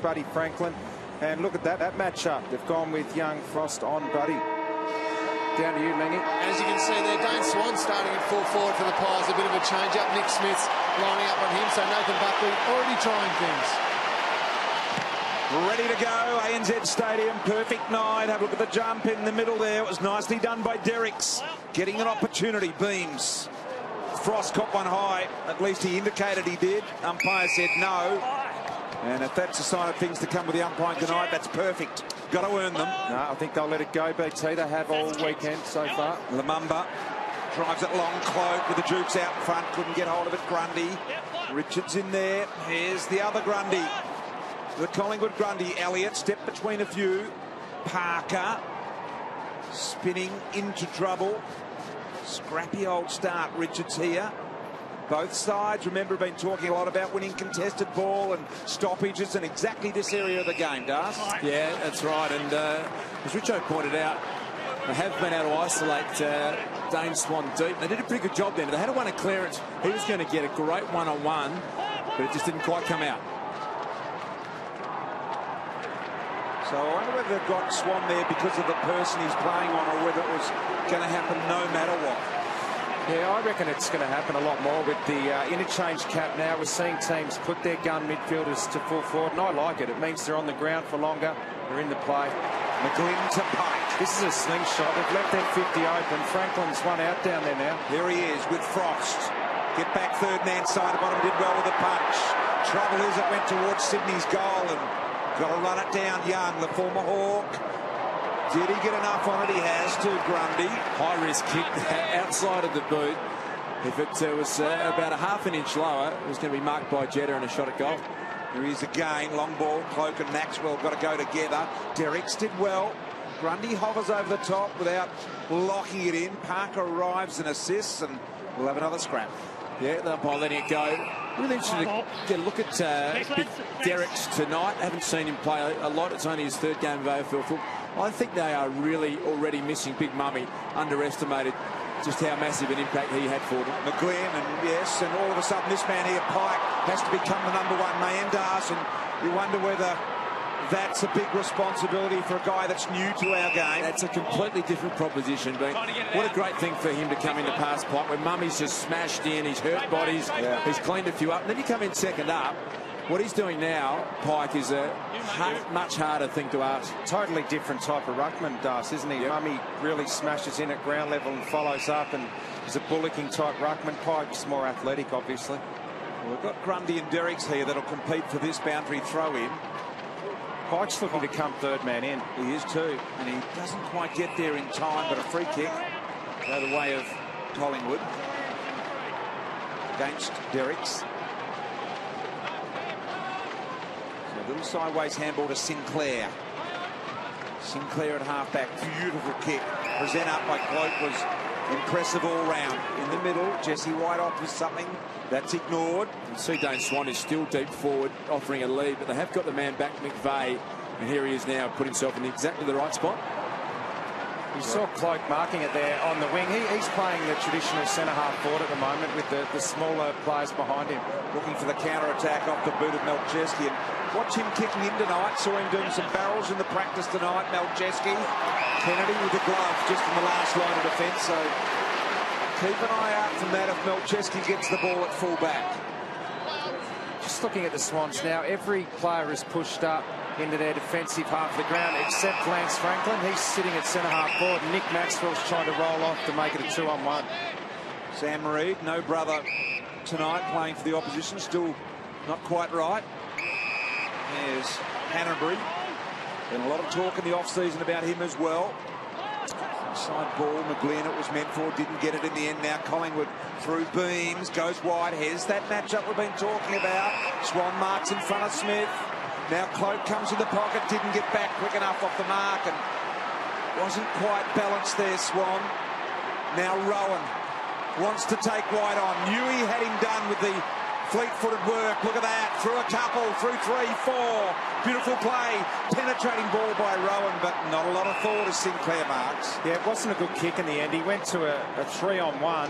Buddy Franklin. And look at that matchup. They've gone with young Frost on Buddy. Down to you, Mengy. As you can see there, Dane Swan starting at full forward for the Pies. A bit of a change-up. Nick Smith's lining up on him, so Nathan Buckley already trying things. Ready to go, ANZ Stadium, perfect night. Have a look at the jump in the middle there. It was nicely done by Derricks. Getting an opportunity, Beams. Frost caught one high. At least he indicated he did. Umpire said no. And if that's a sign of things to come with the umpiring tonight, that's perfect. Got to earn them. No, I think they'll let it go, BT. They have all weekend so far. Lamumba drives it long, Cloak with the Jukes out in front. Couldn't get hold of it, Grundy. Richards in there. Here's the other Grundy. The Collingwood Grundy. Elliott stepped between a few. Parker spinning into trouble. Scrappy old start. Richards here. Both sides, remember, have been talking a lot about winning contested ball and stoppages, and exactly this area of the game, Darce. Yeah, that's right. And as Richo pointed out, they have been able to isolate Dane Swan deep. They did a pretty good job then. They had a one of clearance. He was going to get a great one-on-one, but it just didn't quite come out. So I wonder whether they've got Swan there because of the person he's playing on, or whether it was going to happen no matter what. Yeah, I reckon it's going to happen a lot more with the interchange cap now. We're seeing teams put their gun midfielders to full forward, and I like it. It means they're on the ground for longer. They're in the play. McGlynn to Pike. This is a slingshot. They've left their 50 open. Franklin's one out down there now. Here he is with Frost. Get back third man side of him. Did well with the punch. Trouble is it went towards Sydney's goal, and got to run it down. Young, the former Hawk. Did he get enough on it? He has to, Grundy. High-risk kick outside of the boot. If it was about a half an inch lower, it was going to be marked by Jetta and a shot at goal. Here is again. Long ball. Cloak and Maxwell got to go together. Derricks did well. Grundy hovers over the top without locking it in. Parker arrives and assists, and we'll have another scrap. Yeah, the umpire letting it go. Really interesting to get a look at Big Derricks tonight. I haven't seen him play a lot. It's only his third game of AFL football. I think they are really already missing Big Mummy. Underestimated just how massive an impact he had for them. McGlynn, and yes, and all of a sudden this man here, Pike, has to become the #1 man, Darce, and you wonder whether that's a big responsibility for a guy that's new to our game. That's a completely different proposition, but what a great thing for him to come in the past Pike, when Mummy's just smashed in, he's hurt bodies, he's cleaned a few up, and then you come in second up. What he's doing now, Pike, is a much harder thing to ask. Totally different type of ruckman, Darce, isn't he? Yep. Mummy really smashes in at ground level and follows up, and is a bullocking type ruckman. Pike's more athletic, obviously. Well, we've got Grundy and Derricks here that'll compete for this boundary throw-in. Pike's looking to come third man in. He is too, and he doesn't quite get there in time, but a free kick go the way of Collingwood against Derricks. So a little sideways handball to Sinclair. Sinclair at halfback, beautiful kick. Present up by Cloak was impressive all round. In the middle, Jesse White offers something that's ignored. You see Dane Swan is still deep forward, offering a lead, but they have got the man back, McVeigh, and here he is now, put himself in exactly the right spot. You saw Cloak marking it there on the wing. He's playing the traditional centre-half forward at the moment with the smaller players behind him. Looking for the counter-attack off the boot of Melcheski. And watch him kicking in tonight. Saw him doing some barrels in the practice tonight, Melcheski. Kennedy with the glove just in the last line of defence. So keep an eye out from that if Melcheski gets the ball at full-back. Just looking at the Swans now, every player is pushed up into their defensive half of the ground except Lance Franklin. He's sitting at centre-half forward. Nick Maxwell's trying to roll off to make it a 2-on-1. Sam Reid, no brother tonight, playing for the opposition. Still not quite right. There's Hanbury. Been a lot of talk in the off-season about him as well. Inside ball, McGlynn it was meant for, didn't get it in the end. Now Collingwood through Beams, goes wide. Here's that matchup we've been talking about. Swan marks in front of Smith. Now Cloak comes in the pocket, didn't get back quick enough off the mark, and wasn't quite balanced there, Swan. Now Rowan wants to take White on. Knew he had him done with the fleet-footed work. Look at that. Through a couple, through 3, 4. Beautiful play. Penetrating ball by Rowan, but not a lot of forward as Sinclair marks. Yeah, it wasn't a good kick in the end. He went to a 3-on-1,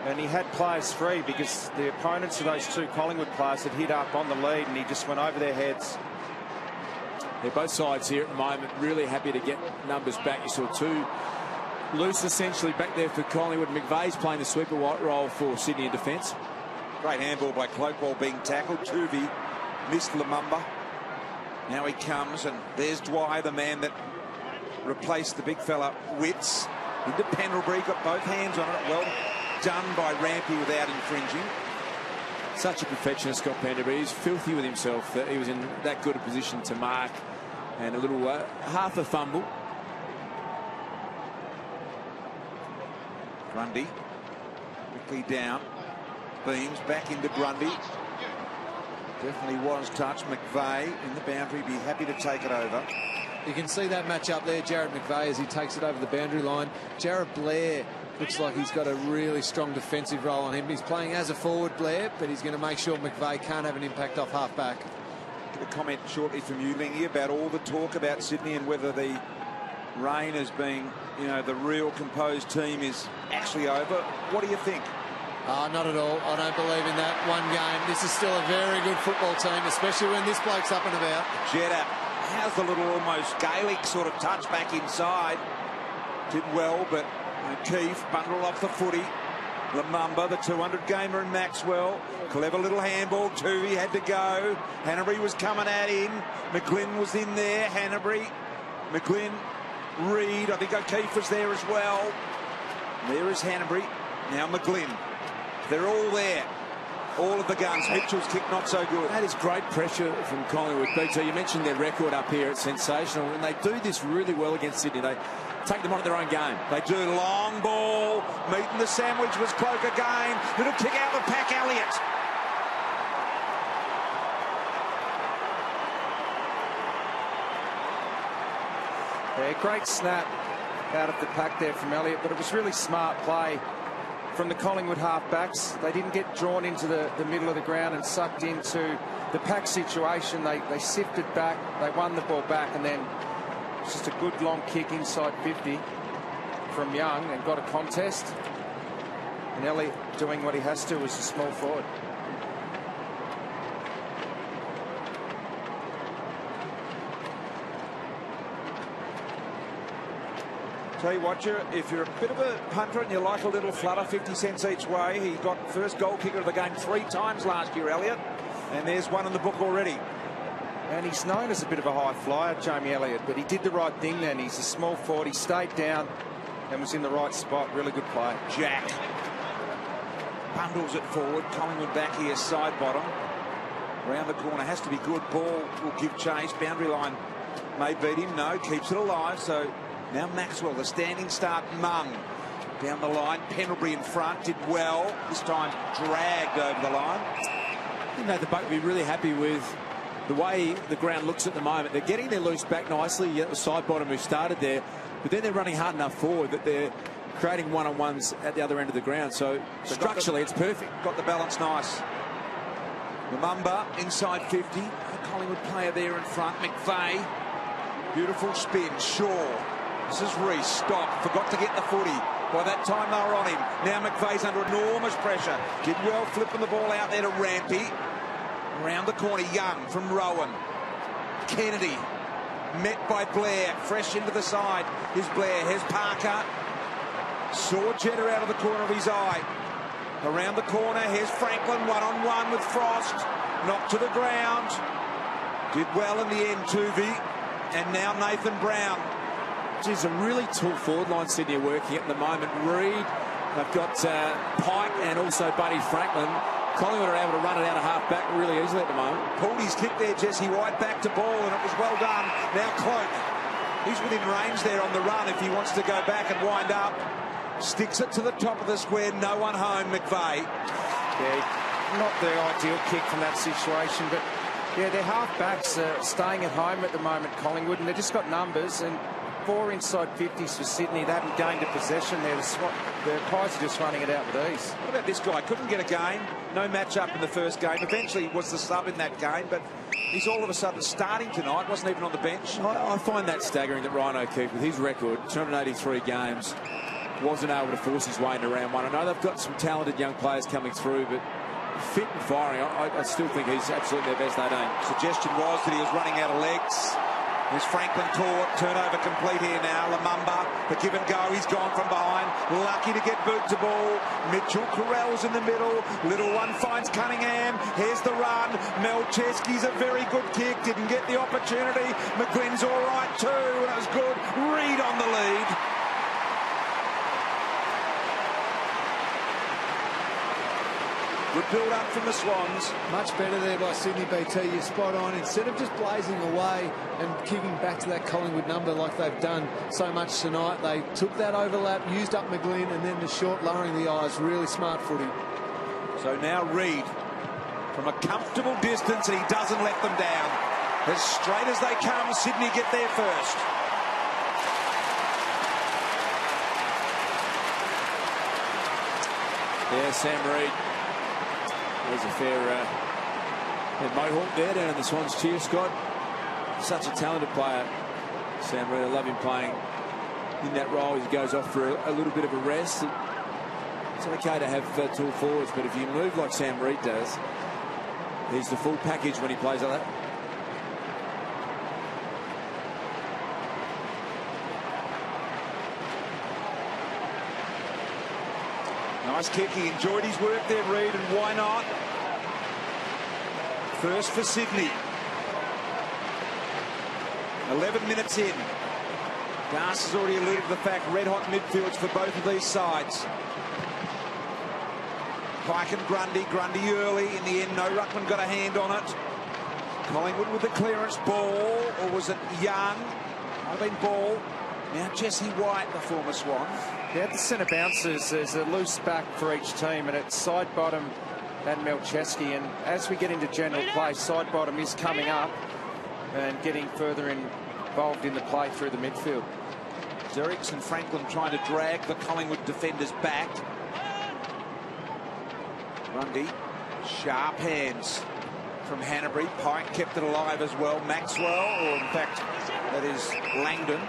and he had players free because the opponents of those two Collingwood players had hit up on the lead, and he just went over their heads. They're both sides here at the moment, really happy to get numbers back. You saw two loose essentially back there for Collingwood. McVeigh's playing the sweeper role for Sydney in defence. Great handball by Cloakball being tackled. Tuvey missed Lamumba. Now he comes, and there's Dwyer, the man that replaced the big fella Witts. Into Pendlebury, got both hands on it. Well done by Rampy without infringing. Such a perfectionist, Scott Pendlebury. He's filthy with himself that he was in that good a position to mark. And a little half a fumble. Grundy quickly down. Beams back into Grundy. Definitely was touched. McVeigh in the boundary, be happy to take it over. You can see that match up there, Jared McVeigh, as he takes it over the boundary line. Jared Blair looks like he's got a really strong defensive role on him. He's playing as a forward, Blair, but he's going to make sure McVeigh can't have an impact off half-back. A comment shortly from you, Lingy, about all the talk about Sydney and whether the reign as being, you know, the real composed team is actually over. What do you think? Not at all. I don't believe in that one game. This is still a very good football team, especially when this bloke's up and about. Jetta has the little almost Gaelic sort of touch back inside. Did well, but Keefe bundled off the footy. Lamumba, the 200 gamer, and Maxwell. Clever little handball. Tuvey had to go. Hanbury was coming at him. McGlynn was in there. Hanbury, McGlynn, Reid. I think O'Keefe was there as well. There is Hanbury. Now McGlynn. They're all there. All of the guns. Mitchell's kick not so good. That is great pressure from Collingwood. Peter, you mentioned their record up here. It's sensational. And they do this really well against Sydney. They take them on at their own game. They do. Long ball. Meeting the sandwich was Cloak again. Little kick out of Pack Elliott. Yeah, great snap out of the pack there from Elliott, but it was really smart play from the Collingwood halfbacks. They didn't get drawn into the middle of the ground and sucked into the pack situation. They sifted back, they won the ball back, and then just a good long kick inside 50 from Young and got a contest. And Elliott doing what he has to as a small forward. Tell you what, if you're a bit of a punter and you like a little flutter, 50 cents each way. He got first goal kicker of the game 3 times last year, Elliott. And there's one in the book already. And he's known as a bit of a high flyer, Jamie Elliott, but he did the right thing then. He's a small forward. He stayed down and was in the right spot. Really good play. Jack bundles it forward. Collingwood back here, side bottom. Round the corner, has to be good. Ball will give chase. Boundary line may beat him. No, keeps it alive. So now Maxwell, the standing start. Mung down the line. Pendlebury in front, did well. This time dragged over the line. You know, the Buck will be really happy with the way the ground looks at the moment. They're getting their loose back nicely. You get the side bottom who started there, but then they're running hard enough forward that they're creating one-on-ones at the other end of the ground. So structurally, it's perfect. Got the balance nice. Lamumba inside 50. A Collingwood player there in front. McVeigh. Beautiful spin. Shaw. This is Reese. Stop. Forgot to get the footy. By that time they were on him. Now McVeigh's under enormous pressure. Did well flipping the ball out there to Rampy. Around the corner, Young from Rowan. Kennedy met by Blair. Fresh into the side. Here's Blair. Here's Parker. Saw Jetta out of the corner of his eye. Around the corner, here's Franklin. One-on-one with Frost. Knocked to the ground. Did well in the end, Tuvey. And now Nathan Brown. Geez, a really tall forward line Sydney are working at the moment. Reid, they've got Pike and also Buddy Franklin. Collingwood are able to run it out of half-back really easily at the moment. Pulled his kick there, Jesse White, back to ball, and it was well done. Now Cloak. He's within range there on the run if he wants to go back and wind up. Sticks it to the top of the square, no one home, McVeigh. Yeah, not the ideal kick from that situation, but yeah, their half-backs are staying at home at the moment, Collingwood, and they've just got numbers, and 4 inside 50s for Sydney. They haven't gained a possession there. The Pies are just running it out with ease. What about this guy? Couldn't get a game. No match-up in the first game. Eventually was the sub in that game, but he's all of a sudden starting tonight. Wasn't even on the bench. I find that staggering that Ryan O'Keefe, with his record, 283 games, wasn't able to force his way into round one. I know they've got some talented young players coming through, but fit and firing, I still think he's absolutely their best 18. Suggestion was that he was running out of legs. There's Franklin caught, turnover complete here now. Lamumba, the give and go, he's gone from behind. Lucky to get boot to ball. Mitchell Correll's in the middle. Little one finds Cunningham. Here's the run. Melcheski's a very good kick. Didn't get the opportunity. McGlynn's all right too. That was good. Reed on the lead. Good build up from the Swans. Much better there by Sydney BT. You're spot on. Instead of just blazing away and kicking back to that Collingwood number like they've done so much tonight, they took that overlap, used up McGlynn, and then the short lowering the eyes. Really smart footy. So now Reed from a comfortable distance, and he doesn't let them down. As straight as they come, Sydney get there first. Yeah, Sam Reed. There's a fair mohawk there down in the Swans cheer, Scott. Such a talented player, Sam Reed. I love him playing in that role. He goes off for a little bit of a rest. It's okay to have tall forwards, but if you move like Sam Reed does, he's the full package when he plays like that. Nice kick. He enjoyed his work there, Reed, and why not? First for Sydney. 11 minutes in. Gas has already alluded to the fact red-hot midfields for both of these sides. Pike and Grundy. Grundy early. In the end, no ruckman got a hand on it. Collingwood with the clearance. Ball, or was it Young? Might have been Ball. Now Jesse White, the former Swan. Yeah, the centre bouncers, there's a loose back for each team, and it's side bottom and Melcheski. And as we get into general play, side bottom is coming up and getting further involved in the play through the midfield. Derricks and Franklin trying to drag the Collingwood defenders back. Grundy, sharp hands from Hanbury. Pike kept it alive as well. Maxwell, or in fact, that is Langdon.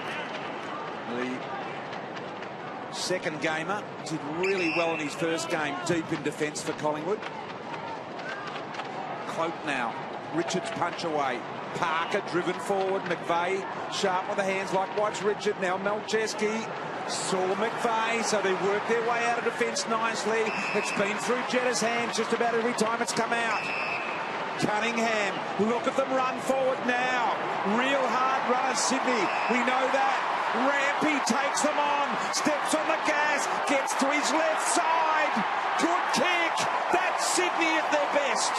The second gamer did really well in his first game, deep in defence for Collingwood. Cloak now. Richards punch away. Parker driven forward. McVeigh sharp with the hands like White's Richard. Now Melcheski saw McVeigh, so they work their way out of defence nicely. It's been through Jetta's hands just about every time it's come out. Cunningham, look at them run forward now. Real hard runner, Sydney. We know that. Rampy takes them on, steps on the gas, gets to his left side. Good kick. That's Sydney at their best.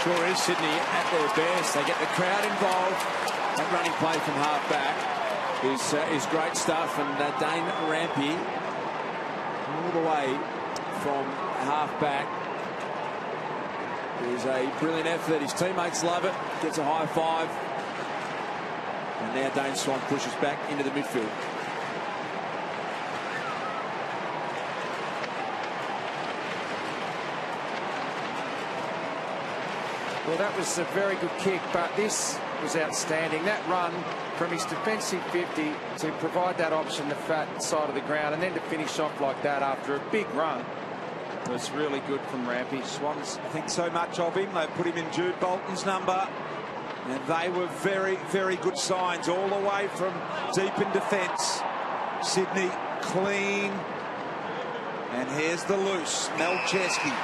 Sure is Sydney at their best. They get the crowd involved. That running play from half back is great stuff. And Dane Rampy all the way from half back. It is a brilliant effort. His teammates love it. Gets a high five. And now Dane Swan pushes back into the midfield. Well, that was a very good kick, but this was outstanding. That run from his defensive 50 to provide that option, the fat side of the ground, and then to finish off like that after a big run. It was really good from Rampy. Swans think so much of him. They put him in Jude Bolton's number. And they were very, very good signs all the way from deep in defence. Sydney clean. And here's the loose. Melcheski.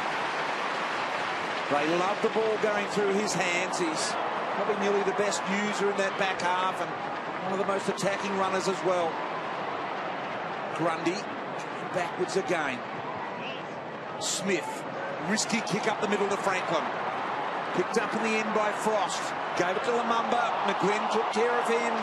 They love the ball going through his hands. He's probably nearly the best user in that back half and one of the most attacking runners as well. Grundy backwards again. Smith, risky kick up the middle to Franklin. Picked up in the end by Frost. Gave it to Lamumba. McGlynn took care of him.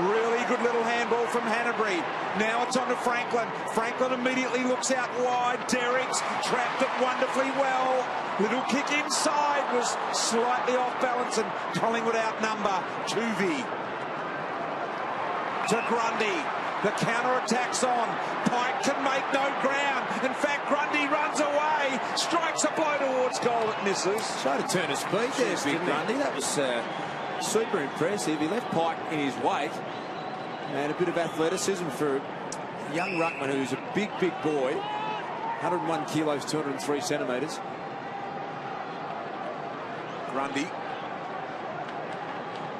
Really good little handball from Hanbury. Now it's on to Franklin. Franklin immediately looks out wide. Derricks trapped it wonderfully well. Little kick inside was slightly off balance and Collingwood outnumber. Tuvey to Grundy. The counter-attack's on. Pike can make no ground. In fact, Grundy runs away, strikes a blow towards goal. It misses. Tried to turn his speed there, big Grundy. That was super impressive. He left Pike in his weight. And a bit of athleticism for a young ruckman who's a big, big boy. 101 kilos, 203 centimetres. Grundy.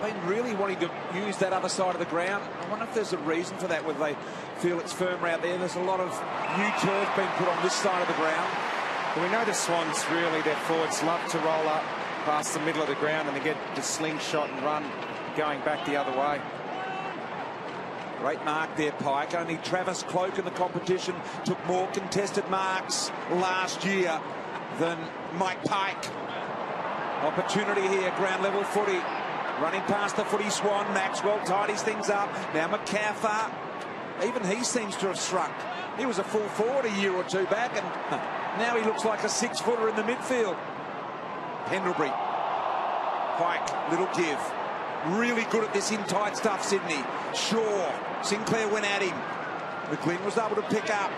Been really wanting to use that other side of the ground. I wonder if there's a reason for that, whether they feel it's firmer out there. There's a lot of new turf being put on this side of the ground. Well, we know the Swans really, their forwards love to roll up past the middle of the ground and they get the slingshot and run going back the other way. Great mark there, Pike. Only Travis Cloke in the competition took more contested marks last year than Mike Pike. Opportunity here, ground level footy. Running past the footy Swan. Maxwell tidies things up. Now McCaffrey. Even he seems to have shrunk. He was a full forward a year or two back, and now he looks like a 6-footer in the midfield. Pendlebury. Pike, little give. Really good at this in tight stuff, Sydney. Shaw. Sinclair went at him. McGlynn was able to pick up.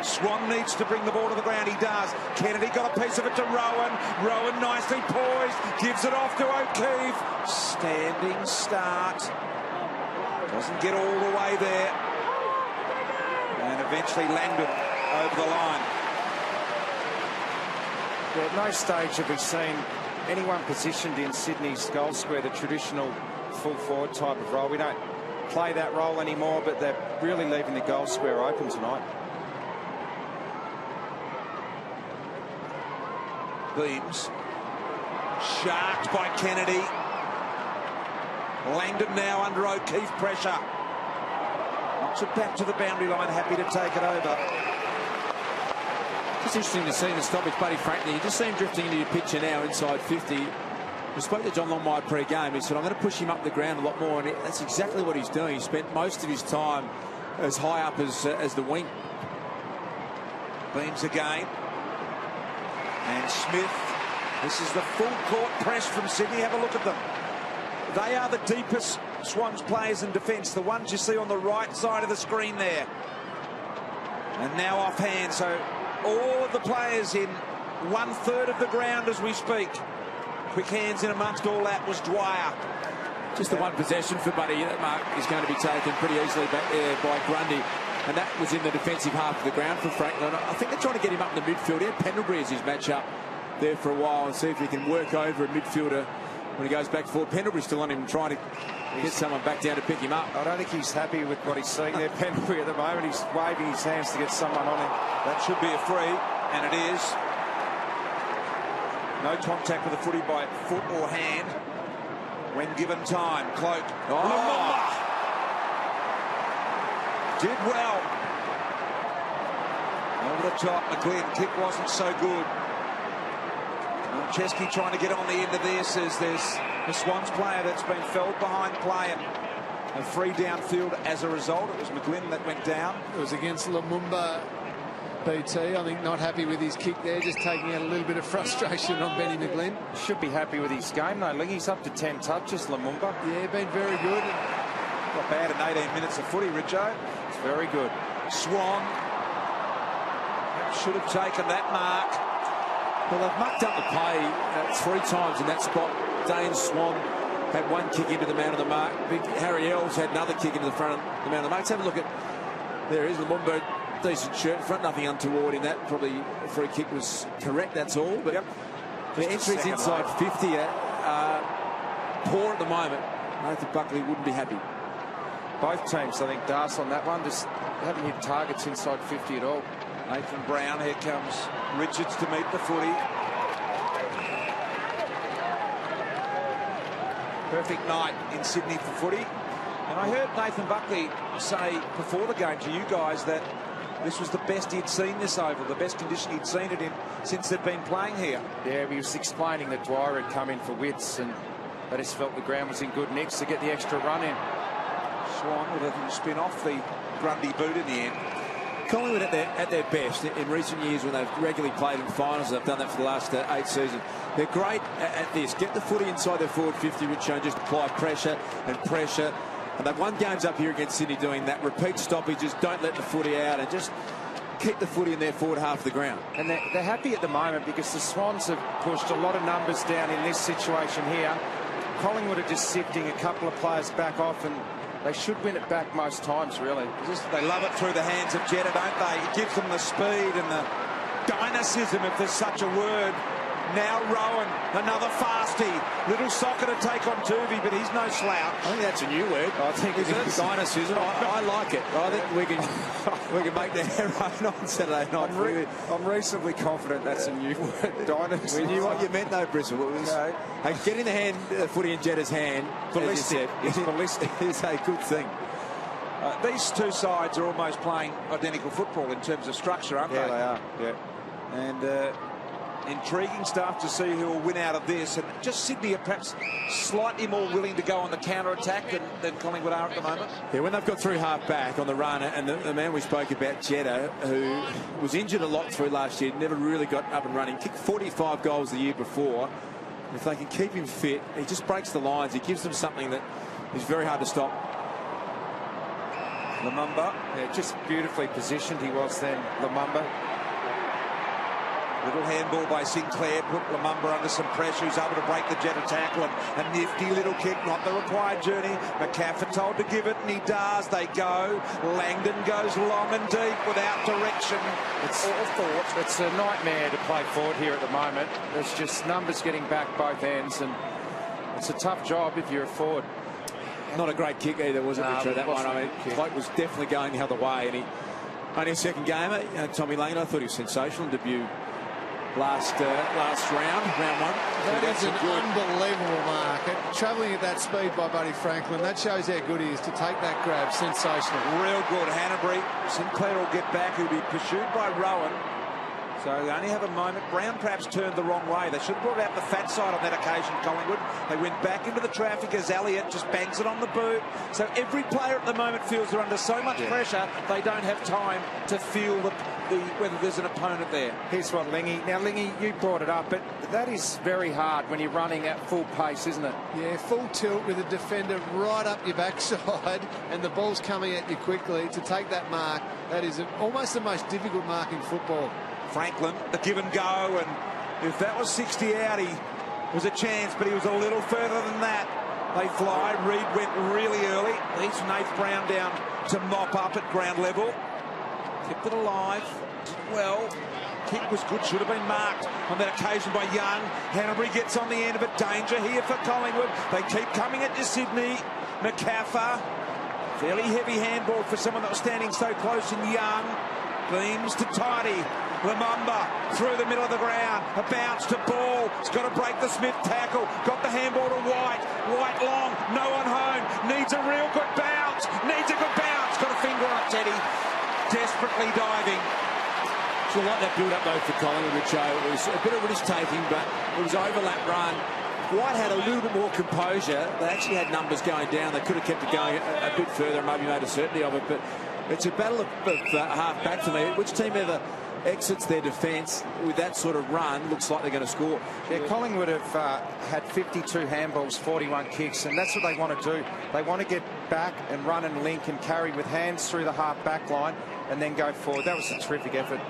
Swan needs to bring the ball to the ground. He does. Kennedy got a piece of it to Rowan. Rowan nicely poised. Gives it off to O'Keefe. Standing start. Doesn't get all the way there. And eventually Langdon over the line. At no stage have we seen anyone positioned in Sydney's goal square, the traditional full forward type of role. We don't play that role anymore, but they're really leaving the goal square open tonight. Beams. Sharked by Kennedy. Langdon now under O'Keefe pressure. Knocks it back to the boundary line, happy to take it over. It's interesting to see the stoppage, Buddy Franklin. You just see him drifting into your picture now inside 50. We spoke to John Longmire pre-game. He said, I'm going to push him up the ground a lot more, and that's exactly what he's doing. He spent most of his time as high up as the wing. Beams again. And Smith. This is the full court press from Sydney. Have a look at them. They are the deepest Swans players in defence. The ones you see on the right side of the screen there. And now offhand. So all of the players in 1/3 of the ground as we speak. Quick hands in amongst all that was Dwyer. Just the one possession for Buddy. That mark is going to be taken pretty easily back there by Grundy. And that was in the defensive half of the ground for Franklin. I think they're trying to get him up in the midfield. He had Pendlebury as his matchup there for a while and see if he can work over a midfielder when he goes back forward. Pendlebury's still on him trying to get someone back down to pick him up. I don't think he's happy with what he's seeing there, Pendlebury, at the moment. He's waving his hands to get someone on him. That should be a free, and it is. No contact with the footy by foot or hand when given time. Cloak. Lumumba did well. Over the top, McGlynn. Kick wasn't so good. Chesky trying to get on the end of this as there's a Swans player that's been felled behind play and a free downfield as a result. It was McGlynn that went down. It was against Lumumba, BT. I think not happy with his kick there, just taking out a little bit of frustration on Benny McGlynn. Should be happy with his game though. Look, he's up to 10 touches, Lumumba. Yeah, been very good. Not bad in 18 minutes of footy, Richo. It's very good. Swan should have taken that mark. Well, they've mucked up the play 3 times in that spot. Dane Swan had one kick into the man of the mark. Big Harry Ells had another kick into the front of the man of the mark. Let's have a look at. There is Lumumba, decent shirt in front, nothing untoward in that. Probably a free kick was correct, that's all. But yep. The entries inside 50 are poor at the moment. Nathan Buckley wouldn't be happy. Both teams, I think, Darce on that one, just haven't hit targets inside 50 at all. Nathan Brown, here comes Richards to meet the footy. Perfect night in Sydney for footy. And I heard Nathan Buckley say before the game to you guys that this was the best he'd seen this oval, the best condition he'd seen it in since they'd been playing here. Yeah, he was explaining that Dwyer had come in for widths and they just felt the ground was in good nick to get the extra run in. Swan with a spin off the Grundy boot in the end. Collingwood at their best in recent years when they've regularly played in finals. They've done that for the last 8 seasons. They're great at this. Get the footy inside their forward 50, Richo, and just apply pressure and pressure. And they've won games up here against Sydney doing that. Repeat stoppages, don't let the footy out, and just keep the footy in their forward half of the ground. And they're happy at the moment because the Swans have pushed a lot of numbers down in this situation here. Collingwood are just sifting a couple of players back off, and they should win it back most times, really. They love it through the hands of Jetta, don't they? It gives them the speed and the dynamism, if there's such a word, Now Rowan, another fastie. Little socker to take on Tuvey, but he's no slouch. I think that's a new word. I think it's dinosaurs. I like it. I think we can make that our own on Saturday night. I'm reasonably confident that's a new word. Dinosaurs. We knew what you meant, though, Bristol. It was getting the footy in Jeddah's hand. Ballistic. It's ballistic. It's a good thing. These two sides are almost playing identical football in terms of structure, aren't they? Yeah, they are. Yeah. And intriguing stuff to see who will win out of this. And just Sydney are perhaps slightly more willing to go on the counter-attack than Collingwood are at the moment. Yeah, when they've got through half-back on the run, and the man we spoke about, Jedah, who was injured a lot through last year, never really got up and running, kicked 45 goals the year before. If they can keep him fit, he just breaks the lines. He gives them something that is very hard to stop. Lumumba. Yeah, just beautifully positioned he was then, Lumumba. Little handball by Sinclair, put Lumumba under some pressure. He's able to break the Jedah tackle. And a nifty little kick, not the required journey. McCaffrey told to give it, and he does. They go. Langdon goes long and deep without direction or thought. It's a nightmare to play forward here at the moment. There's just numbers getting back both ends, and it's a tough job if you're a forward. Not a great kick either, was it, Richard? That one, I mean, Clyde was definitely going the other way, and he only a second gamer. Tommy Langdon, I thought he was sensational debut last round one. That is an unbelievable mark. Travelling at that speed by Buddy Franklin, that shows how good he is to take that grab. Sensational. Real good. Hanbury. Sinclair will get back. He'll be pursued by Rowan. So they only have a moment. Brown perhaps turned the wrong way. They should have brought out the fat side on that occasion, Collingwood. They went back into the traffic as Elliott just bangs it on the boot. So every player at the moment feels they're under so much pressure, they don't have time to feel whether there's an opponent there. Here's what, Lingy. Now, Lingy, you brought it up, but that is very hard when you're running at full pace, isn't it? Yeah, full tilt with a defender right up your backside, and the ball's coming at you quickly. To take that mark, that is almost the most difficult mark in football. Franklin, the give and go, and if that was 60 out, he was a chance, but he was a little further than that. They fly. Reid went really early. Leaves Nath Brown down to mop up at ground level. Kept it alive. Well, kick was good. Should have been marked on that occasion by Young. Hanbury gets on the end of it. Danger here for Collingwood. They keep coming at you, Sydney. McCaffrey. Fairly heavy handball for someone that was standing so close, and Young beams to tidy. Lumumba through the middle of the ground. A bounce to ball. It's got to break the Smith tackle. Got the handball to White. White long. No one home. Needs a real good bounce. Needs a good bounce. Got a finger on it, Teddy. Desperately diving. So I like that build-up, though, for Collingwood, Richo. It was a bit of risk-taking, but it was overlap run. White had a little bit more composure. They actually had numbers going down. They could have kept it going a bit further and maybe made a certainty of it, but it's a battle of half-back for me. Which team ever exits their defence with that sort of run looks like they're going to score. Yeah, Collingwood have had 52 handballs, 41 kicks, and that's what they want to do. They want to get back and run and link and carry with hands through the half-back line and then go forward. That was a terrific effort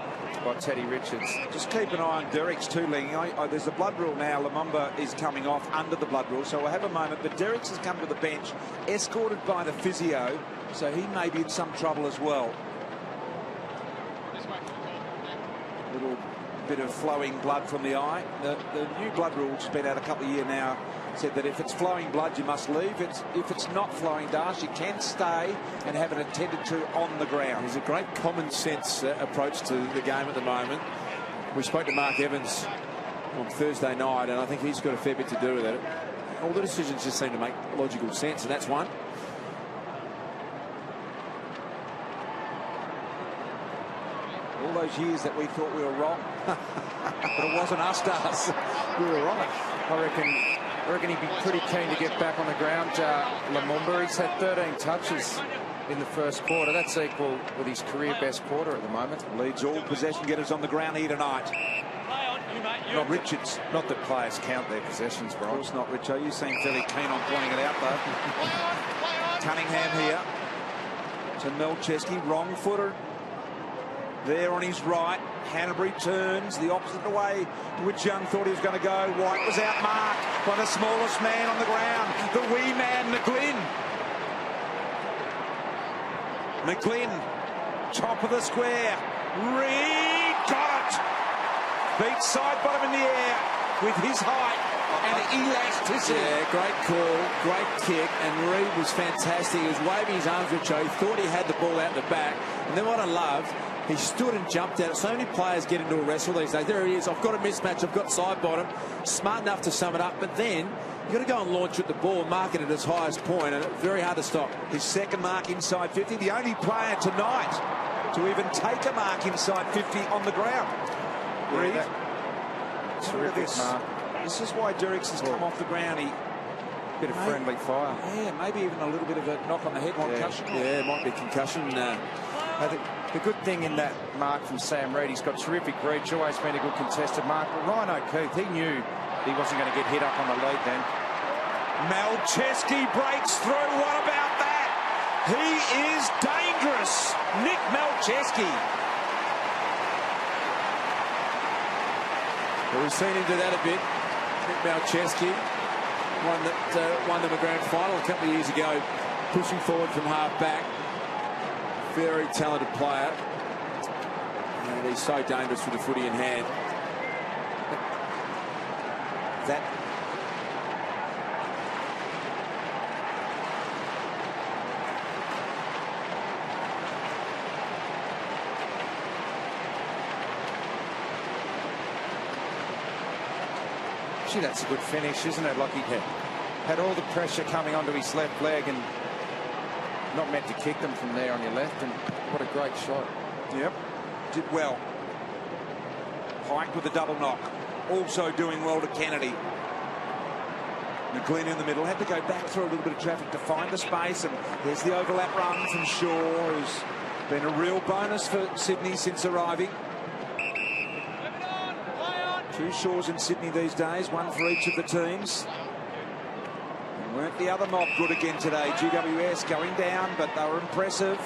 by Teddy Richards. Just keep an eye on Derricks too, Ling. There's a blood rule now. Lumumba is coming off under the blood rule, so we'll have a moment. But Derricks has come to the bench, escorted by the physio, so he may be in some trouble as well. Little bit of flowing blood from the eye. The new blood rule, which has been out a couple of years now, said that if it's flowing blood, you must leave. If it's not flowing, Darsh, you can stay and have it attended to on the ground. There's a great common sense approach to the game at the moment. We spoke to Mark Evans on Thursday night, and I think he's got a fair bit to do with it. All the decisions just seem to make logical sense, and that's one. All those years that we thought we were wrong. But it wasn't us, Darsh. We were right. I reckon he'd be pretty keen to get back on the ground. Lumumba, he's had 13 touches in the first quarter. That's equal with his career best quarter at the moment. Leads all possession getters on the ground here tonight. Not Richards. Not that players count their possessions, Brian. Of course not, Richo. You seem fairly keen on pointing it out, though. Cunningham here to Melchesky, wrong-footed. There on his right. Hanbury turns the opposite way to which Young thought he was going to go. White was outmarked by the smallest man on the ground, the wee man, McGlynn. McGlynn, top of the square. Reid got it. Beats side bottom in the air. with his height and elasticity. Yeah, great call, great kick, and Reid was fantastic. He was waving his arms with Joe. He thought he had the ball out the back. And then what I love, he stood and jumped out. So many players get into a wrestle these days. There he is. I've got a mismatch. I've got side bottom. Smart enough to sum it up. But then you've got to go and launch at the ball and mark it at its highest point. And it's very hard to stop. His second mark inside 50. The only player tonight to even take a mark inside 50 on the ground. Reid. Terrific mark. This is why Derricks has come off the ground. Bit of friendly fire. Yeah, maybe even a little bit of a knock on the head. Concussion. Yeah, it might be concussion. I think the good thing in that mark from Sam Reid, he's got terrific reach, always been a good contested mark. But Ryan O'Keefe, he knew he wasn't going to get hit up on the lead then. Malcheski breaks through. What about that? He is dangerous. Nick Malcheski. Well, we've seen him do that a bit. Nick Malcheski, one that won them a grand final a couple of years ago, pushing forward from half back. Very talented player. And he's so dangerous with the footy in hand. That Gee, that's a good finish, isn't it? Like he had all the pressure coming onto his left leg and not meant to kick them from there on your left. And what a great shot. Yep, did well. Pike with a double knock. Also doing well to Kennedy. McLean in the middle. Had to go back through a little bit of traffic to find the space. And there's the overlap run from Shaw, who's been a real bonus for Sydney since arriving. Two Shaws in Sydney these days, one for each of the teams. And weren't the other mob good again today? GWS going down, but they were impressive.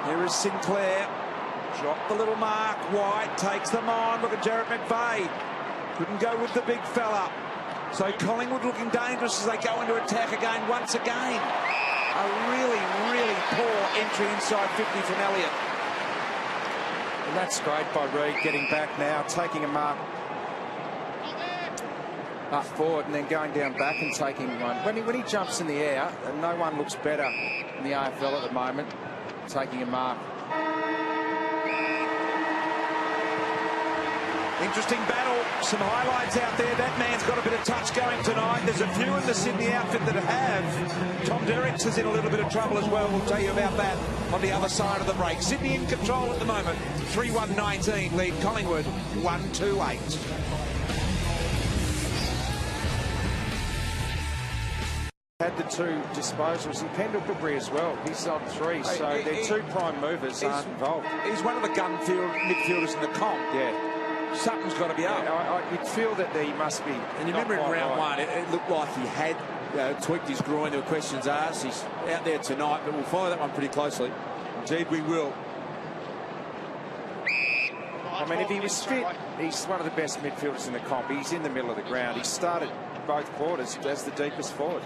Here is Sinclair. Dropped the little mark. White takes them on. Look at Jarrett McVeigh. Couldn't go with the big fella. So Collingwood looking dangerous as they go into attack again once again. A really, really poor entry inside 50 from Elliott. And that's great by Reid, getting back now, taking a mark up forward and then going down back and taking one. When he jumps in the air, no one looks better in the AFL at the moment, taking a mark. Interesting battle. Some highlights out there. That man's got a bit of touch going tonight. There's a few in the Sydney outfit that have. Tom Derricks is in a little bit of trouble as well. We'll tell you about that on the other side of the break. Sydney in control at the moment. 3-1-19 lead Collingwood 1-2-8. Had the two disposals and Pendlebury as well. He's on 3, so their two prime movers aren't involved. He's one of the gun midfielders in the comp. Yeah. Something's got to be up. You'd feel that he must be. And you remember in round one, it looked like he had tweaked his groin. There were questions asked. He's out there tonight, but we'll follow that one pretty closely. Indeed, we will. I mean, if he was fit, he's one of the best midfielders in the comp. He's in the middle of the ground. He started both quarters as the deepest forward.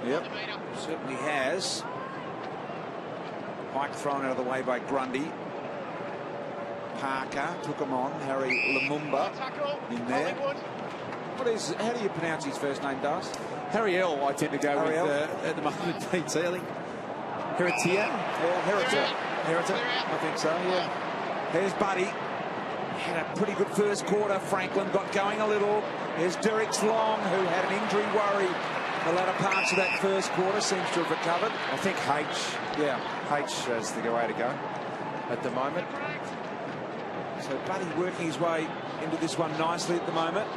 Yep, certainly has. Pike thrown out of the way by Grundy. Parker took him on. Harry Lumumba in there. How do you pronounce his first name, Dars? Harry L, I tend to go with at the moment. PT, I think. Heritier? Yeah, Heritier, I think so, yeah. There's Buddy. Had a pretty good first quarter. Franklin got going a little. There's Derricks Long, who had an injury worry the latter parts of that first quarter. Seems to have recovered. I think H is the way to go at the moment. So Buddy working his way into this one nicely at the moment.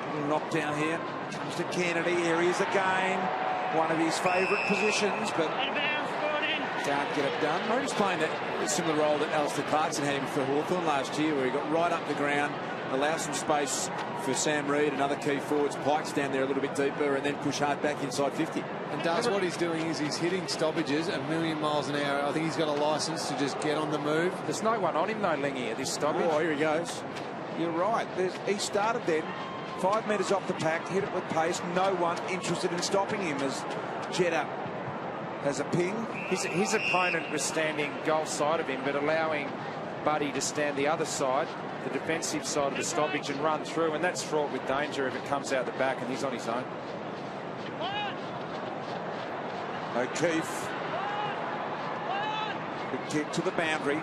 A little knockdown here. Comes to Kennedy. Here he is again. One of his favourite positions, but can't get it done. I was playing a similar role that Alistair Clarkson had him for Hawthorn last year, where he got right up the ground, allow some space for Sam Reid and other key forwards. Pike's down there a little bit deeper and then push hard back inside 50. And what he's doing is he's hitting stoppages a million miles an hour. I think he's got a licence to just get on the move. There's no one on him though, Lingy, at this stoppage. Oh, here he goes. You're right. He started then 5 metres off the pack, hit it with pace. No one interested in stopping him as Jetta has a ping. His opponent was standing goal side of him, but allowing Buddy to stand the other side, the defensive side of the stoppage, and run through, and that's fraught with danger if it comes out the back and he's on his own. O'Keefe. Good kick to the boundary.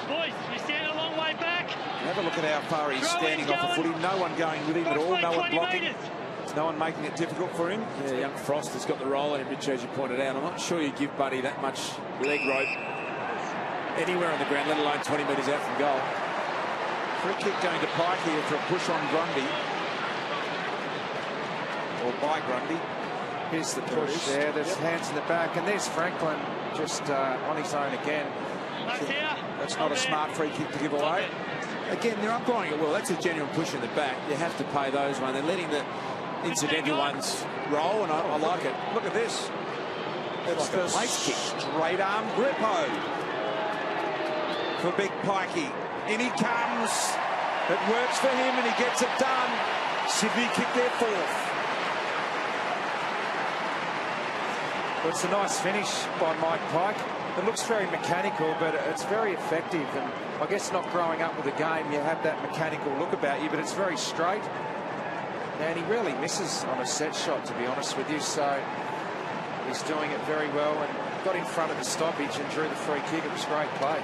Boys, you stand a long way back. Have a look at how far he's standing off the footy. No one going with him at all. No one blocking. There's no one making it difficult for him. Yeah, young Frost has got the roll in him, Rich, as you pointed out. I'm not sure you give Buddy that much leg rope anywhere on the ground, let alone 20 metres out from goal. Free kick going to Pike here for a push on Grundy. Or by Grundy. Here's the push there. There's hands in the back, and there's Franklin just on his own again. That's not a smart free kick to give away. Again, they're umpiring it well. That's a genuine push in the back. You have to pay those ones. They're letting the incidental ones roll, and I like it. Look at this. It's like the place kick. Straight arm grippo for Big Pikey. In he comes. It works for him, and he gets it done. Sydney kick their fourth. Well, it's a nice finish by Mike Pike. It looks very mechanical, but it's very effective. And I guess not growing up with the game, you have that mechanical look about you, but it's very straight. And he really misses on a set shot, to be honest with you. So he's doing it very well and got in front of the stoppage and drew the free kick. It was great play.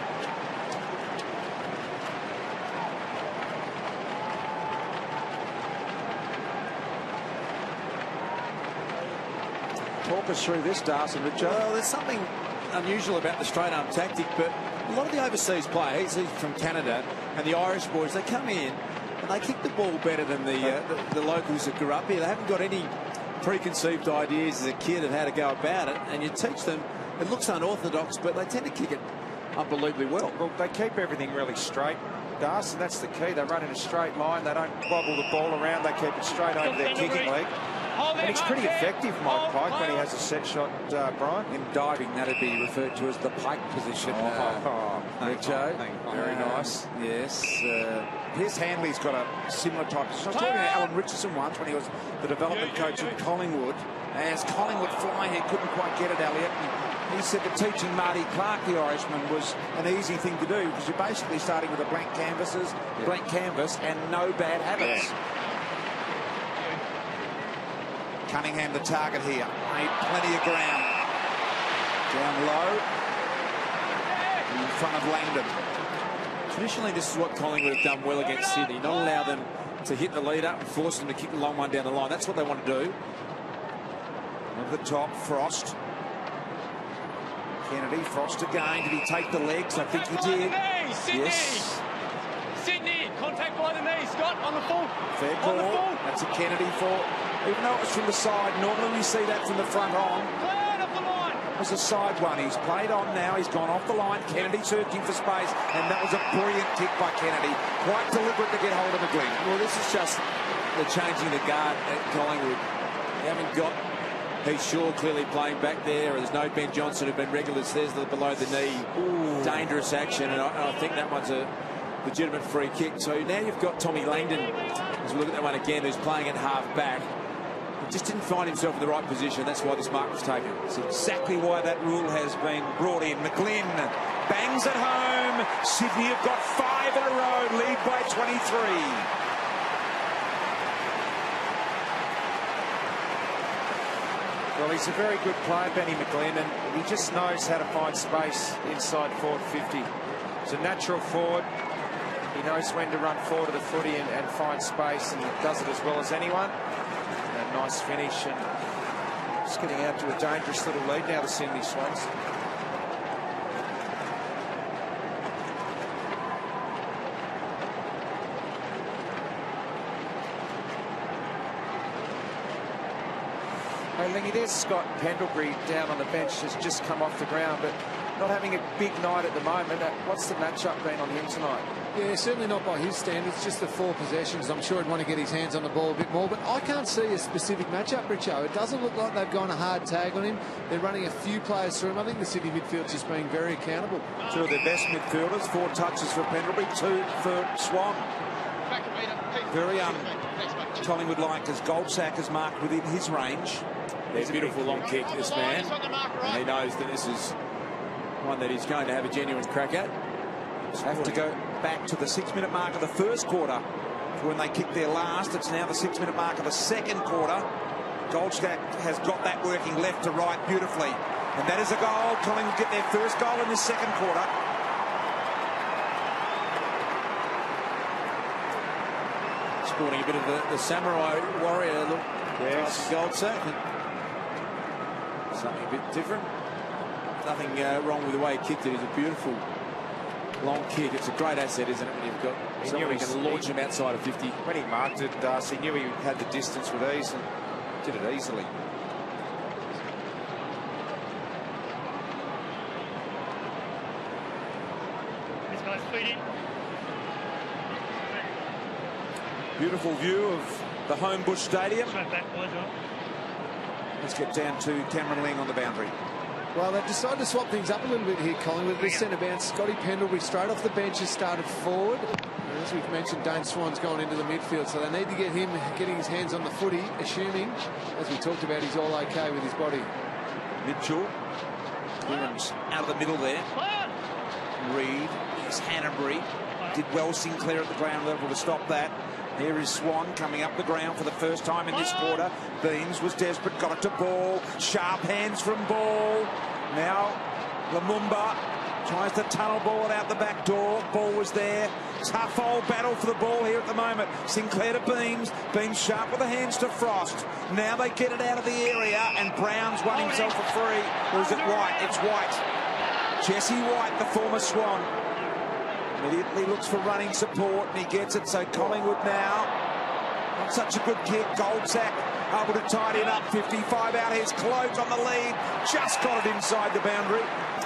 Talk us through this, Darcy, Richard. Well, there's something unusual about the straight arm tactic, but a lot of the overseas players, he's from Canada, and the Irish boys, they come in and they kick the ball better than the locals that grew up here. They haven't got any preconceived ideas as a kid of how to go about it, and you teach them. It looks unorthodox, but they tend to kick it unbelievably well. Well, they keep everything really straight, Darcy, and that's the key. They run in a straight line. They don't wobble the ball around. They keep it straight over their kicking leg. And he's pretty effective, Mike Pike, when he has a set shot, Brian. In diving, that'd be referred to as the Pike position. Joe. Very nice. Yes. Here's Hanley's got a similar type. I was talking to Alan Richardson once when he was the development coach at Collingwood. As Collingwood fly, he couldn't quite get it, Elliot. He said that teaching Marty Clark, the Irishman, was an easy thing to do because you're basically starting with a blank canvas and no bad habits. Yeah. Cunningham the target here. Made plenty of ground. Down low. In front of Langdon. Traditionally, this is what Collingwood have done well against Sydney. Not allow them to hit the lead up and force them to kick the long one down the line. That's what they want to do. Over the top, Frost. Kennedy, Frost again. Did he take the legs? I think he did. Yes. Sydney, contact by the knee. Scott on the full. Fair call. That's a Kennedy for. Even though it was from the side, normally we see that from the front on. It was a side one. He's played on now. He's gone off the line. Kennedy searching for space, and that was a brilliant kick by Kennedy. Quite deliberate to get hold of McGlynn. Well, this is just the changing the guard at Collingwood. You haven't got Heath Shaw clearly playing back there. There's no Ben Johnson who've been regulars. There's the below the knee. Ooh. Dangerous action, and I think that one's a legitimate free kick. So now you've got Tommy Langdon, as we look at that one again, who's playing at half back. He just didn't find himself in the right position. That's why this mark was taken. It's exactly why that rule has been brought in. McGlynn bangs at home. Sydney have got 5 in a row, lead by 23. Well, he's a very good player, Benny McGlynn, and he just knows how to find space inside forward 50. He's a natural forward. He knows when to run forward to the footy and find space, and he does it as well as anyone. And a nice finish, and just getting out to a dangerous little lead now, the Sydney Swans. Hey, Lingy, there's Scott Pendlebury down on the bench, has just come off the ground, but not having a big night at the moment. What's the matchup been on him tonight? Yeah, certainly not by his standards, just the 4 possessions. I'm sure he'd want to get his hands on the ball a bit more, but I can't see a specific matchup, Richo. It doesn't look like they've gone a hard tag on him. They're running a few players through him. I think the Sydney midfield's just being very accountable. 2 of their best midfielders, 4 touches for Pendlebury, 2 for Swan. Very Collingwood-like as Goldsack is marked within his range. There's a beautiful long kick, this man. And he knows that this is one that he's going to have a genuine crack at. Have to go back to the 6-minute mark of the first quarter for when they kicked their last. It's now the 6-minute mark of the second quarter. Goldstack has got that working left to right beautifully. And that is a goal. Collingwood get their first goal in this second quarter. Sporting a bit of the samurai warrior look. Yes. Goldsack. Something a bit different. Nothing wrong with the way he kicked it. It's a beautiful long kick. It's a great asset, isn't it, when you've got someone who can launch him outside of 50. When he marked it, Darcy knew he had the distance with ease and did it easily. This guy's feeding. Beautiful view of the Homebush Stadium. Straight back, boys. Let's get down to Cameron Ling on the boundary. Well, they've decided to swap things up a little bit here, Collingwood. This centre bounce, Scotty Pendlebury straight off the bench has started forward. And as we've mentioned, Dane Swan's gone into the midfield, so they need to get him getting his hands on the footy, assuming, as we talked about, he's all okay with his body. Mitchell. Clearance out of the middle there. Reid. Here's Hanbury. Did well Sinclair at the ground level to stop that. Here is Swan coming up the ground for the first time in this quarter. Beams was desperate, got it to Ball. Sharp hands from Ball. Now Lumumba tries to tunnel Ball it out the back door. Ball was there. Tough old battle for the ball here at the moment. Sinclair to Beams. Beams sharp with the hands to Frost. Now they get it out of the area and Brown's won himself a free. Or is it White? It's White. Jesse White, the former Swan. Immediately looks for running support and he gets it. So Collingwood now, not such a good kick. Goldsack able to tidy it up. 55 out. Here's Cloak on the lead. Just got it inside the boundary.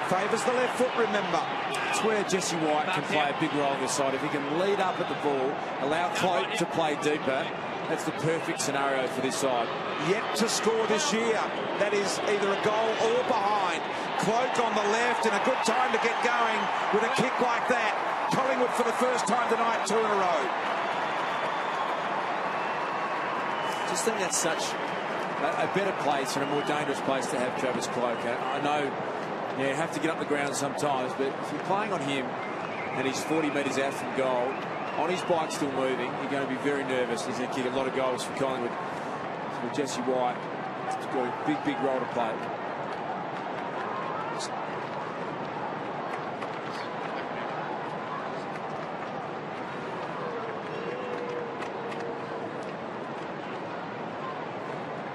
Favours the left foot, remember. It's where Jesse White can play a big role this side. If he can lead up at the ball, allow Cloak to play deeper, that's the perfect scenario for this side. Yet to score this year. That is either a goal or behind. Cloak on the left and a good time to get going with a kick like that. Collingwood for the first time tonight, 2 in a row. Just think that's such a better place and a more dangerous place to have Travis Cloak. I know you have to get up the ground sometimes, but if you're playing on him and he's 40 metres out from goal, on his bike still moving, you're going to be very nervous. He's going to kick a lot of goals for Collingwood. So Jesse White has got a big role to play.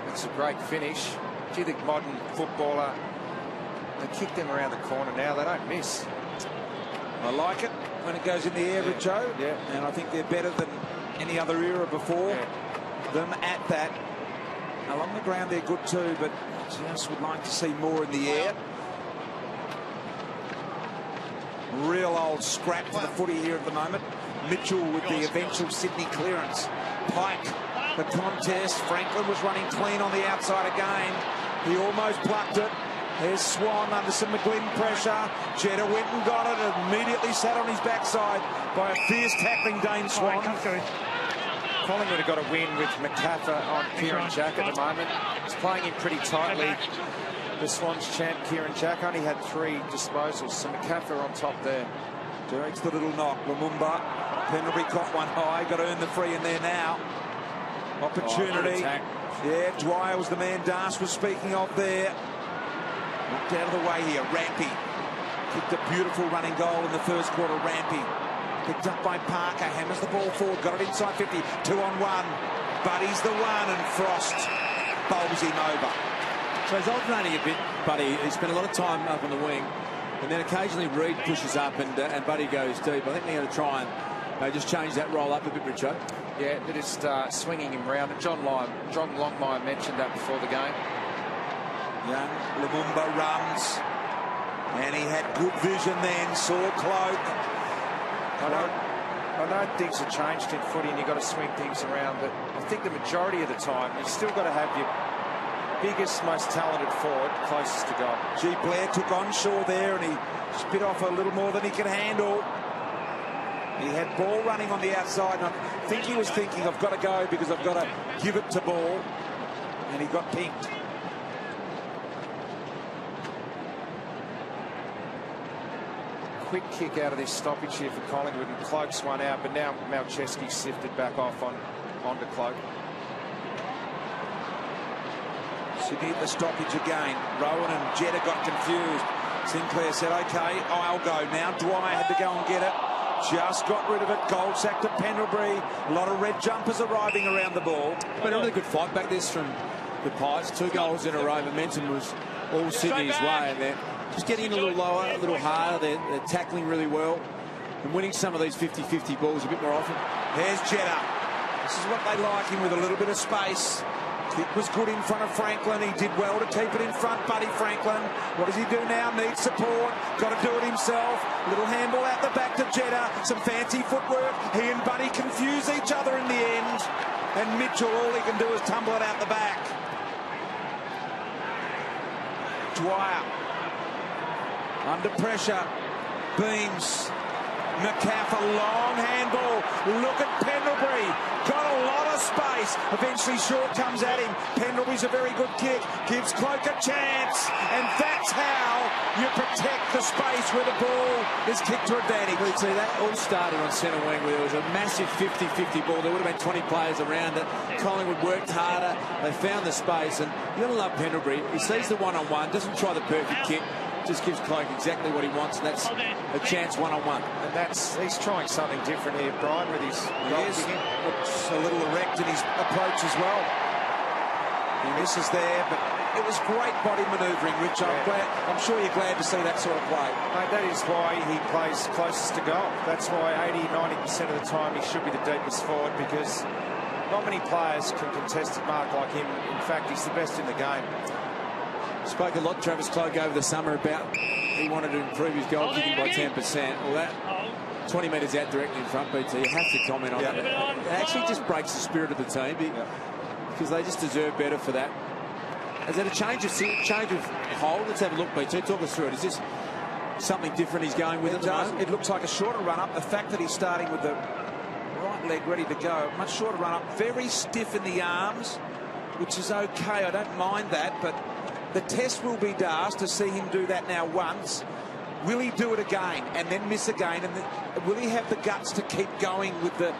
It's a great finish. Gee, the modern footballer, they kick them around the corner now. They don't miss. I like it when it goes in the air, Richo. Yeah. And I think they're better than any other era before them at that. Along the ground, they're good too, but just would like to see more in the air. Real old scrap for the footy here at the moment. Mitchell with the eventual Sydney clearance. Pike, the contest. Franklin was running clean on the outside again. He almost plucked it. There's Swan under some McGlynn pressure. Jetta went and got it and immediately sat on his backside by a fierce tackling Dane Swan. Collingwood have got a win with McCaffer on Kieran Jack at the moment. He's playing him pretty tightly. The Swans champ Kieran Jack only had 3 disposals, so McCaffer on top there. Directs the little knock. Lumumba. Pendlebury caught one high. Got to earn the free in there now. Opportunity. Yeah, Dwyer was the man Darce was speaking of there. Looked out of the way here. Rampy kicked a beautiful running goal in the first quarter. Rampy picked up by Parker. Hammers the ball forward. Got it inside 50. 2-on-1. Buddy's the one and Frost bowls him over. So he's alternating a bit, Buddy. He spent a lot of time up on the wing, and then occasionally Reid pushes up and Buddy goes deep. I think they're going to try and just change that roll up a bit, Richo. Yeah, they're just swinging him round. John Longmire mentioned that before the game. Young Lumumba runs, and he had good vision then. Saw Cloak. I know things have changed in footy and you've got to swing things around, but I think the majority of the time you've still got to have your biggest, most talented forward closest to goal. G. Blair took on Shaw there and he spit off a little more than he could handle. He had Ball running on the outside, and I think he was thinking, I've got to go because I've got to give it to Ball, and he got pinked. quick kick out of this stoppage here for Collingwood, and Cloak's one out, but now Malcheski sifted back off onto Cloak. Sydney at the stoppage again. Rowan and Jetta got confused. Sinclair said, OK, I'll go now. Dwyer had to go and get it. Just got rid of it. Goldsack to Pendlebury. A lot of red jumpers arriving around the ball. But a really good fight back this from the Pies. 2 goals in a row. Momentum was all Sydney's way, and they're just getting a little lower, a little harder. They're tackling really well and winning some of these 50-50 balls a bit more often. Here's Jetta. This is what they like him, with a little bit of space. Kick was good in front of Franklin. He did well to keep it in front, Buddy Franklin. What does he do now? Needs support. Got to do it himself. Little handball out the back to Jetta. Some fancy footwork. He and Buddy confuse each other in the end. And Mitchell, all he can do is tumble it out the back. Dwyer. Under pressure. Beams. McCaff, a long handball. Look at Pendlebury. Got a lot of space. Eventually Shaw comes at him. Pendlebury's a very good kick. Gives Cloak a chance. And that's how you protect the space where the ball is kicked to advantage. You see, that all started on centre wing where there was a massive 50-50 ball. There would have been 20 players around it. Collingwood worked harder. They found the space. And you've got to love Pendlebury. He sees the one-on-one, doesn't try the perfect kick. Just gives Cloak exactly what he wants, and that's a chance one-on-one. And he's trying something different here, Brian, with his goal kicking. Looks a little erect in his approach as well. He misses there, but it was great body manoeuvring, Rich. I'm sure you're glad to see that sort of play. Mate, that is why he plays closest to goal. That's why 80-90% of the time he should be the deepest forward, because not many players can contest a mark like him. In fact, he's the best in the game. Spoke a lot, Travis Cloak, over the summer about he wanted to improve his goal kicking by 10%. Well, that 20 metres out directly in front, BT, you have to comment on that. It actually just breaks the spirit of the team because they just deserve better for that. Is that a change of hole? Let's have a look, BT. Talk us through it. Is this something different he's going with at the moment? It looks like a shorter run-up. The fact that he's starting with the right leg ready to go, much shorter run-up, very stiff in the arms, which is okay. I don't mind that, but the test will be Dars to see him do that now once. Will he do it again and then miss again? And will he have the guts to keep going with the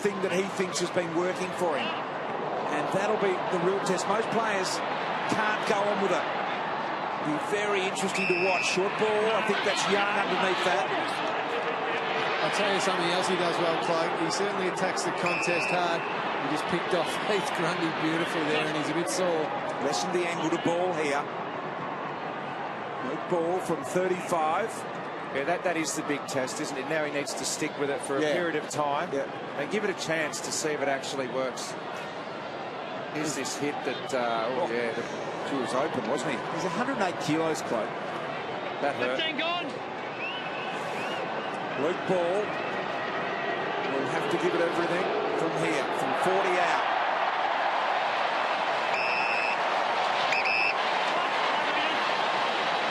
thing that he thinks has been working for him? And that'll be the real test. Most players can't go on with it. Be very interesting to watch. Short ball, I think that's Young underneath that. I'll tell you something else he does well, Cloak. He certainly attacks the contest hard. He just picked off Heath Grundy beautifully there, and he's a bit sore. Lessened the angle to ball here. Good ball from 35. Yeah, that is the big test, isn't it? Now he needs to stick with it for a period of time and give it a chance to see if it actually works. Here's this hit that, He was open, wasn't he? He's 108 kilos, Cloak. That hurt. 15 gone. Luke Ball will have to give it everything from here, from 40 out.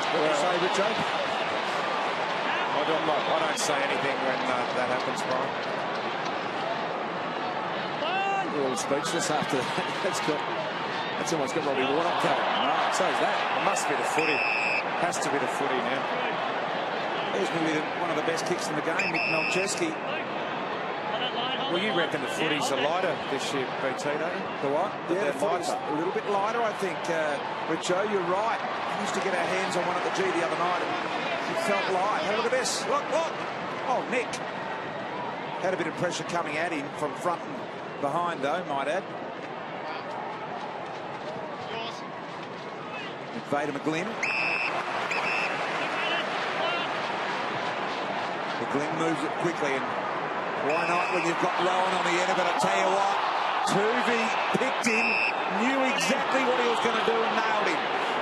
What do you say, Richard? I don't say anything when that happens, Brian. We're all speechless after that. That's almost got Robbie Warnock covered. Right, so is that. It must be the footy. Has to be the footy now. There's going to be one of the best kicks in the game, Nick Malcheski. Well, you reckon the footies are lighter this year, BT, don't you? The what? Yeah, the footies a little bit lighter, I think. Richo, you're right. We used to get our hands on one at the G the other night, and it felt light. Have a look at this. Look. Oh, Nick. Had a bit of pressure coming at him from front and behind, though, might add. McVeigh to McGlynn. McGlynn moves it quickly, and why not when you've got Rowan on the end of it? I tell you what, Tuvey picked him, knew exactly what he was going to do and nailed him.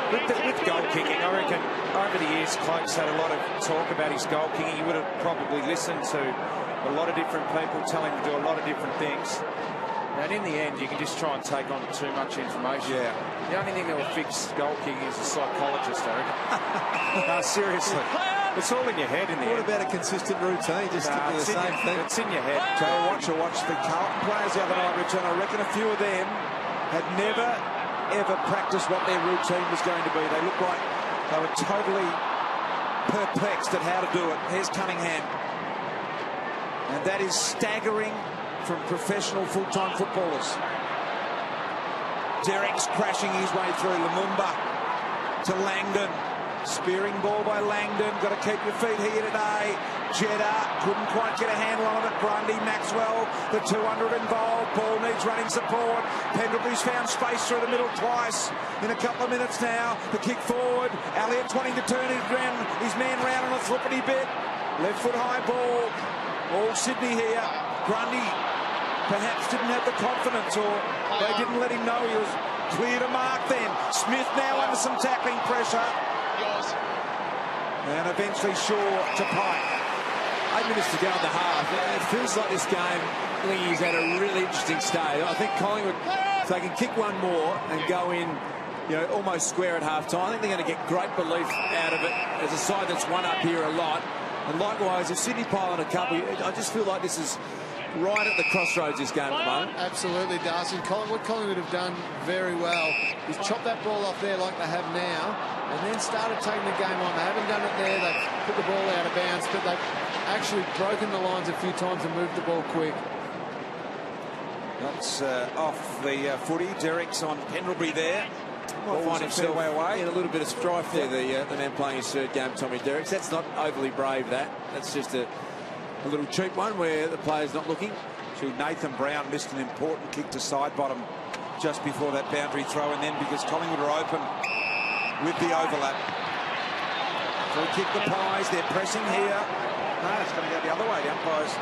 With goal kicking, I reckon over the years Cloak's had a lot of talk about his goal kicking. He would have probably listened to a lot of different people tell him to do a lot of different things. And in the end, you can just try and take on too much information. Yeah. The only thing that will fix goal kicking is a psychologist, I reckon. No, seriously. It's all in your head in the end. What about a consistent routine? Just stick to the same thing. It's in your head. Tell you what, you watch the Carlton players the other night, Richard. I reckon a few of them had never, ever practiced what their routine was going to be. They looked like they were totally perplexed at how to do it. Here's Cunningham. And that is staggering from professional full-time footballers. Derek's crashing his way through. Lumumba to Langdon. Spearing ball by Langdon. Got to keep your feet here today. Jeddah couldn't quite get a handle on it. Grundy, Maxwell, the 200 involved. Ball needs running support. Pendlebury's found space through the middle twice in a couple of minutes now. The kick forward. Elliott wanting to turn his man round on a flippity bit. Left foot high ball. All Sydney here. Grundy perhaps didn't have the confidence, or they didn't let him know he was clear to mark then. Smith now under some tackling pressure. And eventually Shaw to Pike. 8 minutes to go in the half. It feels like this game, is at a really interesting stage. I think Collingwood, if they can kick one more and go in, almost square at half time, I think they're going to get great belief out of it as a side that's won up here a lot. And likewise, if Sydney pile on a couple, I just feel like this is right at the crossroads, this game at the moment. Absolutely, Darcy. What Collingwood have done very well is chop that ball off there like they have now, and then started taking the game on. They haven't done it there. They've put the ball out of bounds, but they've actually broken the lines a few times and moved the ball quick. That's off the footy. Derek's on Pendlebury there. Might find himself way away in a little bit of strife there. The man playing his third game, Tommy Derricks. That's not overly brave. That's just a little cheap one where the player's not looking. Nathan Brown missed an important kick to side bottom just before that boundary throw, and then because Collingwood are open with the overlap. So he kicked the Pies. They're pressing here. No, it's going to go the other way. The umpire's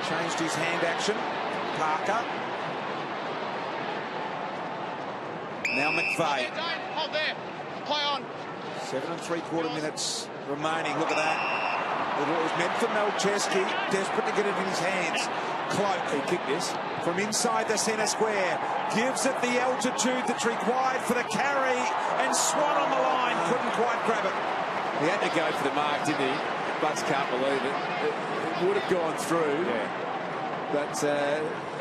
changed his hand action. Parker. Now McVeigh. Hold there. Play on. 7 3/4 minutes remaining. Look at that. It was meant for Melcheski. Desperate to get it in his hands. Cloak. He kicked this from inside the centre square. Gives it the altitude that's required for the carry. And Swan on the line. Couldn't quite grab it. He had to go for the mark, didn't he? Butts can't believe it. It would have gone through. Yeah. But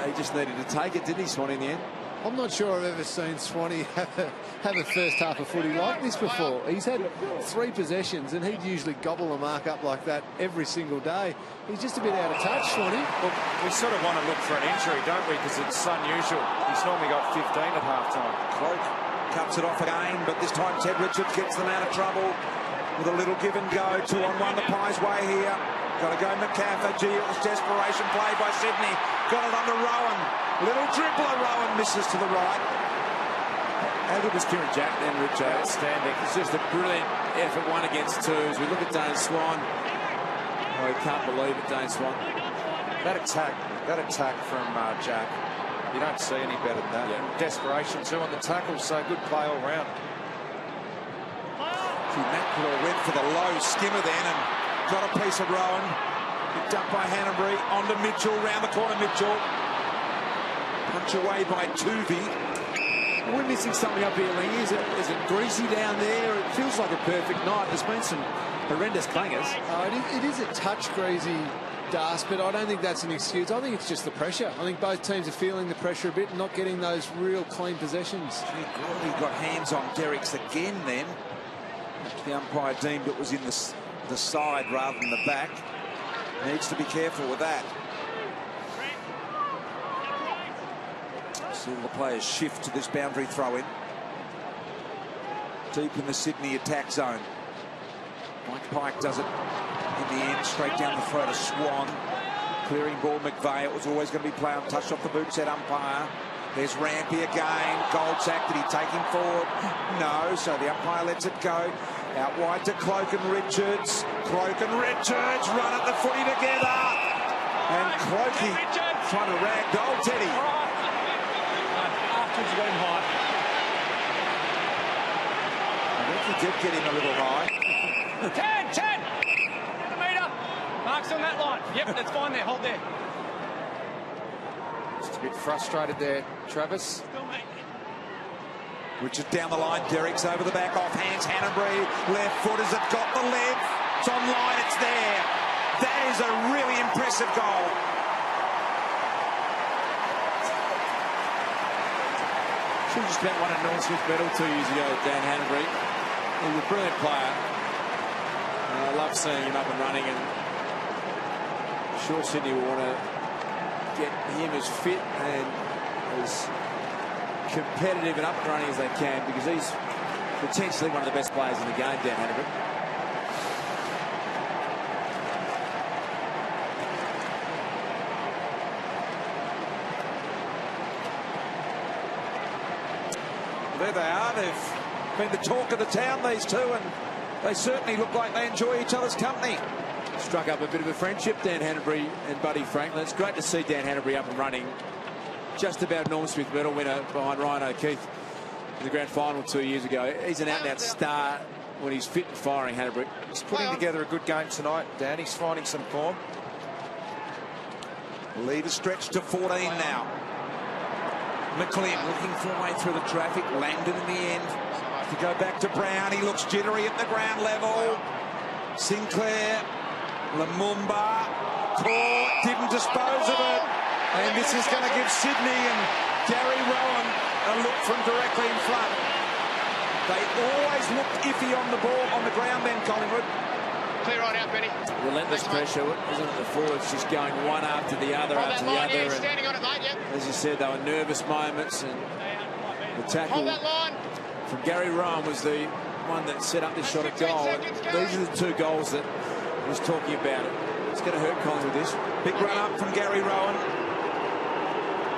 he just needed to take it, didn't he, Swan, in the end? I'm not sure I've ever seen Swanee have a first half of footy like this before. He's had 3 possessions, and he'd usually gobble a mark up like that every single day. He's just a bit out of touch, Swanee. Well, we sort of want to look for an injury, don't we? Because it's unusual. He's normally got 15 at half-time. Cloak cuts it off again, but this time Ted Richards gets them out of trouble with a little give and go. 2-on-1 the Pies' way here. Got to go McCaffrey. Gee, it was desperation play by Sydney. Got it under Rowan. Little dribbler. Rowan misses to the right. How good was Kieran Jack then, Rich? Outstanding. It's just a brilliant effort, 1 against 2. As we look at Dane Swan. Oh, he can't believe it, Dane Swan. That attack from Jack. You don't see any better than that. Yeah. Desperation too on the tackle, so good play all round. Macklor went for the low skimmer then and got a piece of Rowan. Picked up by Hanbury, onto Mitchell, round the corner Mitchell. Punch away by Tuvey. We're missing something up here, Lee. Is it greasy down there? It feels like a perfect night. There's been some horrendous clangers. It is a touch greasy, Das, but I don't think that's an excuse. I think it's just the pressure. I think both teams are feeling the pressure a bit and not getting those real clean possessions. He got hands on Derricks again then. The umpire deemed it was in the side rather than the back. Needs to be careful with that. See the players shift to this boundary throw-in. Deep in the Sydney attack zone. Mike Pike does it in the end, straight down the throat of Swan. Clearing ball, McVeigh. It was always going to be play on, touched off the boot, said umpire. There's Rampy again. Goldsack, did he take him forward? No, so the umpire lets it go. Out wide to Cloak and Richards. Cloak and Richards run at the footy together. And Cloakey trying to ragdoll Teddy. Afterwards, got him high. I think he did get him a little high. 10! A metre. Mark's on that line. Yep, that's fine there. Hold there. Just a bit frustrated there, Travis. Richard down the line, Derricks over the back, off hands, Hanbury, left foot, has it got the length? It's online, it's there. That is a really impressive goal. Should have just about won a Norm Smith medal 2 years ago, Dan Hanbury. He was a brilliant player. I love seeing him up and running, and I'm sure Sydney will want to get him as fit and as competitive and up and running as they can, because he's potentially one of the best players in the game, Dan Hanbury. There they are. They've been the talk of the town, these two, and they certainly look like they enjoy each other's company. Struck up a bit of a friendship, Dan Hanbury and Buddy Franklin. It's great to see Dan Hanbury up and running. Just about Norm Smith medal winner behind Ryan O'Keefe in the grand final 2 years ago. He's an out-and-out star when he's fit and firing, Hanbury. He's putting together a good game tonight, Dan. He's finding some form. Lead is stretched to 14 now. McLean looking for a way through the traffic. Langdon in the end to go back to Brown. He looks jittery at the ground level. Sinclair, Lumumba, caught, didn't dispose of it. And this is going to give Sydney and Gary Rowan a look from directly in front. They always looked iffy on the ball, on the ground then, Collingwood. Clear right out, Benny. Relentless pressure, isn't it? The forwards just going one after the other, after the other. Yeah, standing on it, mate, yep. As you said, they were nervous moments, and the tackle Hold that line. from Gary Rowan was the one that set up this shot at goal. These are the two goals that he was talking about. It's going to hurt Collingwood, this. Big run up from Gary Rowan.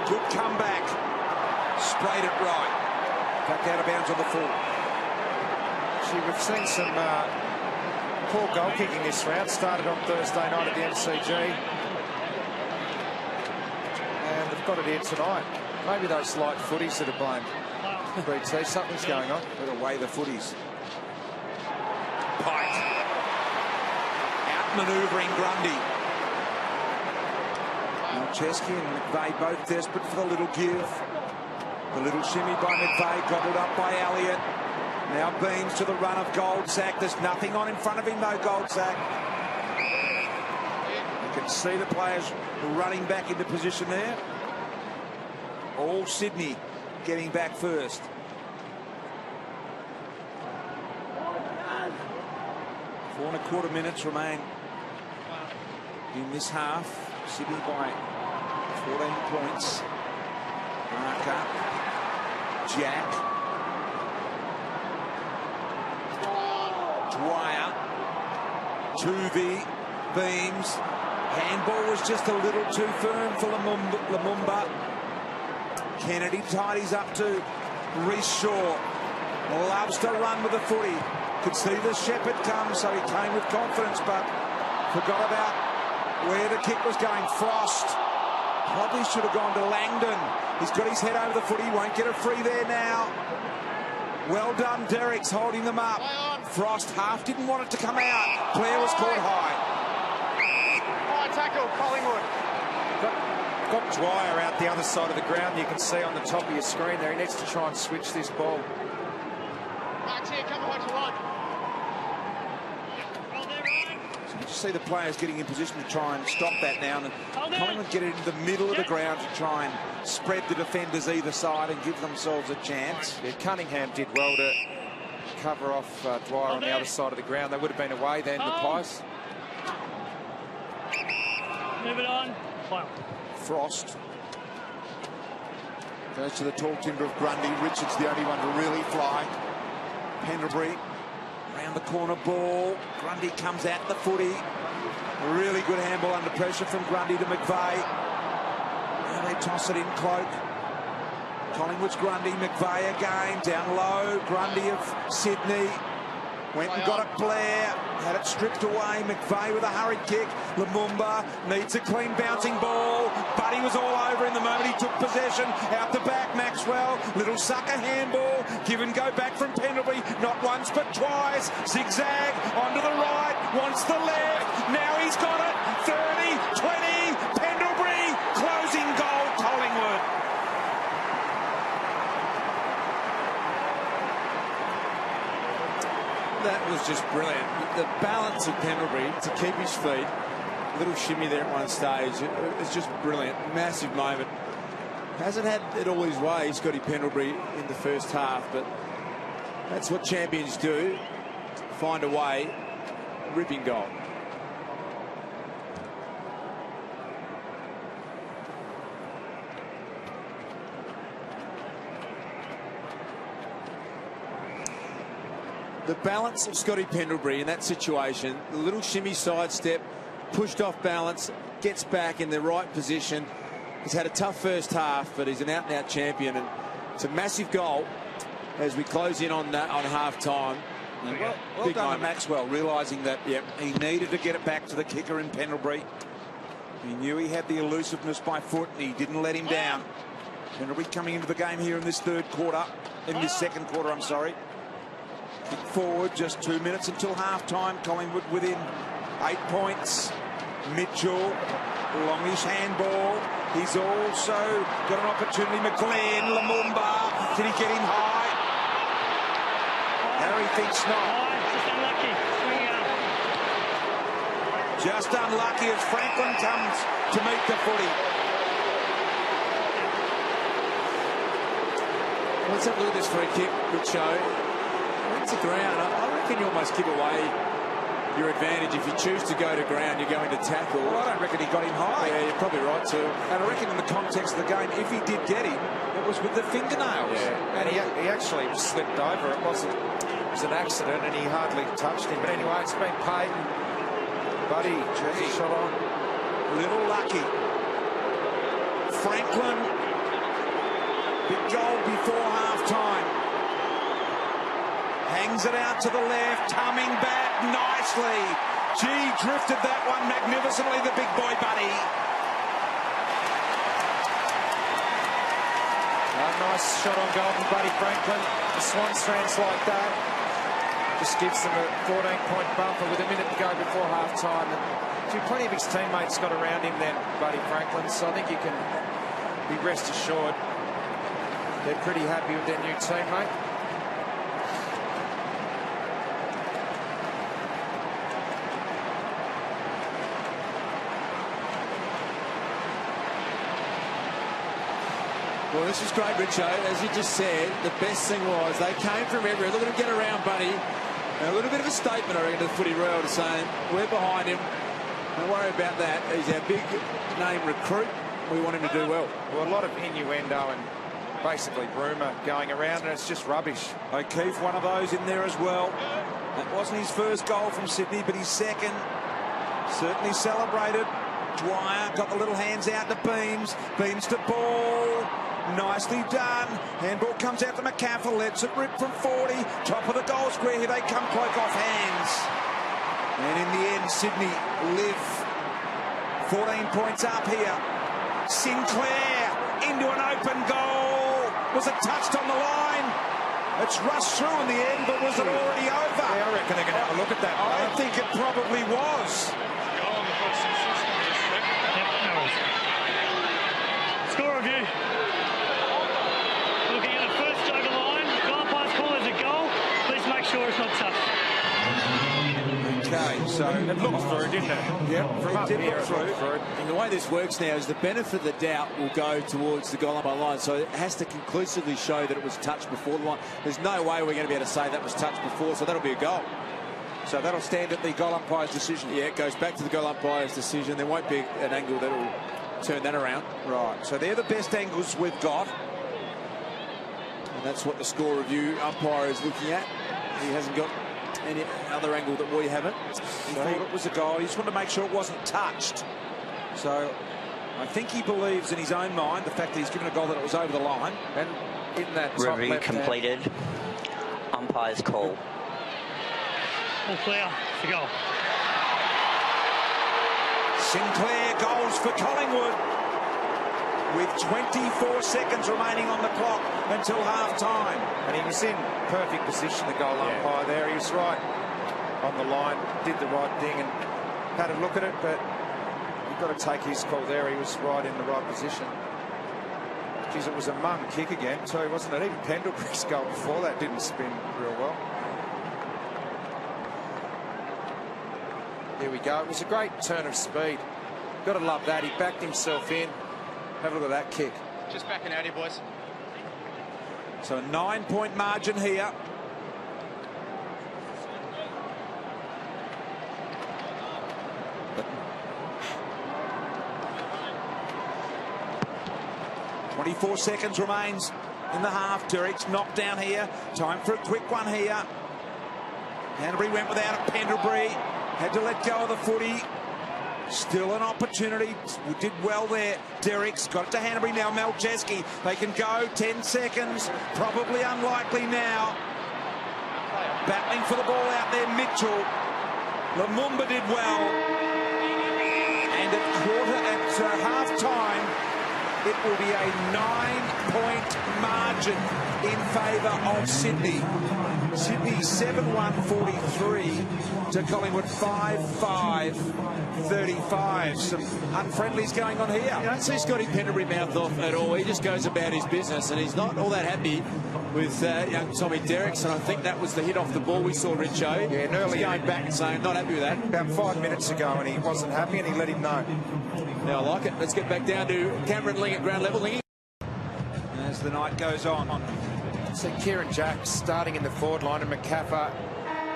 Good comeback. Sprayed it right. Back out of bounds on the full. Gee, we've seen some poor goal kicking this round. Started on Thursday night at the MCG. And they've got it here tonight. Maybe those light footies that are blamed. BT, something's going on. Better weigh the footies. Pike. Outmanoeuvring Grundy. Chesky and McVeigh both desperate for the little give. The little shimmy by McVeigh, gobbled up by Elliott. Now Beams to the run of Goldsack. There's nothing on in front of him, though, Goldsack. You can see the players running back into position there. All Sydney getting back first. 4.25 minutes remain in this half. Sydney by 14 points. Marker. Jack. Dwyer. Tuvey. Beams. Handball was just a little too firm for Lumumba. Kennedy tidies up to Reece Shaw. Loves to run with the footy. Could see the Shepherd come, so he came with confidence, but forgot about where the kick was going. Frost probably should have gone to Langdon. He's got his head over the footy. Won't get a free there now. Well done, Derrick's holding them up. Frost half didn't want it to come out. Blair was caught high. High tackle, Collingwood. Got Dwyer out the other side of the ground. You can see on the top of your screen there. He needs to try and switch this ball. Mark's here, come on, what you want. So you just see the players getting in position to try and stop that now. And Collingwood get it into the middle of the ground to try and spread the defenders either side and give themselves a chance. Yeah, Cunningham did well to cover off Dwyer on the other side of the ground. They would have been away then, the Pies. Move it on. Wow. Frost goes to the tall timber of Grundy. Richards the only one to really fly. Pendlebury around the corner ball. Grundy comes at the footy. A really good handball under pressure from Grundy to McVeigh. Now they toss it in cloak. Collingwood's Grundy. McVeigh again down low. Grundy of Sydney went and got it. Blair had it stripped away. McVeigh with a hurried kick. Lumumba needs a clean bouncing ball. Buddy was all over in the moment he took possession. Out the back, Maxwell. Little sucker handball. Give and go back from Pendlebury. Not once but twice. Zigzag onto the right. Wants the left. Now he's got it. 30, 20. Pendlebury. Closing goal, Collingwood. That was just brilliant. The balance of Pendlebury to keep his feet. A little shimmy there at one stage. It was just brilliant. Massive moment. Hasn't had it all his way, Scotty Pendlebury, in the first half, but that's what champions do. Find a way. ripping goal. The balance of Scotty Pendlebury in that situation, the little shimmy sidestep, pushed off balance, gets back in the right position. He's had a tough first half, but he's an out-and-out champion, and it's a massive goal as we close in on that on half-time. Well done to Maxwell, realising that he needed to get it back to the kicker in Pendlebury. He knew he had the elusiveness by foot, and he didn't let him down. Pendlebury coming into the game here in this second quarter, I'm sorry. Kick forward, just 2 minutes until half-time. Collingwood within 8 points. Mitchell, longish handball. He's also got an opportunity. McLean, Lumumba. Did he get him high? Harry thinks not. Just unlucky. Swing out. Just unlucky as Franklin comes to meet the footy. Let's have a look at this free kick, good show. Went to ground. I reckon you almost give away your advantage if you choose to go to ground. You're going to tackle. Well, I don't reckon he got him high. Yeah, you're probably right too. And I reckon in the context of the game, if he did get him, it was with the fingernails. Yeah, and he actually slipped over. It was an accident, and he hardly touched him. But anyway, it's been paid. Buddy, shot on. Little lucky. Franklin, big goal before half-time. Hangs it out to the left, coming back nicely. Gee, drifted that one magnificently, the big boy Buddy. A nice shot on goal from Buddy Franklin. The Swans fans like that. Just gives them a 14-point bumper with a minute to go before half-time. And plenty of his teammates got around him then, Buddy Franklin. So I think you can be rest assured they're pretty happy with their new teammate. Well, this is great, Richo. As you just said, the best thing was they came from everywhere. Look at him get around, Buddy. And a little bit of a statement, I reckon, to the footy world, saying we're behind him. Don't worry about that. He's our big name recruit. We want him to do well. Well, a lot of innuendo and basically rumour going around, and it's just rubbish. O'Keefe, one of those in there as well. That wasn't his first goal from Sydney, but his second. Certainly celebrated. Dwyer got the little hands out to Beams. Beams to ball. Nicely done. Handball comes out to McCaffrey. Lets it rip from 40. Top of the goal square. Here they come. Cloak off hands. And in the end, Sydney live 14 points up here. Sinclair into an open goal. Was it touched on the line? It's rushed through in the end, but was it already over? Yeah, I reckon they're going to have a look at that. I think it probably was. Score review. Looking at the first over line. Goal pass call as a goal. Please make sure it's not touched. Okay, so It looked through, didn't it? Yep, From up it did here, look it looked through. And the way this works now is the benefit of the doubt will go towards the goal umpire line. So it has to conclusively show that it was touched before the line. There's no way we're going to be able to say that was touched before, so that'll be a goal. So that'll stand at the goal umpire's decision. Yeah, it goes back to the goal umpire's decision. There won't be an angle that will turn that around. Right, so they're the best angles we've got. And that's what the score review umpire is looking at. He hasn't got any other angle that we haven't. He thought it was a goal. He just wanted to make sure it wasn't touched. So I think he believes in his own mind the fact that he's given a goal that it was over the line. And in that top Review left completed. Umpire's call. All clear to go. Sinclair goals for Collingwood with 24 seconds remaining on the clock until half-time. And he was in perfect position, the goal umpire there. He was right on the line, did the right thing and had a look at it, but you've got to take his call there. He was right in the right position. Geez, it was a mung kick again too, wasn't it? Even Pendlebury's goal before that didn't spin real well. Here we go. It was a great turn of speed. Got to love that. He backed himself in. Have a look at that kick. Just backing out here, boys. So a 9-point margin here. 24 seconds remains in the half. Derrick's knocked down here. Time for a quick one here. Hanbury went without it. Pendlebury had to let go of the footy. Still an opportunity. We did well there. Derrick's got it to Hanbury now. Malcheski. They can go. 10 seconds. Probably unlikely now. Battling for the ball out there. Mitchell. Lumumba did well. And at half-time, it will be a 9-point margin in favour of Sydney. Sydney 7-1-43 to Collingwood 5-5-35. Some unfriendlies going on here. You don't see Scotty Pendlebury mouth off at all. He just goes about his business, and he's not all that happy with young Tommy Derricks, and I think that was the hit off the ball we saw, Richo. Yeah, and early going back and saying not happy with that. About 5 minutes ago, and he wasn't happy, and he let him know. Now I like it. Let's get back down to Cameron Ling at ground level. Ling. As the night goes on. So Kieran Jack starting in the forward line, and McCaffer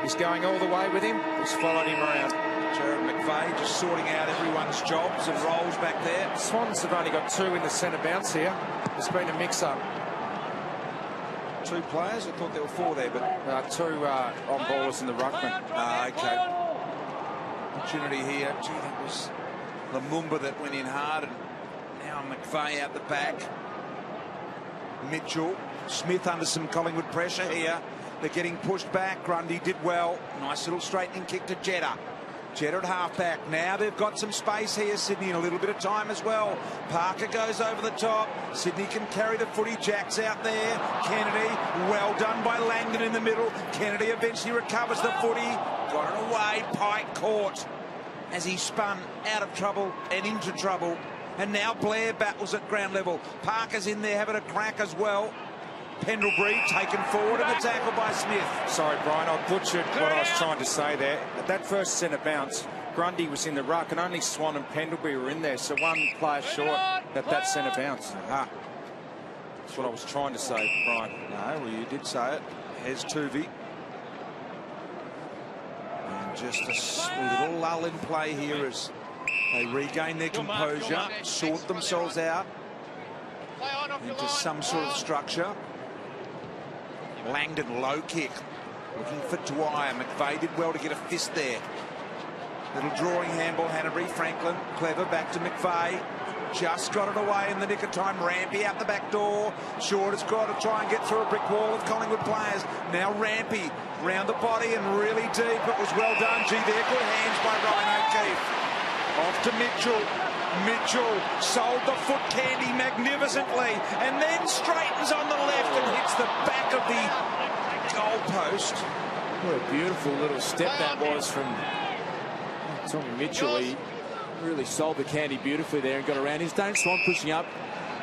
is going all the way with him. He's followed him around. Jared McVeigh just sorting out everyone's jobs and roles back there. Swans have only got 2 in the centre bounce here. There's been a mix-up. 2 players? I thought there were 4 there, but 2 on-ballers in the ruckman. Okay. Opportunity here. Gee, that was Lumumba that went in hard, and now McVeigh out the back. Mitchell. Smith under some Collingwood pressure here. They're getting pushed back. Grundy did well. Nice little straightening kick to Jetta. Jetta at half-back. Now they've got some space here, Sydney, and a little bit of time as well. Parker goes over the top. Sydney can carry the footy. Jack's out there. Kennedy, well done by Langdon in the middle. Kennedy eventually recovers the footy. Got it away. Pike caught as he spun out of trouble and into trouble. And now Blair battles at ground level. Parker's in there having a crack as well. Pendlebury taken forward and the tackle by Smith. Sorry, Brian, I butchered what I was trying to say there. At that first centre bounce, Grundy was in the ruck, and only Swan and Pendlebury were in there, so 1 player short at that centre bounce. Ah. That's what I was trying to say, Brian. No, well, you did say it. Here's Tuvey. And just a little lull in play here as they regain their composure, sort themselves out into some sort of structure. Langdon, low kick. Looking for Dwyer. McVeigh did well to get a fist there. Little drawing handball, Hanbury. Franklin, clever, back to McVeigh. Just got it away in the nick of time. Rampy out the back door. Short has got to try and get through a brick wall of Collingwood players. Now Rampy round the body and really deep. It was well done. Gee, there, good hands by Ryan O'Keefe. Off to Mitchell. Mitchell sold the foot candy magnificently and then straightens on the left and hits the back of the goal post. What a beautiful little step that was from Tommy Mitchell. He really sold the candy beautifully there and got around. He's Dane Swan pushing up.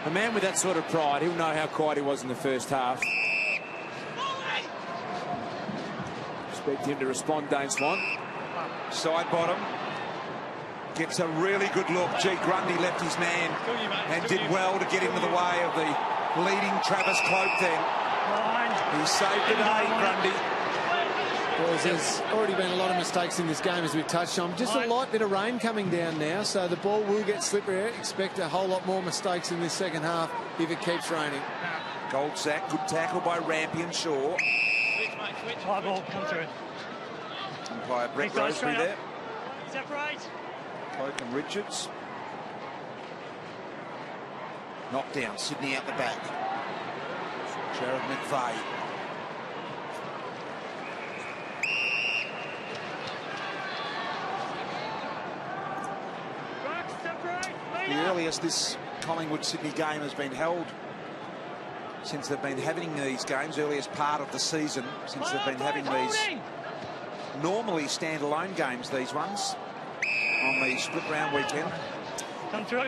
A man with that sort of pride, he'll know how quiet he was in the first half. Expect him to respond, Dane Swan. Side bottom. Gets a really good look. Gee, Grundy left his man and did well to get into the way of the leading Travis Cloak then. He saved the day, Grundy. Boys, there's already been a lot of mistakes in this game, as we've touched on. Just a light bit of rain coming down now, so the ball will get slippery. Expect a whole lot more mistakes in this second half if it keeps raining. Goldsack, good tackle by Rampy and Shaw. High ball, come through. Umpire Brett Rosebery there. Separate. Cloak and Richards. Knockdown, Sydney out the back. Jared McVeigh. The earliest this Collingwood-Sydney game has been held since they've been having these games, earliest part of the season, since they've been having these normally standalone games, these ones, on the split round weekend.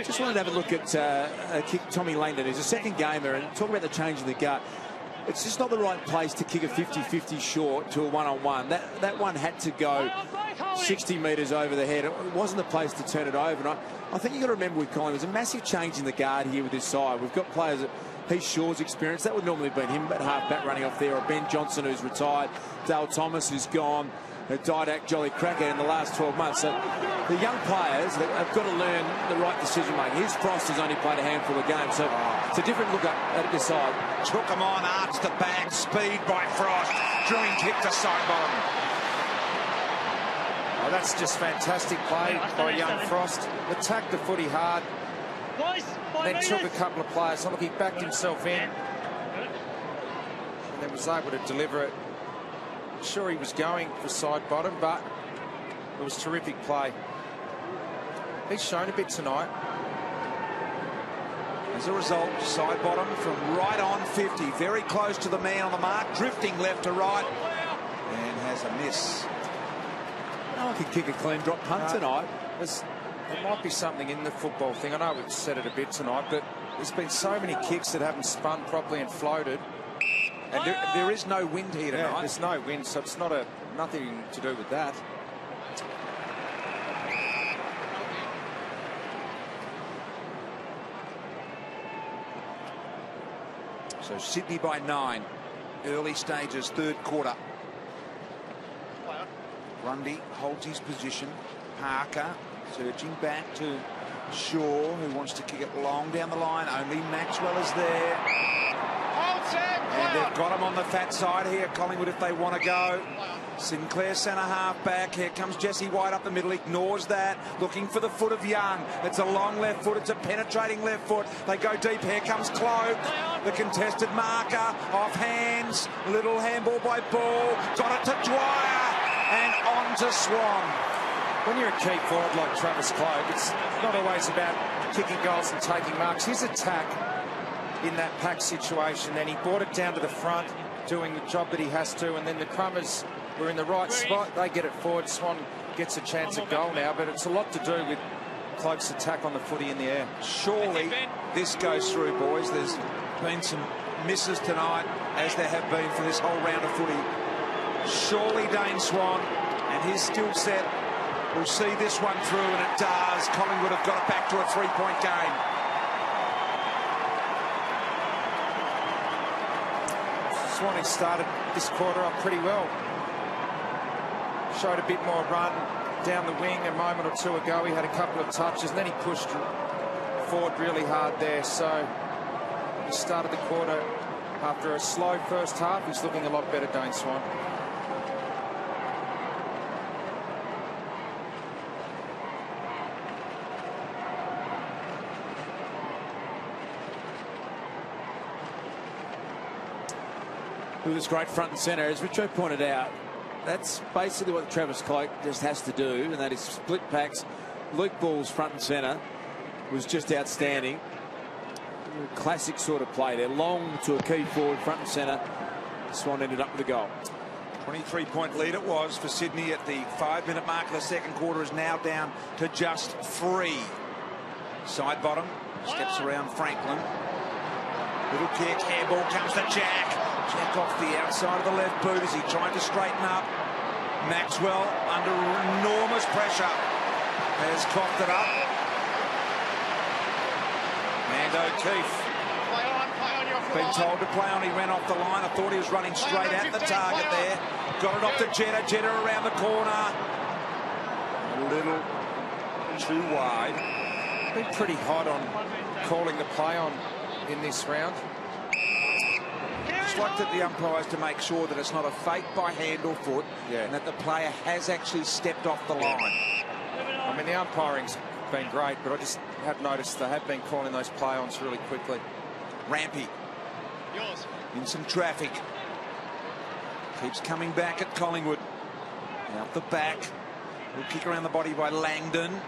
Just wanted to have a look at kick Tommy Langdon. He's a second gamer, and talk about the change in the gut. It's just not the right place to kick a 50-50 short to a one-on-one. That one had to go 60 metres over the head. It wasn't the place to turn it over. And I think you've got to remember with Collingwood, there's a massive change in the guard here with this side. We've got players that Heath Shaw's experience. That would normally have been him at half-back running off there, or Ben Johnson, who's retired. Dale Thomas, who's gone. a Didac Jolly Cracker in the last 12 months. So the young players have got to learn the right decision making. His Frost has only played a handful of games, so it's a different look at this side. Took him on, arched the back, speed by Frost, drilling kick to side bottom. Oh, that's just fantastic play by young Frost. Attacked the footy hard, then took a couple of players. Look, he backed himself in and then was able to deliver it. I'm sure he was going for side bottom, but it was terrific play. He's shown a bit tonight. As a result, side bottom from right on 50, very close to the man on the mark, drifting left to right, and has a miss. I could kick a clean drop punt tonight. There might be something in the football thing. I know we've said it a bit tonight, but there's been so many kicks that haven't spun properly and floated. And there is no wind here tonight. Yeah, there's no wind, so it's nothing to do with that. So Sydney by 9. Early stages, third quarter. Grundy holds his position. Parker searching back to Shaw, who wants to kick it long down the line. Only Maxwell is there. And they've got him on the fat side here, Collingwood, if they want to go. Sinclair centre half back. Here comes Jesse White up the middle. Ignores that. Looking for the foot of Young. It's a long left foot. It's a penetrating left foot. They go deep. Here comes Cloak. The contested marker. Off hands. Little handball by Ball. Got it to Dwyer. And on to Swan. When you're a key forward like Travis Cloak, it's not always about kicking goals and taking marks. His attack in that pack situation, then he brought it down to the front, doing the job that he has to, and then the Crummers were in the right spot. They get it forward. Swan gets a chance at goal now, but it's a lot to do with Cloak's attack on the footy in the air. Surely this goes through, boys. There's been some misses tonight, as there have been for this whole round of footy. Surely Dane Swan and his skill set will see this one through, and it does. Collingwood have got it back to a 3-point game. Swanee started this quarter off pretty well. Showed a bit more run down the wing a moment or two ago. He had a couple of touches, and then he pushed forward really hard there. So he started the quarter after a slow first half. He's looking a lot better, Dane Swan. With this great front and centre, as Richo pointed out, that's basically what Travis Cloak just has to do, and that is split packs. Luke Ball's front and centre was just outstanding. Classic sort of play there. Long to a key forward, front and centre. Swan ended up with a goal. 23-point lead it was for Sydney at the 5-minute mark of the second quarter, is now down to just 3. Side bottom, steps around Franklin. Little kick, handball comes to Jack. Jack off the outside of the left boot as he tried to straighten up. Maxwell under enormous pressure has coughed it up. And O'Keefe been told to play on. He ran off the line. I thought he was running straight at the target there. Got it off to Jetta. Jetta around the corner. A little too wide. Been pretty hot on calling the play on in this round. Just like the umpires to make sure that it's not a fake by hand or foot, and that the player has actually stepped off the line. I mean, the umpiring's been great, but I just have noticed they have been calling those play-ons really quickly. Rampy in some traffic. Keeps coming back at Collingwood. Out the back. Little kick around the body by Langdon.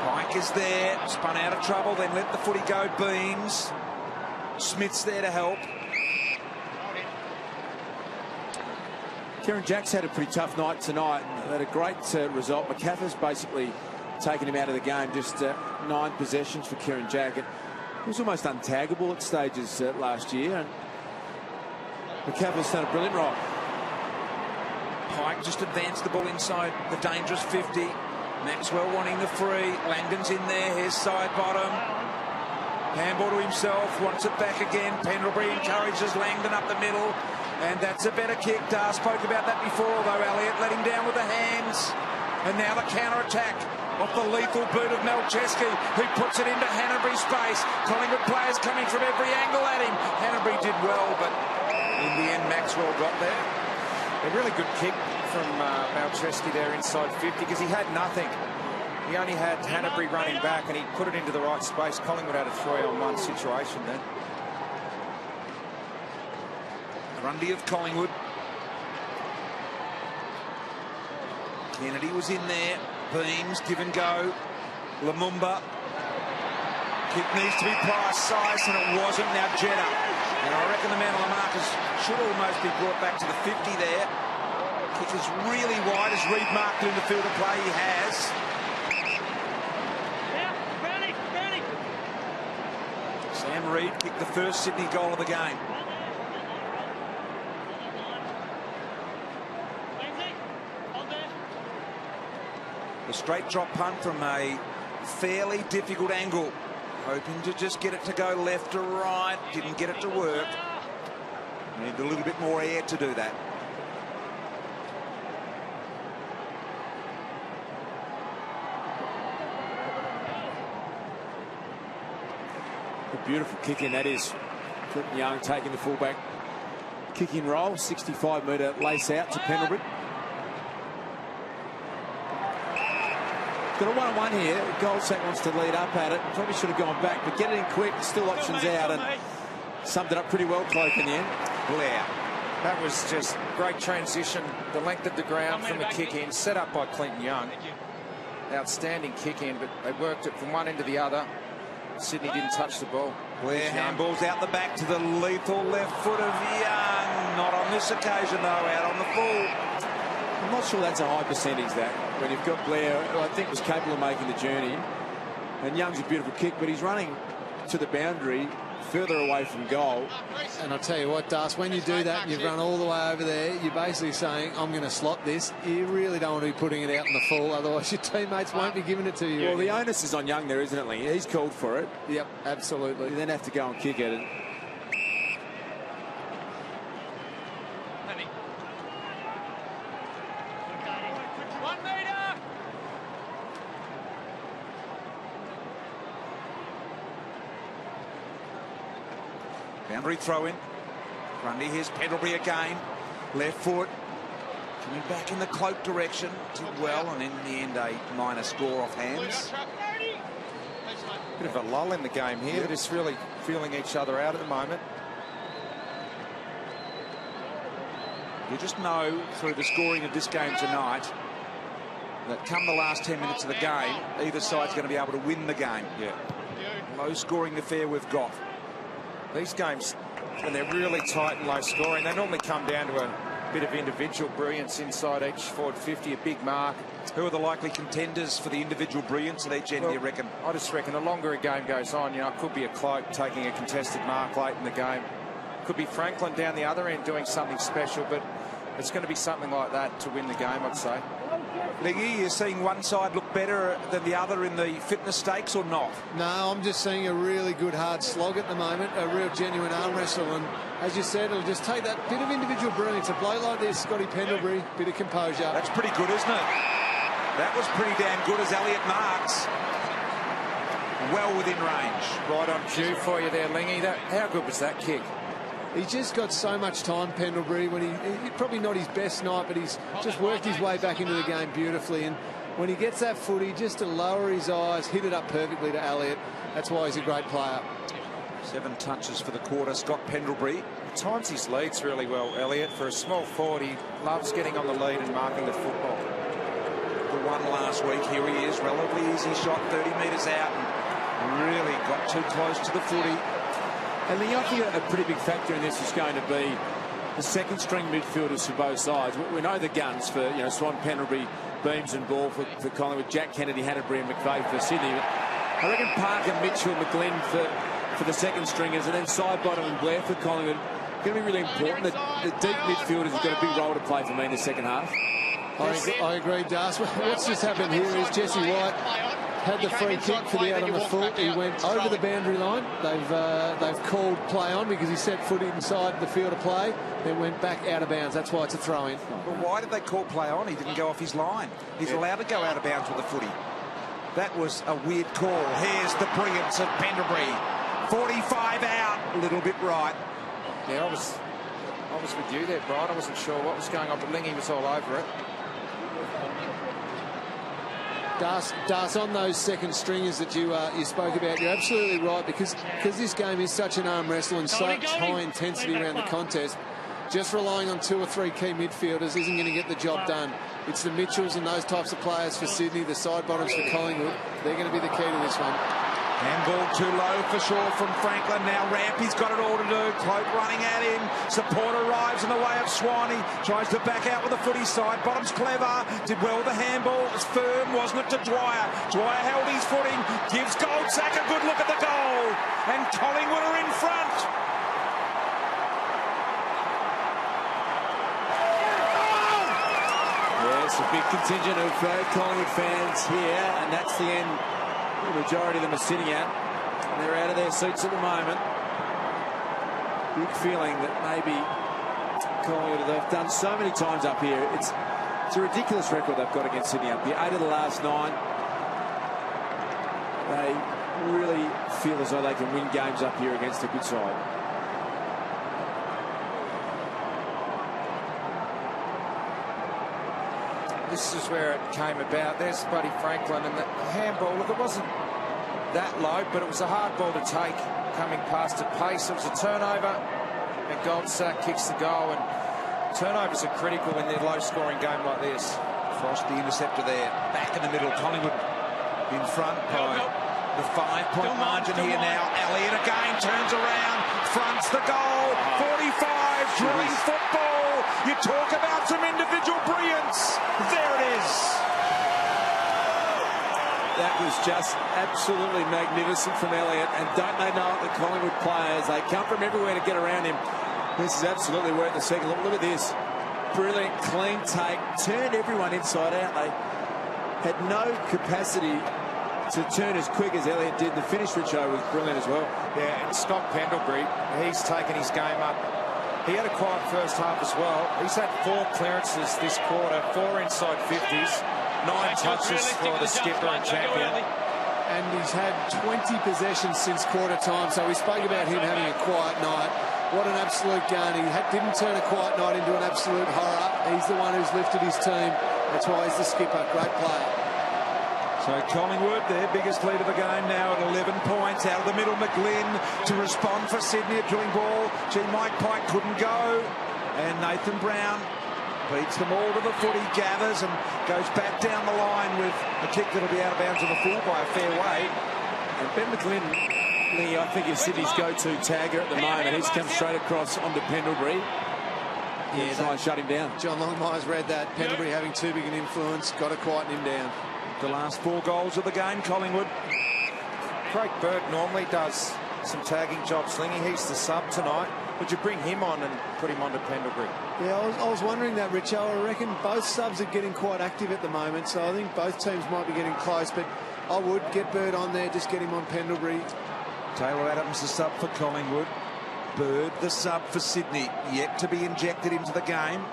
Pike is there. Spun out of trouble, then let the footy go. Beams. Smith's there to help. Kieran Jack's had a pretty tough night tonight. They had a great result. McCaffrey's basically taken him out of the game. Just 9 possessions for Kieran Jack. It was almost untaggable at stages last year. And McCaffrey's done a brilliant role. Pike just advanced the ball inside the dangerous 50. Maxwell wanting the free. Langdon's in there. Here's side bottom. Handball to himself. Wants it back again. Pendlebury encourages Langdon up the middle. And that's a better kick. Dar spoke about that before, although Elliott let him down with the hands. And now the counter-attack off the lethal boot of Melcheski, who puts it into Hanbury's space. Collingwood players coming from every angle at him. Hanbury did well, but in the end, Maxwell got there. A really good kick from Melcheski there inside 50, because he had nothing. He only had Hanbury running back, and he put it into the right space. Collingwood had a 3-on-1 situation then. Grundy of Collingwood. Kennedy was in there. Beams, give and go. Lumumba. Kick needs to be precise, and it wasn't. Now Jetta. And I reckon the man on the markers should almost be brought back to the 50 there. Kick is really wide. As Reid marked in the field of play, he has. Sam Reid kicked the first Sydney goal of the game. A straight drop punt from a fairly difficult angle. Hoping to just get it to go left or right. Didn't get it to work. Need a little bit more air to do that. A beautiful kick in that is. Clinton Young taking the fullback kick-in roll. 65-metre lace out to Pendlebury. Got a one-on-one here. Goldsack wants to lead up at it. Probably should have gone back, but get it in quick. Still options out, and summed it up pretty well, Cloak, in the end. Blair. That was just great transition. The length of the ground from the kick-in, set up by Clinton Young. Outstanding kick-in, but they worked it from one end to the other. Sydney didn't touch the ball. Blair handballs out the back to the lethal left foot of Young. Not on this occasion, though, out on the full. I'm not sure that's a high percentage, that, when you've got Blair, who I think was capable of making the journey. And Young's a beautiful kick, but he's running to the boundary, further away from goal. And I'll tell you what, Das, when you do that and you've run all the way over there, you're basically saying, I'm going to slot this. You really don't want to be putting it out in the full, otherwise your teammates won't be giving it to you. Well, the onus is on Young there, isn't it, Lee? He's called for it. Yep, absolutely. You then have to go and kick it. Boundary throw in. Grundy, here's Pendlebury again. Left foot. Coming back in the Cloak direction. Did well, and in the end, a minor score off hands. Bit of a lull in the game here. They're just really feeling each other out at the moment. You just know through the scoring of this game tonight that come the last 10 minutes of the game, either side's going to be able to win the game. Yeah. Low scoring affair we've got. These games, when they're really tight and low scoring, they normally come down to a bit of individual brilliance inside each forward 50, a big mark. Who are the likely contenders for the individual brilliance at each end, do you reckon? I just reckon the longer a game goes on, it could be a Cloak taking a contested mark late in the game. Could be Franklin down the other end doing something special, but it's going to be something like that to win the game, I'd say. Liggy, you're seeing one side look better than the other in the fitness stakes or not? No, I'm just seeing a really good hard slog at the moment, a real genuine arm wrestle, and as you said, it'll just take that bit of individual brilliance. A bloke like this, Scotty Pendlebury, bit of composure. That's pretty good, isn't it? That was pretty damn good as Elliott marks. Well within range. Right on cue for you there, Lingy. How good was that kick? He's just got so much time, Pendlebury, when he probably not his best night, but he's just worked his way back into the game beautifully. And when he gets that footy, just to lower his eyes, hit it up perfectly to Elliott. That's why he's a great player. 7 touches for the quarter, Scott Pendlebury. Times his leads really well, Elliott. For a small forward, he loves getting on the lead and marking the football. The one last week, here he is, relatively easy shot, 30 metres out, and really got too close to the footy. And I think a pretty big factor in this is going to be the second string midfielders for both sides. We know the guns for Swan, Pendlebury, Beams and Ball for Collingwood, Jack Kennedy, Hanbury and McVeigh for Sydney. But I reckon Parker, Mitchell, McGlynn for the second stringers, and then Sidebottom and Blair for Collingwood. Going to be really important. The deep midfielders have got a big role to play for me in the second half. I agree, Das. What's just happened here is Jesse White had the free kick for the out on the foot. He went over the boundary line. They've called play on because he set foot inside the field of play, then went back out of bounds. That's why it's a throw-in. Well, why did they call play on? He didn't go off his line. He's allowed to go out of bounds with the footy. That was a weird call. Here's the brilliance of Pendlebury. 45 out, a little bit right. Yeah, I was with you there, Brian. I wasn't sure what was going on, but Lingy was all over it. Das, on those second stringers that you spoke about, you're absolutely right, because this game is such an arm wrestle and such high intensity around the contest. Just relying on 2 or 3 key midfielders isn't going to get the job done. It's the Mitchells and those types of players for Sydney, the side bottoms for Collingwood. They're going to be the key to this one. Handball too low for sure from Franklin. Now Rampy's got it all to do. Cloak running at him. Support arrives in the way of Swanee. Tries to back out with the footy side. Bottom's clever. Did well with the handball. It was firm, wasn't it, to Dwyer. Dwyer held his footing. Gives Goldsack a good look at the goal. And Collingwood are in front. Yes, a big contingent of Collingwood fans here, and that's the end. The majority of them are sitting at. They're out of their seats at the moment. Big feeling that maybe Collingwood, they've done so many times up here. It's a ridiculous record they've got against Sydney up here. 8 of the last 9. They really feel as though they can win games up here against a good side. This is where it came about. There's Buddy Franklin, and the handball, look, it wasn't that low, but it was a hard ball to take coming past at pace. It was a turnover, and Goldsack kicks the goal, and turnovers are critical in their low-scoring game like this. Frost, the interceptor there, back in the middle. Collingwood in front by the 5-point margin here now. Elliott again turns around, fronts the goal. 45, drilling football. You talk about some individual brilliance. There it is. That was just absolutely magnificent from Elliott. And don't they know it, the Collingwood players? They come from everywhere to get around him. This is absolutely worth the second look. Look at this. Brilliant, clean take. Turned everyone inside out. They had no capacity to turn as quick as Elliott did. The finish, Richo, was brilliant as well. Yeah, and Scott Pendlebury, he's taken his game up. He had a quiet first half as well. He's had 4 clearances this quarter, 4 inside 50s, 9 touches for the skipper and champion. And he's had 20 possessions since quarter time, so we spoke about him having a quiet night. What an absolute gun. He didn't turn a quiet night into an absolute horror. He's the one who's lifted his team. That's why he's the skipper. Great player. So Collingwood, their biggest lead of the game now at 11 points. Out of the middle, McGlynn to respond for Sydney. A drilling ball. Gee, Mike Pike couldn't go. And Nathan Brown beats them all to the foot. He gathers and goes back down the line with a kick that'll be out of bounds on the full by a fair way. And Ben McGlynn, I think, is Sydney's go-to tagger at the moment. He's come straight across onto Pendlebury. Yeah, try and shut him down. John Longmire's read that. Pendlebury having too big an influence. Got to quieten him down. The last 4 goals of the game, Collingwood. Craig Bird normally does some tagging jobs, Slingy. He's the sub tonight. Would you bring him on and put him onto Pendlebury? Yeah, I was wondering that, Richo. I reckon both subs are getting quite active at the moment, so I think both teams might be getting close, but I would get Bird on there, just get him on Pendlebury. Taylor Adams, the sub for Collingwood. Bird, the sub for Sydney, yet to be injected into the game.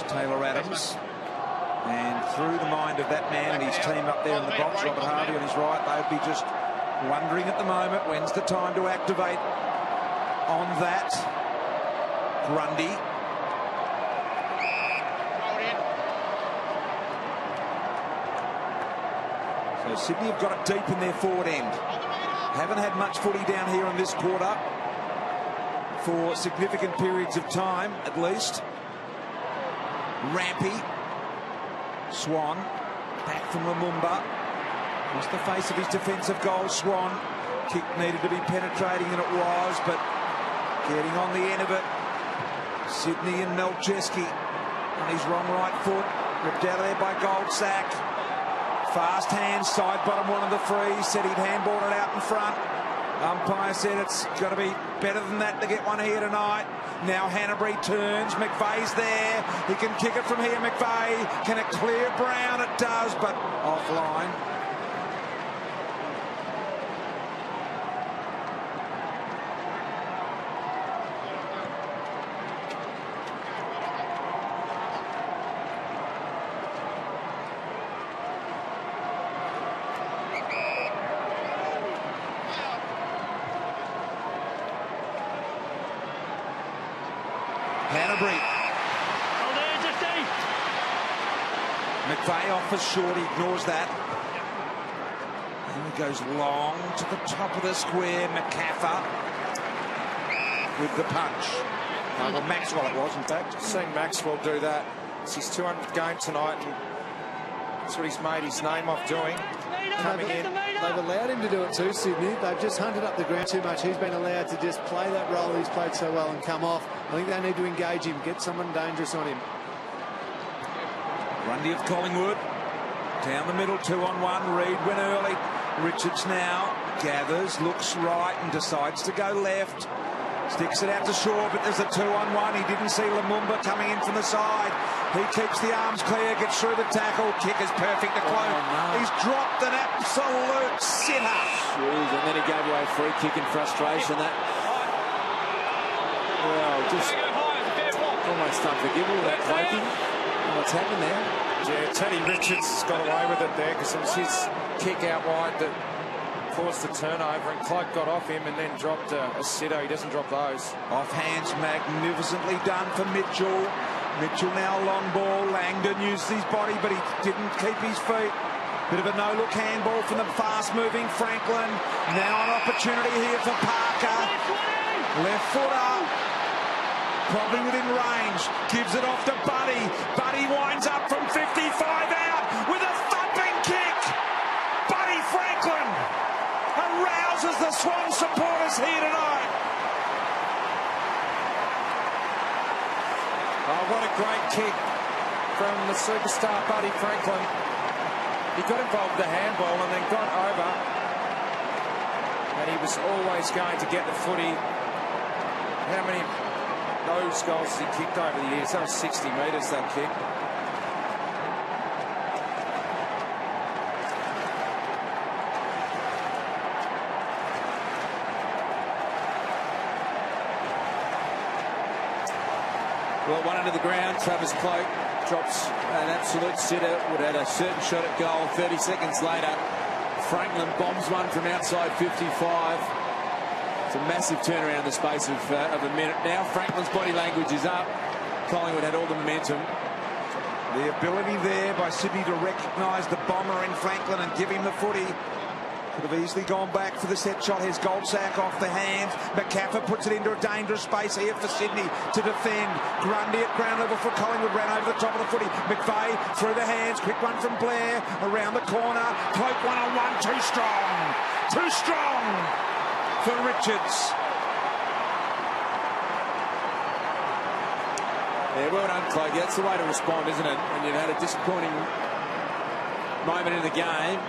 Taylor Adams, and through the mind of that man and his team up there in the box, Robert Harvey on his right, they'd be just wondering at the moment, when's the time to activate on that. Grundy. So Sydney have got it deep in their forward end. Haven't had much footy down here in this quarter for significant periods of time, at least. Rampy. Swan. Back from Lumumba. Lost the face of his defensive goal, Swan. Kick needed to be penetrating, and it was, but getting on the end of it. Sydney and Melcheski on his wrong right foot. Ripped out of there by Goldsack. Fast hands, side bottom one of the free. Said he'd handballed it out in front. Umpire said it's got to be better than that to get one here tonight. Now Hanbury turns. McVeigh's there. He can kick it from here. McVeigh. Can it clear Brown? It does, but offline. Hanbury. McVeigh offers short, he ignores that. And he goes long to the top of the square. McCaffer with the punch. Well, Maxwell it was, in fact. Seen Maxwell do that. It's his 200th game tonight, and that's what he's made his name off doing. Coming in. They've allowed him to do it too, Sydney. They've just hunted up the ground too much. He's been allowed to just play that role he's played so well and come off. I think they need to engage him, get someone dangerous on him. Grundy of Collingwood. Down the middle, 2-on-1. Reid went early. Richards now gathers, looks right and decides to go left. Sticks it out to Shaw, but there's a 2-on-1. He didn't see Lumumba coming in from the side. He keeps the arms clear, gets through the tackle. Kick is perfect to Cloak. no. He's dropped an absolute sitter. Jeez, and then he gave away a free kick in frustration. That, well, just almost unforgivable, that cloaking. What's happened there? Yeah, Teddy Richards got away with it there because it was his kick out wide that caused the turnover, and Cloak got off him and then dropped a sitter. He doesn't drop those. Off hands, magnificently done for Mitchell. Mitchell now long ball. Langdon used his body, but he didn't keep his feet. Bit of a no-look handball from the fast-moving Franklin. Now an opportunity here for Parker. Left footer. Probably within range. Gives it off to Buddy. Buddy winds up from 55 out with a thumping kick. Buddy Franklin arouses the Swan supporters here tonight. Oh, what a great kick from the superstar Buddy Franklin. He got involved with the handball and then got over. And he was always going to get the footy. How many those goals has he kicked over the years? That was 60 metres, that kick. Well, one into the ground. Travis Cloak drops an absolute sitter. Would have had a certain shot at goal. 30 seconds later, Franklin bombs one from outside 55. It's a massive turnaround in the space of a minute. Now Franklin's body language is up. Collingwood had all the momentum. The ability there by Sydney to recognise the bomber in Franklin and give him the footy. Could have easily gone back for the set shot. Here's Goldsack off the hand. McCaffer puts it into a dangerous space here for Sydney to defend. Grundy at ground level for Collingwood. Ran over the top of the footy. McVeigh through the hands. Quick one from Blair. Around the corner. Cloak 1-on-1. Too strong. Too strong for Richards. Yeah, well done, Cloak. That's the way to respond, isn't it? When you've had a disappointing moment in the game,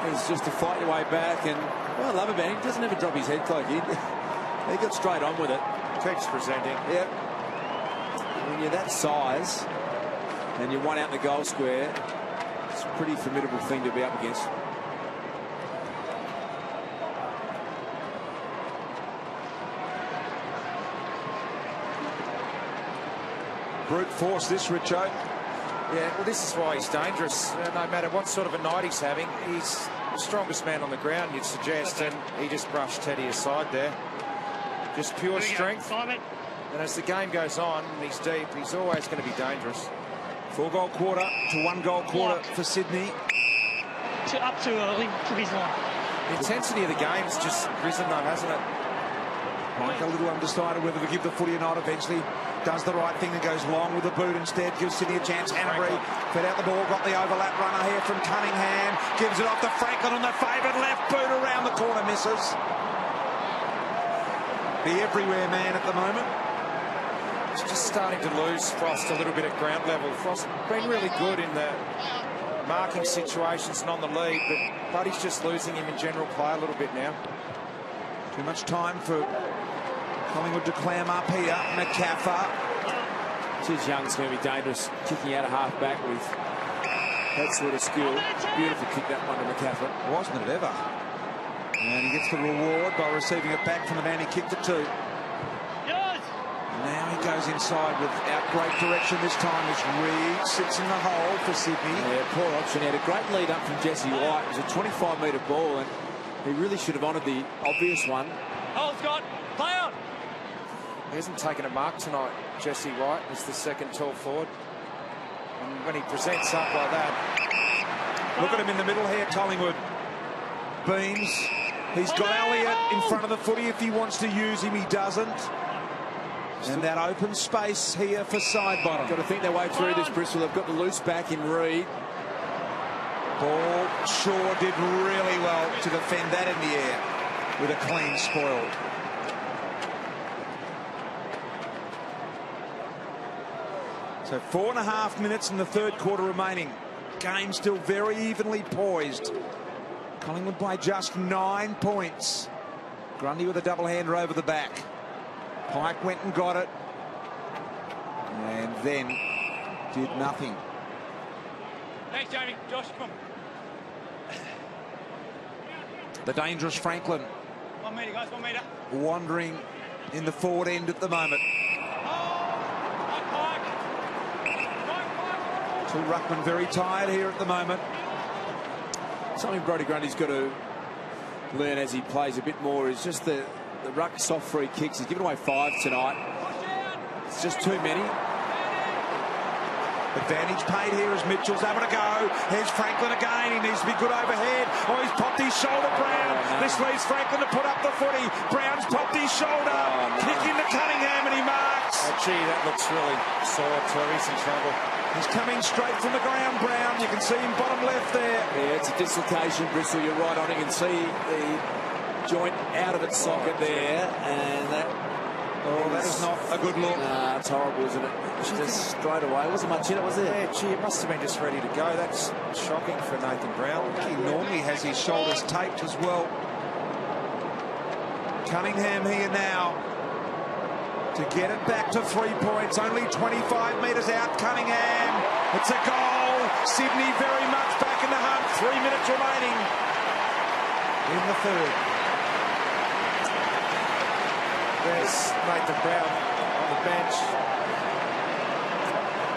it's just to fight your way back. And well, I love it, man. He doesn't ever drop his head, Cloak. He got straight on with it. Keeps presenting. Yep. When you're that size and you're one out in the goal square, it's a pretty formidable thing to be up against. Brute force this, Richo. Yeah, well, this is why he's dangerous. No matter what sort of a night he's having, he's the strongest man on the ground, you'd suggest, and he just brushed Teddy aside there. Just pure strength. And as the game goes on and he's deep, he's always going to be dangerous. 4-goal quarter to 1-goal quarter for Sydney. Up too early, took his line. The intensity of the game's just risen though, hasn't it? Mike a little undecided whether to give the footy or not. Eventually does the right thing and goes long with the boot instead. Gives Sydney a chance. Hanbury fed out the ball. Got the overlap runner here from Cunningham. Gives it off to Franklin on the favoured left boot around the corner. Misses. The everywhere man at the moment. He's just starting to lose Frost a little bit at ground level. Frost been really good in the marking situations and on the lead, but Buddy's just losing him in general play a little bit now. Too much time for Collingwood to clam up here. McCaffer. Tis Young's going to be dangerous, kicking out a half-back with that sort of skill. Beautiful kick, that one to McCaffer. Wasn't it ever? And he gets the reward by receiving it back from the man he kicked it to. Now he goes inside without great direction this time as Reed sits in the hole for Sydney. Yeah, poor option. He had a great lead up from Jesse White. It was a 25-metre ball, and he really should have honoured the obvious one. Oh, Scott, play on. He hasn't taken a mark tonight, Jesse White. He's the second tall forward. And when he presents up like that... Look at him in the middle here, Collingwood. Beams. He's got Elliott in front of the footy. If he wants to use him, he doesn't. And that open space here for Sidebottom. Got to think their way through this, Bristol. They've got the loose back in Reed. Ball Shaw did really well to defend that in the air with a clean spoil. So 4.5 minutes in the third quarter remaining. Game still very evenly poised. Collingwood by just 9 points. Grundy with a double-hander over the back. Pike went and got it. And then did nothing. Thanks, Jamie. Josh, come on. The dangerous Franklin 1 metre, guys, 1 metre. wandering in the forward end at the moment. Two ruckmen very tired here at the moment. Something Brodie Grundy's got to learn as he plays a bit more is just the ruck soft free kicks. He's given away 5 tonight. It's just too many. Advantage paid here as Mitchell's able to go. Here's Franklin again. He needs to be good overhead. Oh, he's popped his shoulder, Brown. Oh, no. This leaves Franklin to put up the footy. Brown's popped his shoulder. Oh, no. Kick into Cunningham and he marks. Oh, gee, that looks really sore too. He's in trouble. He's coming straight from the ground, Brown. You can see him bottom left there. Yeah, it's a dislocation, Bristol. You're right on. You can see the joint out of its socket there, and that. Oh, that is not a good look. Nah, it's horrible, isn't it? Just straight away. Wasn't much in it, was there? Yeah, gee, it must have been just ready to go. That's shocking for Nathan Brown. He normally has his shoulders taped as well. Cunningham here now to get it back to 3 points. Only 25 metres out. Cunningham. It's a goal. Sydney very much back in the hunt. 3 minutes remaining in the third. There's Nathan Brown on the bench.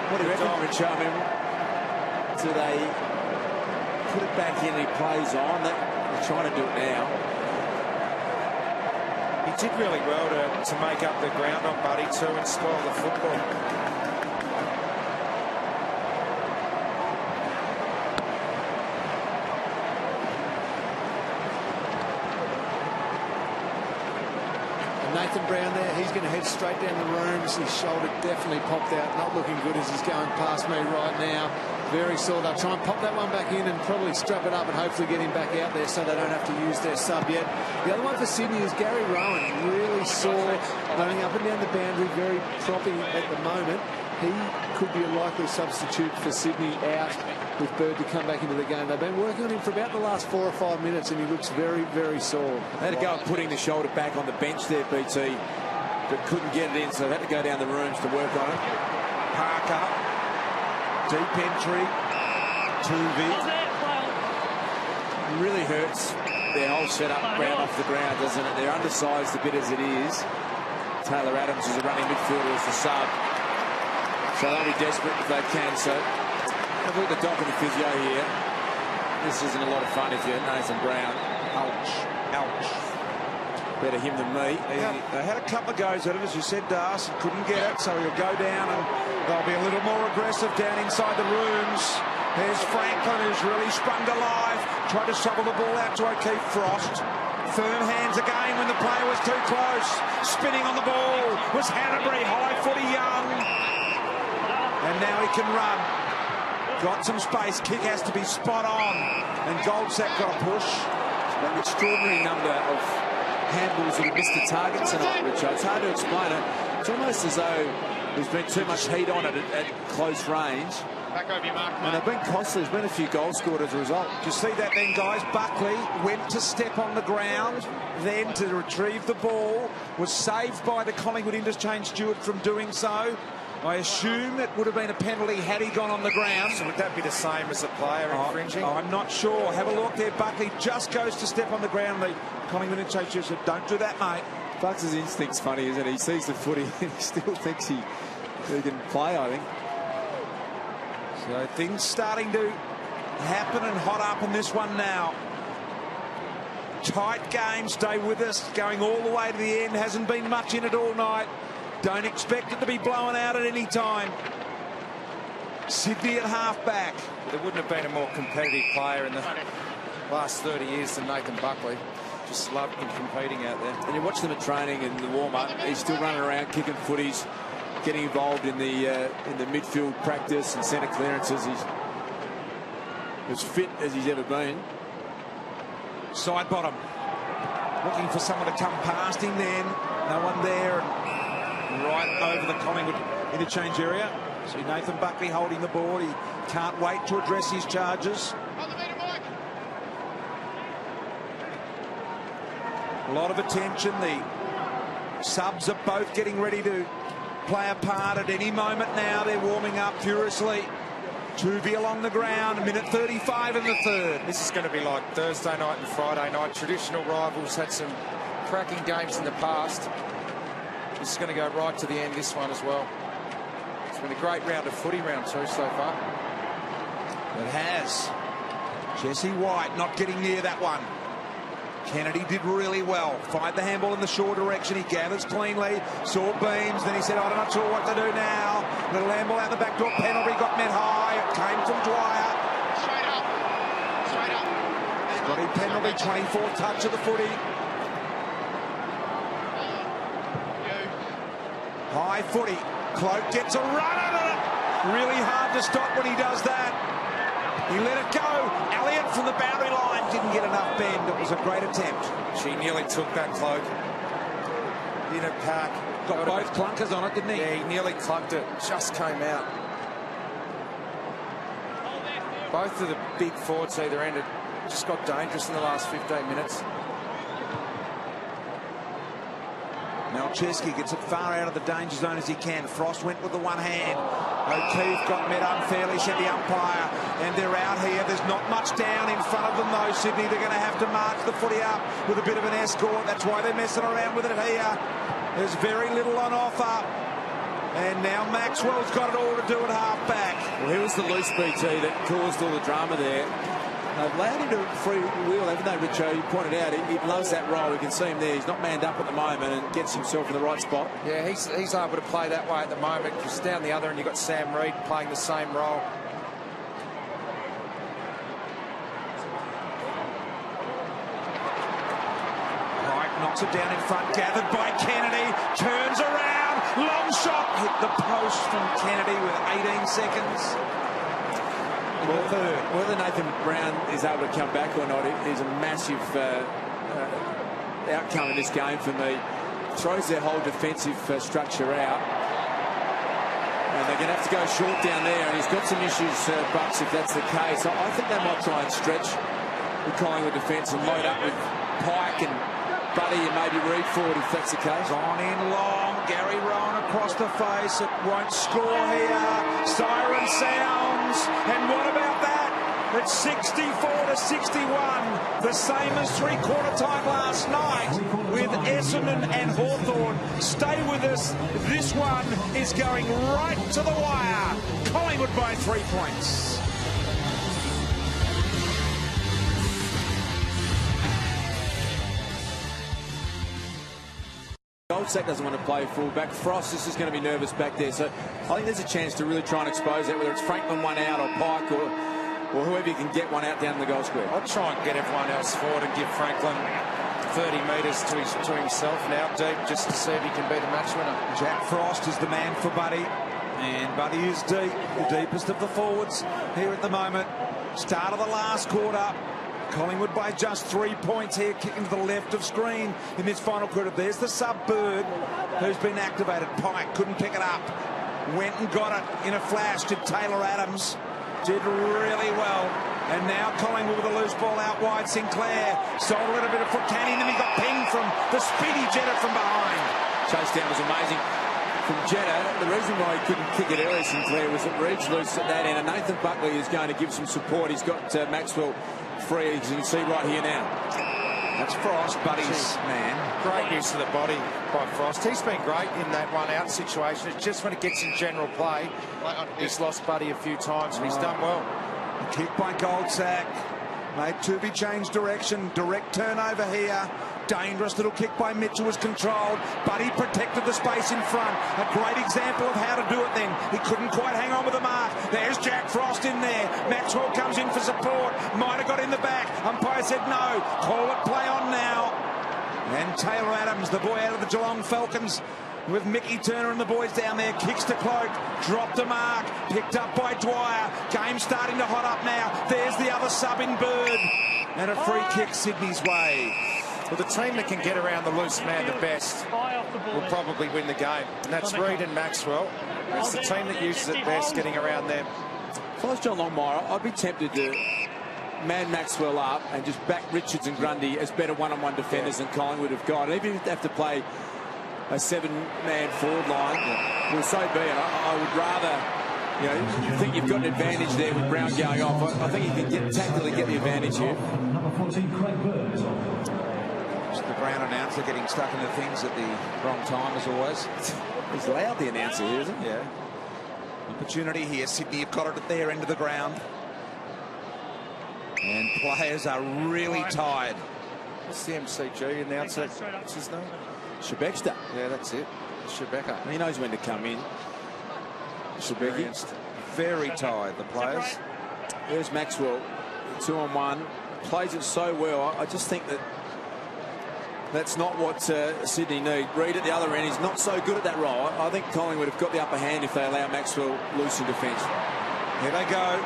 What do you reckon, Richard? I mean, do they put it back in and he plays on? They're trying to do it now. He did really well to make up the ground on Buddy too and spoil the football. Nathan Brown there, he's going to head straight down the rooms. His shoulder definitely popped out, not looking good as he's going past me right now. Very sore. They'll try and pop that one back in and probably strap it up and hopefully get him back out there so they don't have to use their sub yet. The other one for Sydney is Gary Rowan, really sore, running up and down the boundary, very proppy at the moment. He could be a likely substitute for Sydney out with Bird to come back into the game. They've been working on him for about the last 4 or 5 minutes and he looks very, very sore. They had to go at putting the shoulder back on the bench there, BT, but couldn't get it in, so they had to go down the rooms to work on it. Parker. Deep entry. Tuvey. It really hurts their whole setup Brown off the ground, doesn't it? They're undersized a bit as it is. Taylor Adams is a running midfielder as the sub. So they'll be desperate if they can. So have a look at the doc and the physio here. This isn't a lot of fun if you're Nathan Brown. Ouch. Ouch. Better him than me. They had a couple of goes at it, as you said, Darcy. Couldn't get it, so he'll go down and they'll be a little more aggressive down inside the rooms. There's Franklin, who's really sprung to life. Tried to shovel the ball out to O'Keefe. Frost. Firm hands again when the player was too close. Spinning on the ball was Hanbury. High footy Young. And now he can run. Got some space. Kick has to be spot on. And Goldsack got a push. An extraordinary number of handballs that have missed the target tonight, Richard. It's hard to explain it. It's almost as though there's been too much heat on it at close range. Back over your mark, And mate. they've been costly. There's been a few goals scored as a result. Do you see that then, guys? Buckley went to step on the ground, then to retrieve the ball, was saved by the Collingwood interchange steward from doing so. I assume it would have been a penalty had he gone on the ground. So would that be the same as a player infringing? I'm not sure. Have a look there. Buckley just goes to step on the ground. The Collingwood interchange steward said, don't do that, mate. Bucks' instinct's funny, isn't it? He sees the footy and he still thinks he can play, I think. So things starting to happen and hot up in this one now. Tight game, stay with us, going all the way to the end. Hasn't been much in it all night. Don't expect it to be blown out at any time. Sydney at half-back. There wouldn't have been a more competitive player in the last 30 years than Nathan Buckley. Just loved him competing out there. And you watch them at training and the warm-up. He's still running around, kicking footies, getting involved in the midfield practice and centre clearances. He's as fit as he's ever been. Side bottom. Looking for someone to come past him then. No one there. And right over the Collingwood interchange area. See Nathan Buckley holding the board. He can't wait to address his charges. A lot of attention. The subs are both getting ready to play a part at any moment now. They're warming up furiously. Tuvey along the ground, a minute 35 in the third. This is going to be like Thursday night and Friday night. Traditional rivals, had some cracking games in the past. This is going to go right to the end, this one as well. It's been a great round of footy, round two so far. It has. Jesse White not getting near that one. Kennedy did really well. Fired the handball in the short direction. He gathers cleanly. Saw beams. Then he said, I'm not sure what to do now. Little handball out the back door. Penalty got met high. It came from Dwyer. Straight up. Straight up. Scotty penalty. 24th touch of the footy. High footy. Cloak gets a run at it. Really hard to stop when he does that. He let it go. Elliott from the boundary line didn't get enough bend. It was a great attempt. She nearly took that, Cloak. In a pack. Got both clunkers on it, didn't he? Yeah, he nearly clunked it. Just came out. Both of the big forwards either end. It just got dangerous in the last 15 minutes. Malcheski gets it far out of the danger zone as he can. Frost went with the one hand. O'Keefe got met unfairly, said the umpire. And they're out here. There's not much down in front of them, though, Sydney. They're going to have to march the footy up with a bit of an escort. That's why they're messing around with it here. There's very little on offer. And now Maxwell's got it all to do at half-back. Well, here was the loose BT that caused all the drama there. They've allowed him to free wheel, haven't they, Richo? You pointed out he loves that role. You can see him there. He's not manned up at the moment and gets himself in the right spot. Yeah, he's able to play that way at the moment, because down the other end you've got Sam Reid playing the same role. Wright knocks it down in front, gathered by Kennedy, turns around, long shot, hit the post from Kennedy with 18 seconds. Whether Nathan Brown is able to come back or not is a massive outcome in this game for me. Throws their whole defensive structure out. And they're going to have to go short down there, and he's got some issues, Bucks, if that's the case. I think they might try and stretch the Collingwood defence and load up with Pike and Buddy and maybe Reid forward if that's the case. On in long, Gary Rowan across the face. It won't score here. Siren sounds. And what about that? It's 64-61. The same as three-quarter time last night with Essendon and Hawthorn. Stay with us. This one is going right to the wire. Collingwood by 3 points. Goldsack doesn't want to play full-back. Frost is just going to be nervous back there. So I think there's a chance to really try and expose that, whether it's Franklin one out or Pike or whoever you can get one out down the goal square. I'd try and get everyone else forward and give Franklin 30 metres to himself now deep, just to see if he can be the match winner. Jack Frost is the man for Buddy. And Buddy is deep, the deepest of the forwards here at the moment. Start of the last quarter. Collingwood by just 3 points here, kicking to the left of screen in this final quarter. There's the sub Bird who's been activated. Pike couldn't pick it up. Went and got it in a flash. Did Taylor Adams. Did really well. And now Collingwood with a loose ball out wide. Sinclair sold a little bit of foot canning, and he got pinged from the speedy Jetta from behind. Chase down was amazing from Jetta. The reason why he couldn't kick it early, Sinclair, was that Reed's loose at that end, and Nathan Buckley is going to give some support. He's got Maxwell free, as you can see right here now. That's Frost, Buddy's man. Great use of the body by Frost. He's been great in that one-out situation. It's just when it gets in general play, he's lost Buddy a few times, and he's done well. A kick by Goldsack. Made Tooby change direction. Direct turnover here. Dangerous little kick by Mitchell was controlled. Buddy protected the space in front. A great example of how to do it then. He couldn't quite hang on with the mark. There's Jack Frost in there. Maxwell comes in for support. Might have got in the back. Umpire said no. Call it play on now. And Taylor Adams, the boy out of the Geelong Falcons, with Mickey Turner and the boys down there, kicks to Cloak, dropped a mark, picked up by Dwyer. Game starting to hot up now. There's the other sub in Bird. And a free kick Sydney's way. Well, the team that can get around the loose man the best will probably win the game. And that's Reed and Maxwell. It's the team that uses it best, getting around them. If I was John Longmire, I'd be tempted to man Maxwell up and just back Richards and Grundy as better one-on-one defenders than Collingwood have got. And even if they have to play a 7-man forward line, well, so be it. I would rather, you think you've got an advantage there with Brown going off. I think you can tactically get the advantage here. Number 14, Craig Bird. The Brown announcer getting stuck into things at the wrong time, as always. He's loud, the announcer here, isn't he? Yeah. Opportunity here. Sydney have got it at their end of the ground. And players are really tired. What's the MCG announcer? What's his name? Shebexter. Yeah, that's it. Shebeka. He knows when to come in. Shebeki. Very tired, the players. There's Maxwell. 2-on-1. Plays it so well. I just think that's not what Sydney need. Reed at the other end is not so good at that role. I think Collingwood have got the upper hand if they allow Maxwell loose in defence. Here they go.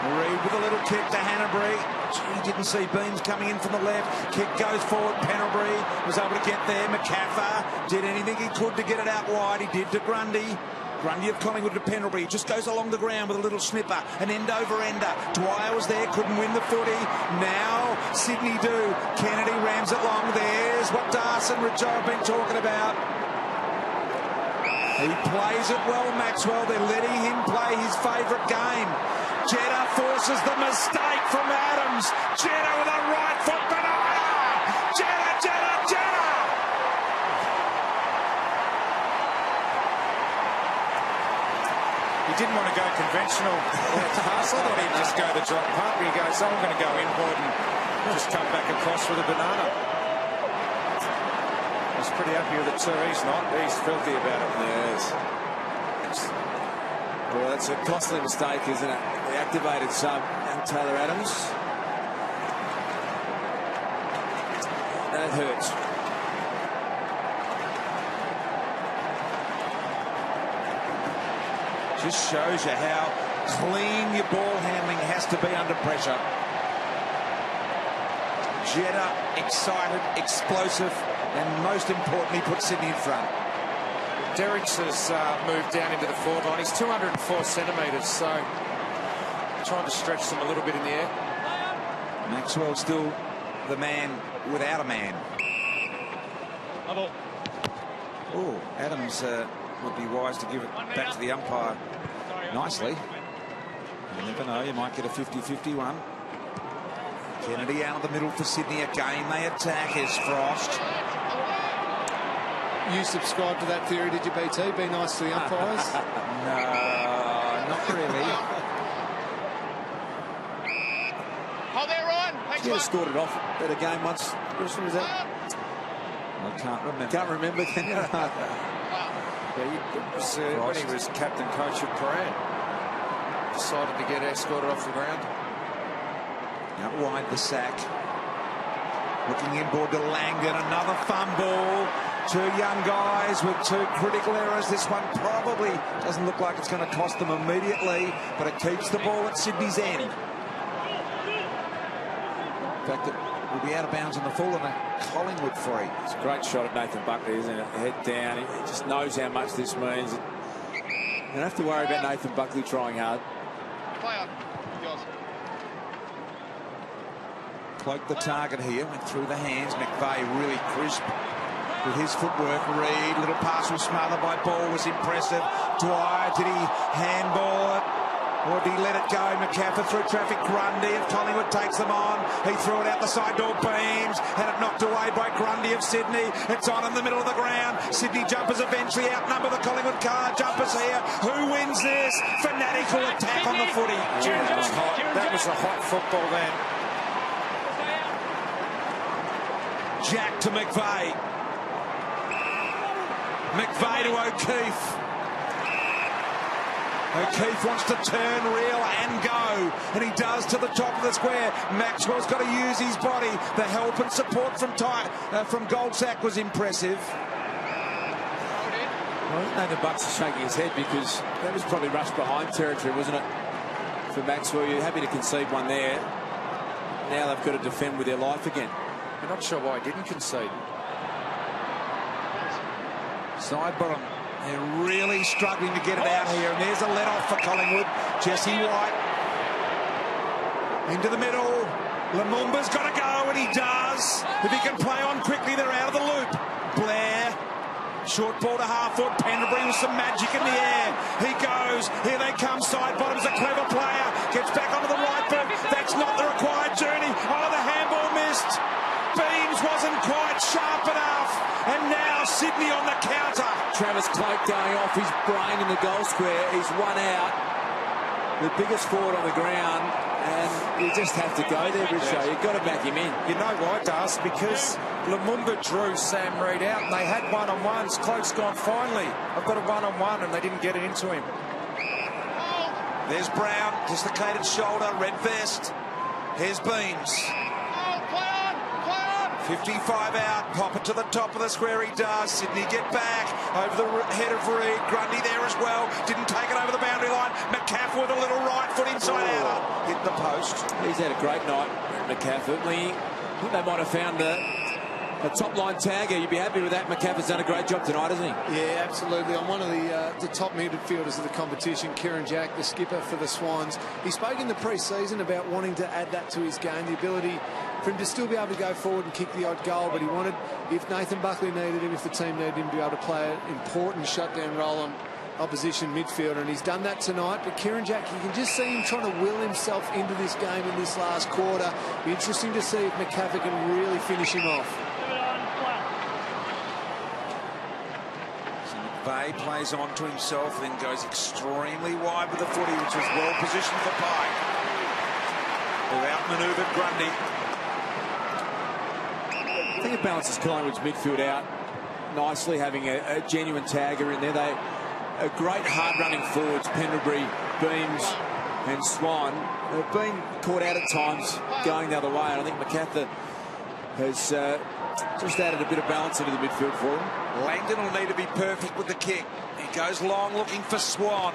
Reed with a little kick to Hanbury. Gee, didn't see Beams coming in from the left. Kick goes forward. Pendlebury was able to get there. McCaffer did anything he could to get it out wide. He did to Grundy. Grundy of Collingwood to Pendlebury. Just goes along the ground with a little snipper. An end-over-ender. Dwyer was there. Couldn't win the footy. Now Sydney do. Kennedy rams it long. There's what Darcy and Richo have been talking about. He plays it well, Maxwell. They're letting him play his favourite game. Jetta forces the mistake from Adams. Jetta with a right foot banana. Jetta. He didn't want to go conventional. I thought he'd just go the drop punt. He goes, I'm going to go inboard and just come back across with a banana. He's pretty happy with it too. He's not. He's filthy about it. Yes. Well, that's a costly mistake, isn't it? The activated sub, and Taylor Adams. That hurts. Just shows you how clean your ball handling has to be under pressure. Jetta, excited, explosive, and most importantly, put Sydney in front. Derricks has moved down into the forward line. He's 204 centimetres, so trying to stretch them a little bit in the air. Maxwell still the man without a man. Oh, Adams would be wise to give it back to the umpire nicely. You never know, you might get a 50-50 one. Kennedy out of the middle for Sydney. Again, they attack. Here's Frost. You subscribe to that theory, did you, BT? Be nice to the umpires? No, not really. Hold there, Ryan. He scored it off at a game once. Which one was that? I can't remember. Can't remember, can you? It was when he was captain coach of Paran. Decided to get escorted off the ground. Out wide the sack. Looking inboard to Langdon. Another fumble. Two young guys with two critical errors. This one probably doesn't look like it's going to cost them immediately, but it keeps the ball at Sydney's end. In fact, it will be out of bounds on the full and a Collingwood free. It's a great shot at Nathan Buckley, isn't it? Head down. He just knows how much this means. don't have to worry about Nathan Buckley trying hard. Player. Yours. Cloaked the target here, went through the hands. McVeigh really crisp with his footwork. Reed, little pass was smothered by Ball, was impressive. Dwyer, did he handball it? Or did he let it go? McCaffrey through traffic. Grundy of Collingwood takes them on. He threw it out the side door. Beams had it knocked away by Grundy of Sydney. It's on in the middle of the ground. Sydney jumpers eventually outnumber the Collingwood jumpers here. Who wins this? Fanatical attack on the footy. That was a hot football then. Jack to McVeigh. McVeigh to O'Keefe. O'Keefe wants to turn, reel and go, and he does to the top of the square. Maxwell's got to use his body. The help and support from Goldsack was impressive. Well, Nathan Bucks is shaking his head because that was probably rushed behind territory, wasn't it? For Maxwell, you're happy to concede one there. Now they've got to defend with their life again. I'm not sure why he didn't concede. Side bottom. They're really struggling to get it out here, and there's a let-off for Collingwood. Jesse White into the middle. Lumumba's got to go, and he does. If he can play on quickly, they're out of the loop. Blair, short ball to half-foot. Pendlebury with some magic in the air. He goes. Here they come. Side bottom's a clever player. Gets back onto the right foot. That's not the required journey. Oh, the handball missed. Beams wasn't quite sharp enough, and now Sydney on the counter. Travis Cloak going off his brain in the goal square. He's one out. The biggest forward on the ground, and you just have to go there, Richo. You've got to back him in. You know why, Das? Because Lumumba drew Sam Reid out, and they had one-on-ones. Cloak's gone, finally, I've got a one-on-one, and they didn't get it into him. There's Brown, dislocated shoulder, red vest. Here's Beams. 55 out, pop it to the top of the square, he does. Sydney get back, over the head of Reed. Grundy there as well, didn't take it over the boundary line. McCaffrey with a little right foot inside outer, hit the post. He's had a great night, McCaffrey. I think they might have found a top-line tagger. You'd be happy with that. McCaffrey's done a great job tonight, hasn't he? Yeah, absolutely. On one of the top midfielders of the competition, Kieran Jack, the skipper for the Swans. He spoke in the pre-season about wanting to add that to his game, the ability for him to still be able to go forward and kick the odd goal, but he wanted, if Nathan Buckley needed him, if the team needed him, to be able to play an important shutdown role on opposition midfielder, and he's done that tonight. But Kieran Jack, you can just see him trying to will himself into this game in this last quarter. Be interesting to see if McCaffrey can really finish him off. Bay plays on to himself, then goes extremely wide with the footy, which was well positioned for Pike. Who outmanoeuvred Grundy. I think it balances Collingwood's midfield out nicely, having a genuine tagger in there. They are great hard-running forwards, Pendlebury, Beams and Swan. They've been caught out at times going the other way, and I think McCaffrey has just added a bit of balance into the midfield for him. Langdon will need to be perfect with the kick. He goes long looking for Swan.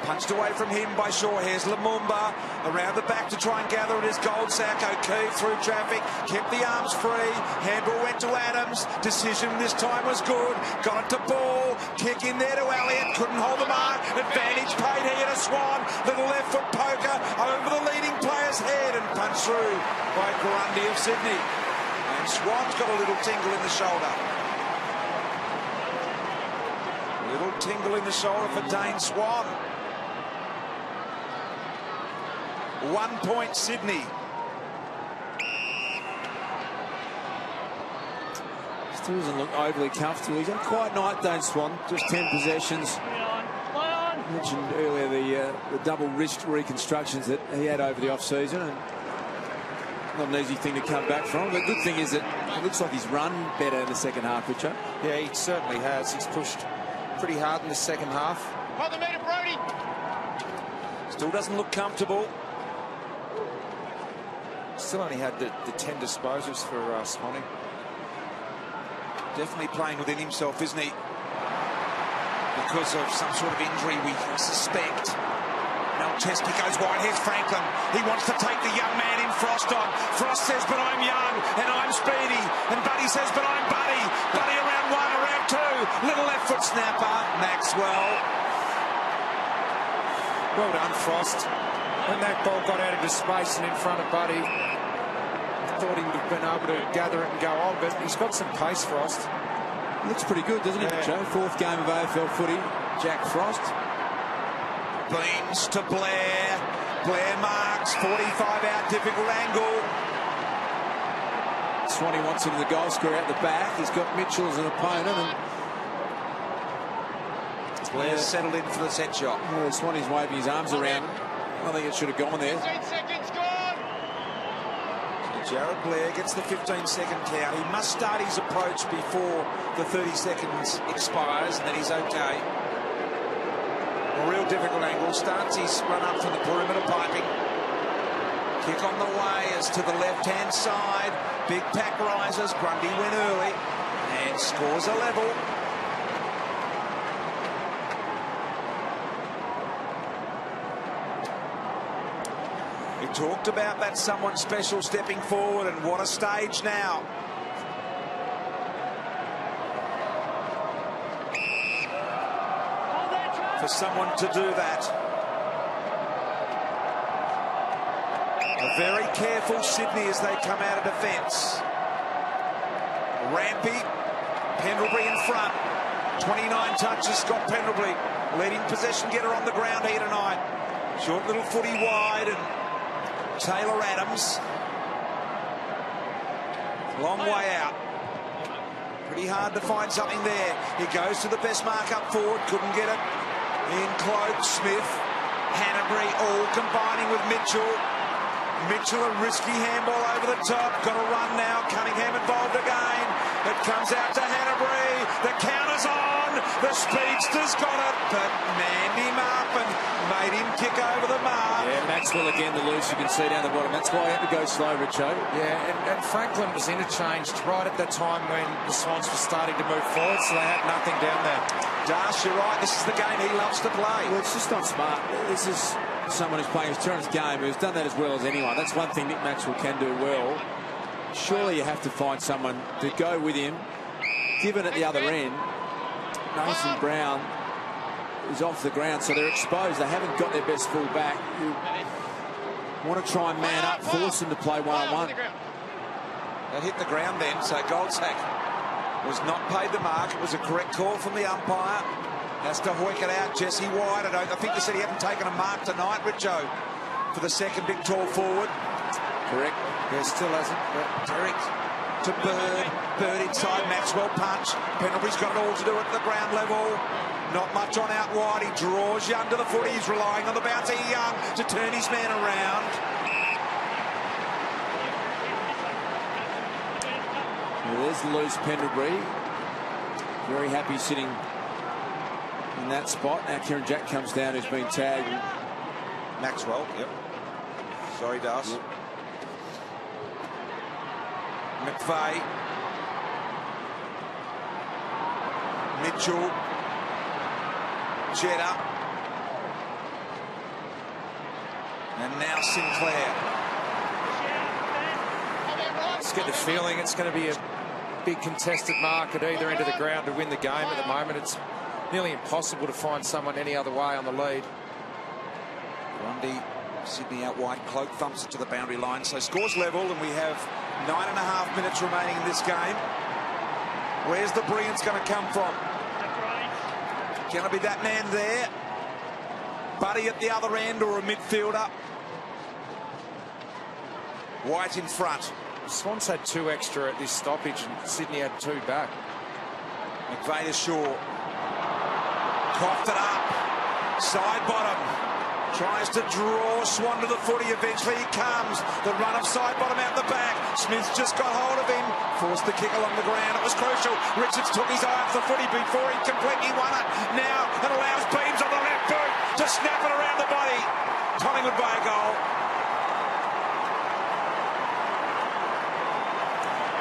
Punched away from him by Shaw. Here's Lumumba around the back to try and gather it is Goldsack. O'Keefe through traffic, kept the arms free. Handball went to Adams. Decision this time was good. Got it to Ball. Kick in there to Elliott. Couldn't hold the mark. Advantage paid here to Swan. Little left foot poker over the leading player's head and punched through by Grundy of Sydney. And Swan's got a little tingle in the shoulder. A little tingle in the shoulder for Dane Swan. 1 point Sydney. Still doesn't look overly comfortable. He's had a quiet night, Dane Swan. Just 10 possessions. I mentioned earlier the double wrist reconstructions that he had over the off-season, and not an easy thing to come back from. The good thing is that it looks like he's run better in the second half, Richard. Yeah, he certainly has. He's pushed pretty hard in the second half. Hold the meter, Brody. Still doesn't look comfortable. Still only had the 10 disposals for Swanee. Definitely playing within himself, isn't he? Because of some sort of injury, we suspect. Malcheski goes wide. Here's Franklin. He wants to take the young man in Frost on. Frost says, but I'm young and I'm speedy. And Buddy says, but I'm Buddy. Buddy around one, around two. Little left foot snapper. Maxwell. Well done, Frost. When that ball got out into space and in front of Buddy, thought he would have been able to gather it and go on, but he's got some pace, Frost. Looks pretty good, doesn't it, Joe? Fourth game of AFL footy. Jack Frost. Beans to Blair. Blair marks, 45 out, difficult angle. Swanee wants into the goal scorer out the back. He's got Mitchell as an opponent, and Blair's settled in for the set shot. well, Swanee's waving his arms around. I think it should have gone there. 15 seconds gone. Jared Blair gets the 15-second count. He must start his approach before the 30 seconds expires, and then he's okay. A real difficult angle. Starts his run up from the perimeter piping. Kick on the way as to the left-hand side. Big pack rises. Grundy win early and scores a level. We talked about that someone special stepping forward, and what a stage now. For someone to do that. A very careful Sydney as they come out of defence. Rampy, Pendlebury in front. 29 touches, Scott Pendlebury. Leading possession getter on the ground here tonight. Short little footy wide, and Taylor Adams. Long way out. Pretty hard to find something there. He goes to the best mark up forward. Couldn't get it. In cloak, Smith. Hanbury all combining with Mitchell. Mitchell a risky handball over the top. Got a run now. Cunningham involved again. It comes out to Hanbury. The counter's on. The speedster's got it, but manned him up and made him kick over the mark. Yeah, Maxwell again the loose. You can see down the bottom. That's why he had to go slow, Richo. Yeah, and Franklin was interchanged right at the time when the Swans were starting to move forward, so they had nothing down there. Darsh, you're right. This is the game he loves to play. Well, it's just not smart. This is someone who's playing his turns game, who's done that as well as anyone. That's one thing Nick Maxwell can do well. Surely you have to find someone to go with him. Given at the other end, Nathan Brown is off the ground, so they're exposed. They haven't got their best full back. You want to try and man up, force them to play one-on-one. That hit the ground then, so Goldsack was not paid the mark. It was a correct call from the umpire. Has to hoik it out. Jesse White. I think they said he hadn't taken a mark tonight, Richo, for the second big tall forward. Correct. Yeah, still hasn't. But Derek to Bird. Bird inside. Maxwell punch. Pendlebury's got it all to do at the ground level. Not much on out wide. He draws you under the foot. He's relying on the bouncer Young to turn his man around. Well, there's loose Pendlebury. Very happy sitting in that spot. Now Kieran Jack comes down, who's been tagged. Maxwell, yep. Sorry, Das. Yep. McVeigh. Mitchell. Jetta. And now Sinclair. Just get the feeling it's going to be a big contested mark at either end of the ground to win the game at the moment. It's nearly impossible to find someone any other way on the lead. Grundy, Sydney out wide, Cloak thumps it to the boundary line, so scores level, and we have 9.5 minutes remaining in this game. Where's the brilliance going to come from? Can it be that man there? Buddy at the other end, or a midfielder? White in front. Swans had 2 extra at this stoppage, and Sydney had 2 back. McVeigh to Shaw. Coughed it up. Side bottom. Tries to draw Swan to the footy. Eventually he comes. The run of side bottom out the back. Smith's just got hold of him. Forced the kick along the ground. It was crucial. Richards took his eye off the footy before he completely won it. Now it allows Beams on the left boot to snap it around the body. Collingwood by a goal.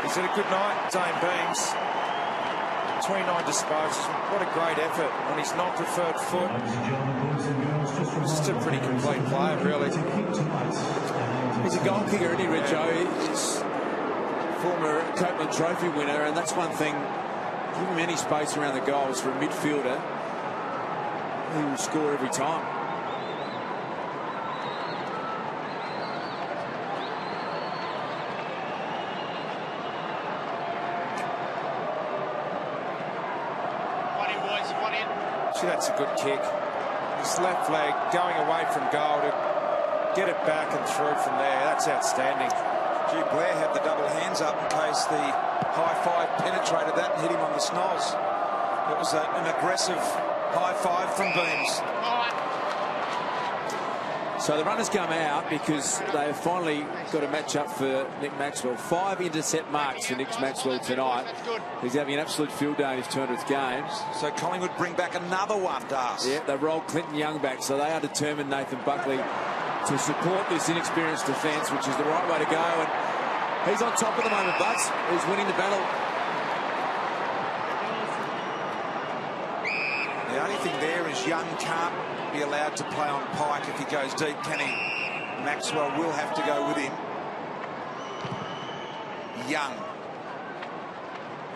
He's had a good night, Dane Beams. 29 disposals. What a great effort on his non-preferred foot. Just a pretty complete player, really. He's a goal kicker, isn't he, Richo? He's former Copeland Trophy winner, and that's one thing. Give him any space around the goals for a midfielder. He will score every time. See, that's a good kick. His left leg going away from goal to get it back and through from there. That's outstanding. Gee, Blair had the double hands up in case the high five penetrated that and hit him on the snoz. It was an aggressive high five from Beams. So the runners come out because they've finally got a match up for Nick Maxwell. 5 intercept marks for Nick Maxwell tonight. He's having an absolute field day in his 200th game. So Collingwood bring back another one, Das. Yeah, they rolled Clinton Young back, so they are determined, Nathan Buckley, to support this inexperienced defence, which is the right way to go. And he's on top at the moment, Butts. He's winning the battle. The only thing there is Young can't be allowed to play on Pike if he goes deep, can he? Maxwell will have to go with him. Young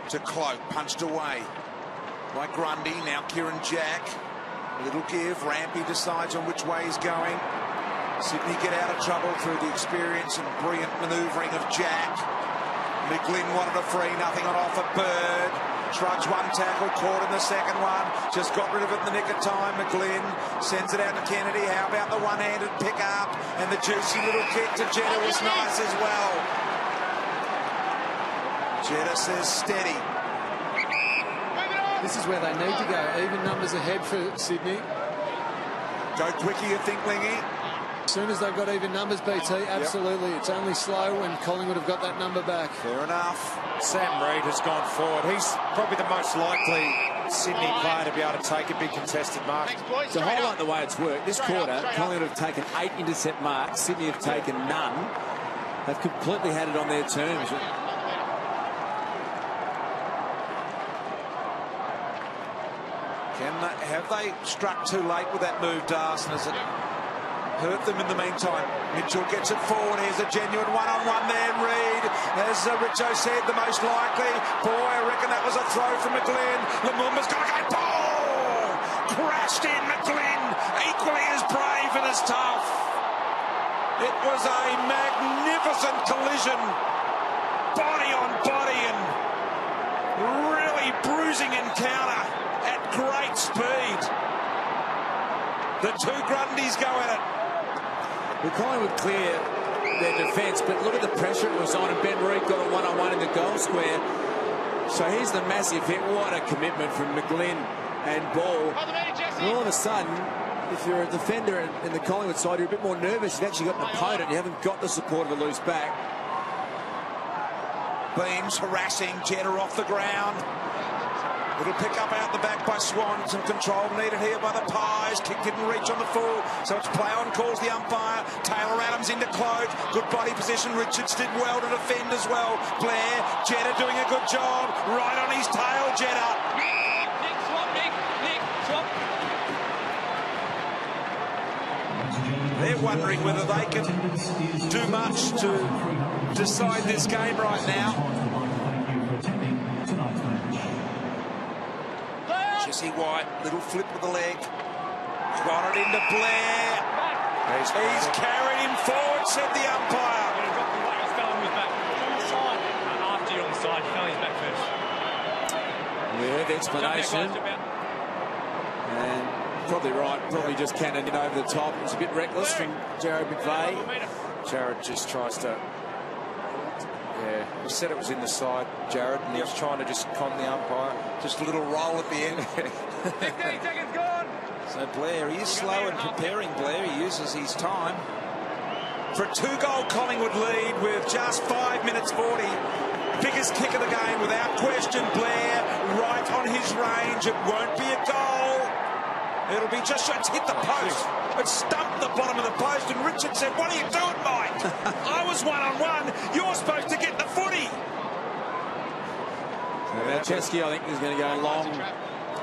to Cloak, punched away by Grundy. Now Kieran Jack. A little give. Rampy decides on which way he's going. Sydney get out of trouble through the experience and brilliant manoeuvring of Jack. McGlynn wanted a free, nothing on offer. Bird shrugs one tackle, caught in the second one. Just got rid of it in the nick of time. McGlynn sends it out to Kennedy. How about the one-handed pick up? And the juicy little kick to Jetta was nice as well. Jetta says steady. This is where they need to go. Even numbers ahead for Sydney. Go quicker, you think, Lingy? As soon as they've got even numbers, BT, absolutely. Yep. It's only slow when Collingwood have got that number back. Fair enough. Sam Reid has gone forward. He's probably the most likely Sydney player to be able to take a big contested mark. To highlight the way it's worked, this quarter, Collingwood have taken 8 intercept marks. Sydney have taken none. They've completely had it on their terms. Have they struck too late with that move, Darson? Has it hurt them in the meantime? Mitchell gets it forward. Here's a genuine one-on-one there. Reid, as Richo said, the most likely. Boy, I reckon that was a throw from McGlynn. Lumumba's got to go. Ball! Crashed in. McGlynn, equally as brave and as tough. It was a magnificent collision. Body on body and really bruising encounter at great speed. The two Grundys go at it. Well, Collingwood clear their defence, but look at the pressure it was on, and Ben Reid got a one-on-one in the goal square. So here's the massive hit. What a commitment from McGlynn and Ball. And all of a sudden, if you're a defender in the Collingwood side, you're a bit more nervous. You've actually got an opponent. You haven't got the support of a loose back. Beams harassing Jetta off the ground. Little pick up out the back by Swan. Some control needed here by the Pies. Kick didn't reach on the full, so it's play on, calls the umpire. Taylor Adams into Cloak. Good body position. Richards did well to defend as well. Blair, Jetta doing a good job. Right on his tail, Jetta. Nick, swap. They're wondering whether they can do much to decide this game right now. Jesse White, little flip with the leg. Got it into Blair. He's carried him forward, said the umpire. He's going with back. On the side. After you're on the side, you fell his back first. We heard the explanation. And probably right, probably just cannoned it over the top. It was a bit reckless from Jared McVeigh. Jared just tries to... Yeah, we said it was in the side, Jared, and he was trying to just con the umpire. Just a little roll at the end. 15 seconds gone. So Blair, he is slow in preparing. Blair, he uses his time. For a 2-goal Collingwood lead with just 5 minutes 40. Biggest kick of the game without question. Blair right on his range. It won't be a goal. It'll be just it's hit the post. It stumped the bottom of the post, and Richard said, "What are you doing, Mike? I was one-on-one. You're supposed to get the footy." Chesky, I think, is going to go long.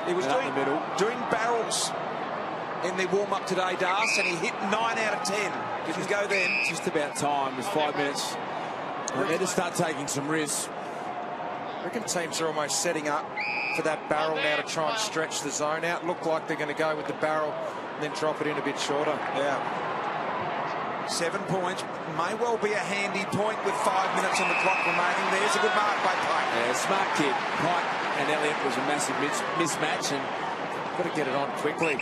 He was doing barrels in the warm-up today, Das, and he hit 9 out of 10. Didn't go then. Just about time. It was 5 minutes. They need to start taking some risks. I reckon teams are almost setting up for that barrel now to try and stretch the zone out. Look like they're going to go with the barrel and then drop it in a bit shorter. Yeah. 7 points. May well be a handy point with 5 minutes on the clock remaining. There's a good mark by Pike. Yeah, smart kid. Pike and Elliott was a massive mismatch, and Got to get it on quickly.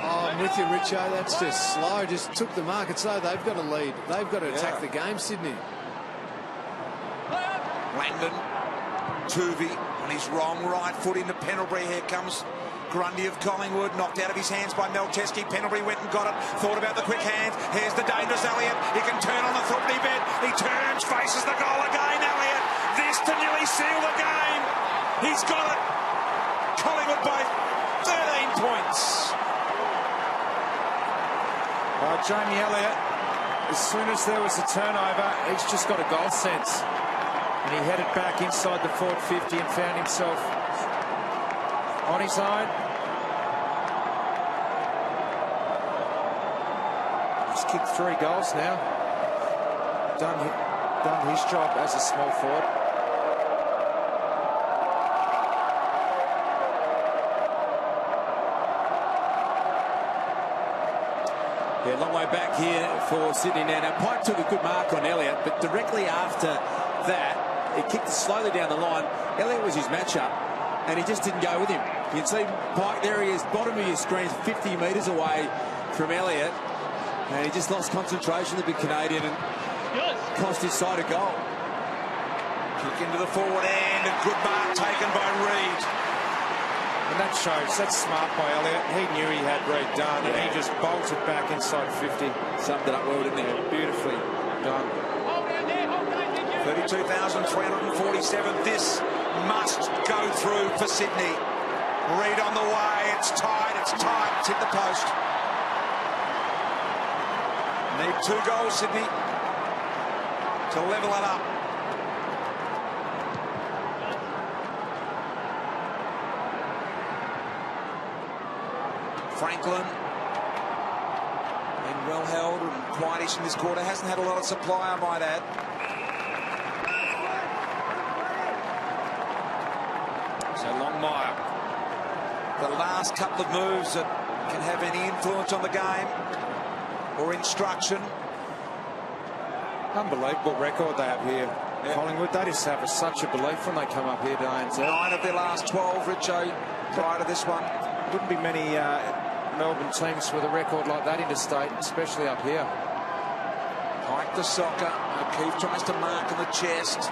Oh, I'm with you, Richo. That's just slow. Just took the mark. It's slow. They've got to lead. They've got to attack the game, Sydney. Langdon, Tuvey on his wrong right foot into Pendlebury. Here comes Grundy of Collingwood, knocked out of his hands by Melcheski. Pendlebury went and got it, thought about the quick hand. Here's the dangerous Elliott. He can turn on the threepenny bed. He turns, faces the goal again. Elliott, this to nearly seal the game. He's got it. Collingwood by 13 points. Jamie Elliott, as soon as there was a turnover, he's just got a goal sense. And he headed back inside the forward 50 and found himself on his own. He's kicked 3 goals now. Done his job as a small forward. Yeah, long way back here for Sydney now. Now, Pike took a good mark on Elliott, but directly after that, he kicked it slowly down the line. Elliott was his matchup, and he just didn't go with him. You can see Pike, there he is, bottom of your screen, 50 metres away from Elliott, and he just lost concentration, the big Canadian, and cost his side a goal. Kick into the forward end, a good mark taken by Reid. And that shows, that's smart by Elliott. He knew he had Reid done, and he just bolted back inside 50. Summed it up well, didn't he? Beautifully done. 32,347. This must go through for Sydney. Reid on the way. It's tight. It's tight. It's hit the post. Need 2 goals, Sydney, to level it up. Franklin, been well held and quietish in this quarter. Hasn't had a lot of supply, I might add. So Longmire, the last couple of moves that can have any influence on the game or instruction. Unbelievable record they have here. Yeah. Collingwood, they just have such a belief when they come up here to ANZ. 9 of their last 12, Richo, prior to this one. Wouldn't be many Melbourne teams with a record like that interstate, especially up here. Pike the soccer. O'Keefe tries to mark in the chest.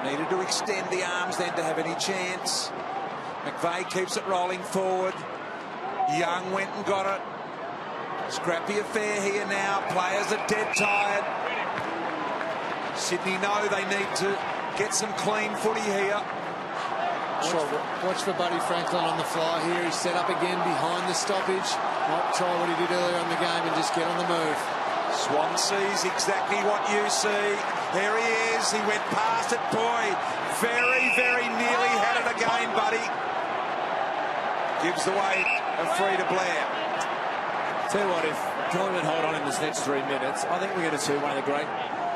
Needed to extend the arms then to have any chance. McVeigh keeps it rolling forward. Young went and got it. Scrappy affair here now. Players are dead tired. Sydney know they need to get some clean footy here. Watch for Buddy Franklin on the fly here. He's set up again behind the stoppage. Might try what he did earlier in the game and just get on the move. Swan sees exactly what you see. There he is. He went past it. Boy, very, very nearly had it again, Buddy. Gives the way of free to Blair. Tell you what, if Collingwood hold on in this next 3 minutes, I think we're going to see one of the great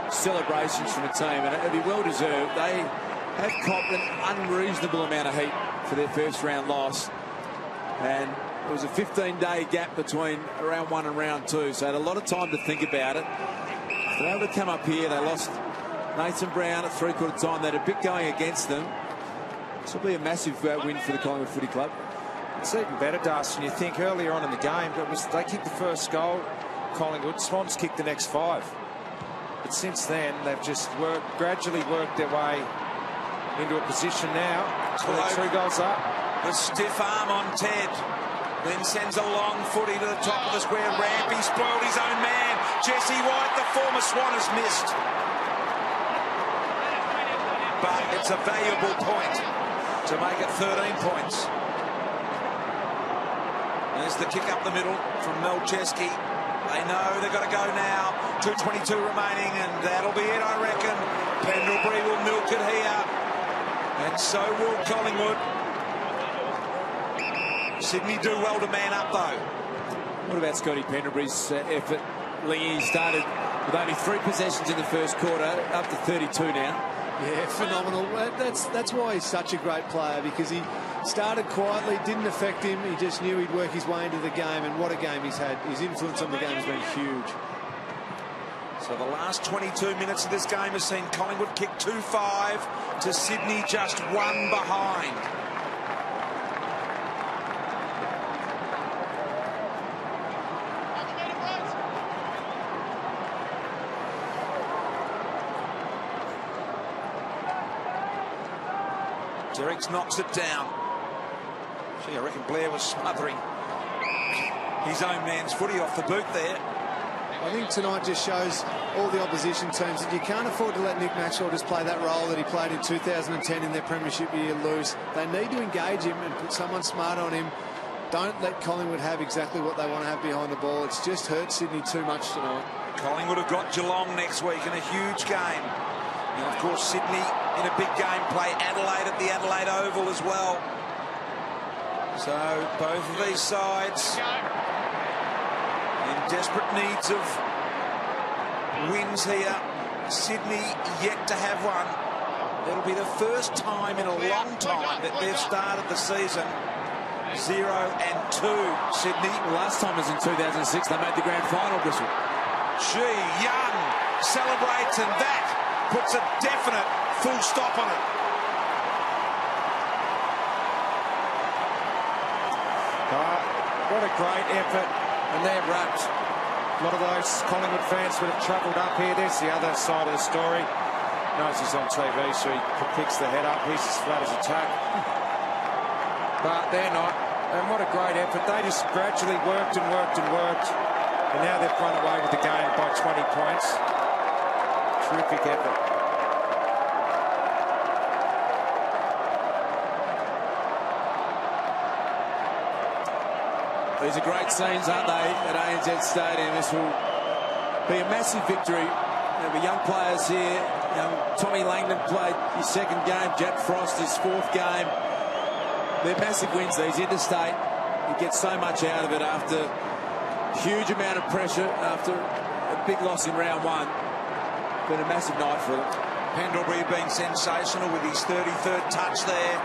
celebrations from a team, and it'll be well deserved. They have copped an unreasonable amount of heat for their first round loss, and it was a 15-day gap between round 1 and round 2, so they had a lot of time to think about it. If they're able to come up here, they lost Nathan Brown at 3/4 time. They had a bit going against them. This will be a massive win for the Collingwood Footy Club. It's even better, Dustin. You think earlier on in the game, they kicked the first goal, Collingwood. Swans kicked the next 5. But since then, they've just gradually worked their way into a position now. So they're 2 goals up. The stiff arm on Ted. Then sends a long footy to the top of the square ramp. He spoiled his own man. Jesse White, the former Swan, has missed. But it's a valuable point to make it 13 points. There's the kick up the middle from Melcheski. They know they've got to go now. 2:22 remaining, and that'll be it, I reckon. Pendlebury will milk it here. And so will Collingwood. Sydney do well to man up, though. What about Scotty Pendlebury's effort? Lingy started with only 3 possessions in the first quarter, up to 32 now. Yeah, phenomenal. That's why he's such a great player, because he started quietly, didn't affect him. He just knew he'd work his way into the game, and what a game he's had. His influence on the game has been huge. So the last 22 minutes of this game has seen Collingwood kick 2-5 to Sydney just 1 behind. Derricks knocks it down. Gee, I reckon Blair was smothering his own man's footy off the boot there. I think tonight just shows all the opposition teams that you can't afford to let Nick Maxwell just play that role that he played in 2010 in their premiership year loose. They need to engage him and put someone smart on him. Don't let Collingwood have exactly what they want to have behind the ball. It's just hurt Sydney too much tonight. Collingwood have got Geelong next week in a huge game. And of course Sydney in a big game play Adelaide at the Adelaide Oval as well. So both of these sides in desperate needs of wins here. Sydney yet to have one. It'll be the first time in a long time that they've started the season 0-2. Sydney. Last time was in 2006. They made the grand final, Bristol. Gee, Young celebrates, and that puts a definite full stop on it. What a great effort, and they're wrapped. A lot of those Collingwood fans would have travelled up here. There's the other side of the story. Knows he's on TV, so he picks the head up. He's as flat as a tack. But they're not. And what a great effort. They just gradually worked and worked and worked. And now they've run away with the game by 20 points. Terrific effort. These are great scenes, aren't they, at ANZ Stadium? This will be a massive victory. There'll be young players here. Tommy Langdon played his second game. Jack Frost his fourth game. They're massive wins, these interstate. You get so much out of it after a huge amount of pressure, after a big loss in round one. Been a massive night for them. Pendlebury being sensational with his 33rd touch there.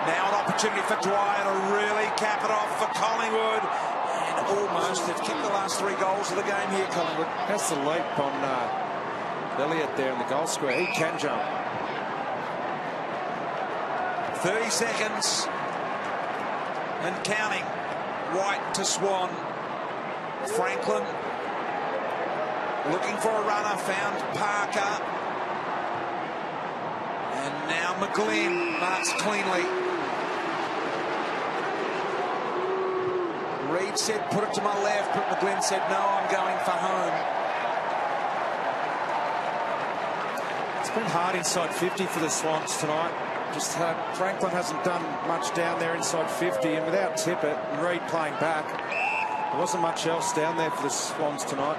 Now an opportunity for Dwyer to really cap it off for Collingwood. And almost they've kicked the last 3 goals of the game here, Collingwood. That's the leap on Elliott there in the goal square. He can jump. 30 seconds and counting. White to Swan. Franklin looking for a runner, found Parker. And now McGlynn marks cleanly. Reid said, put it to my left, but McGlynn said, no, I'm going for home. It's been hard inside 50 for the Swans tonight. Just Franklin hasn't done much down there inside 50, and without Tippett and Reid playing back, there wasn't much else down there for the Swans tonight.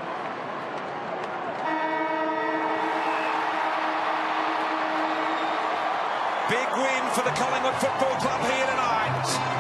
Big win for the Collingwood Football Club here tonight.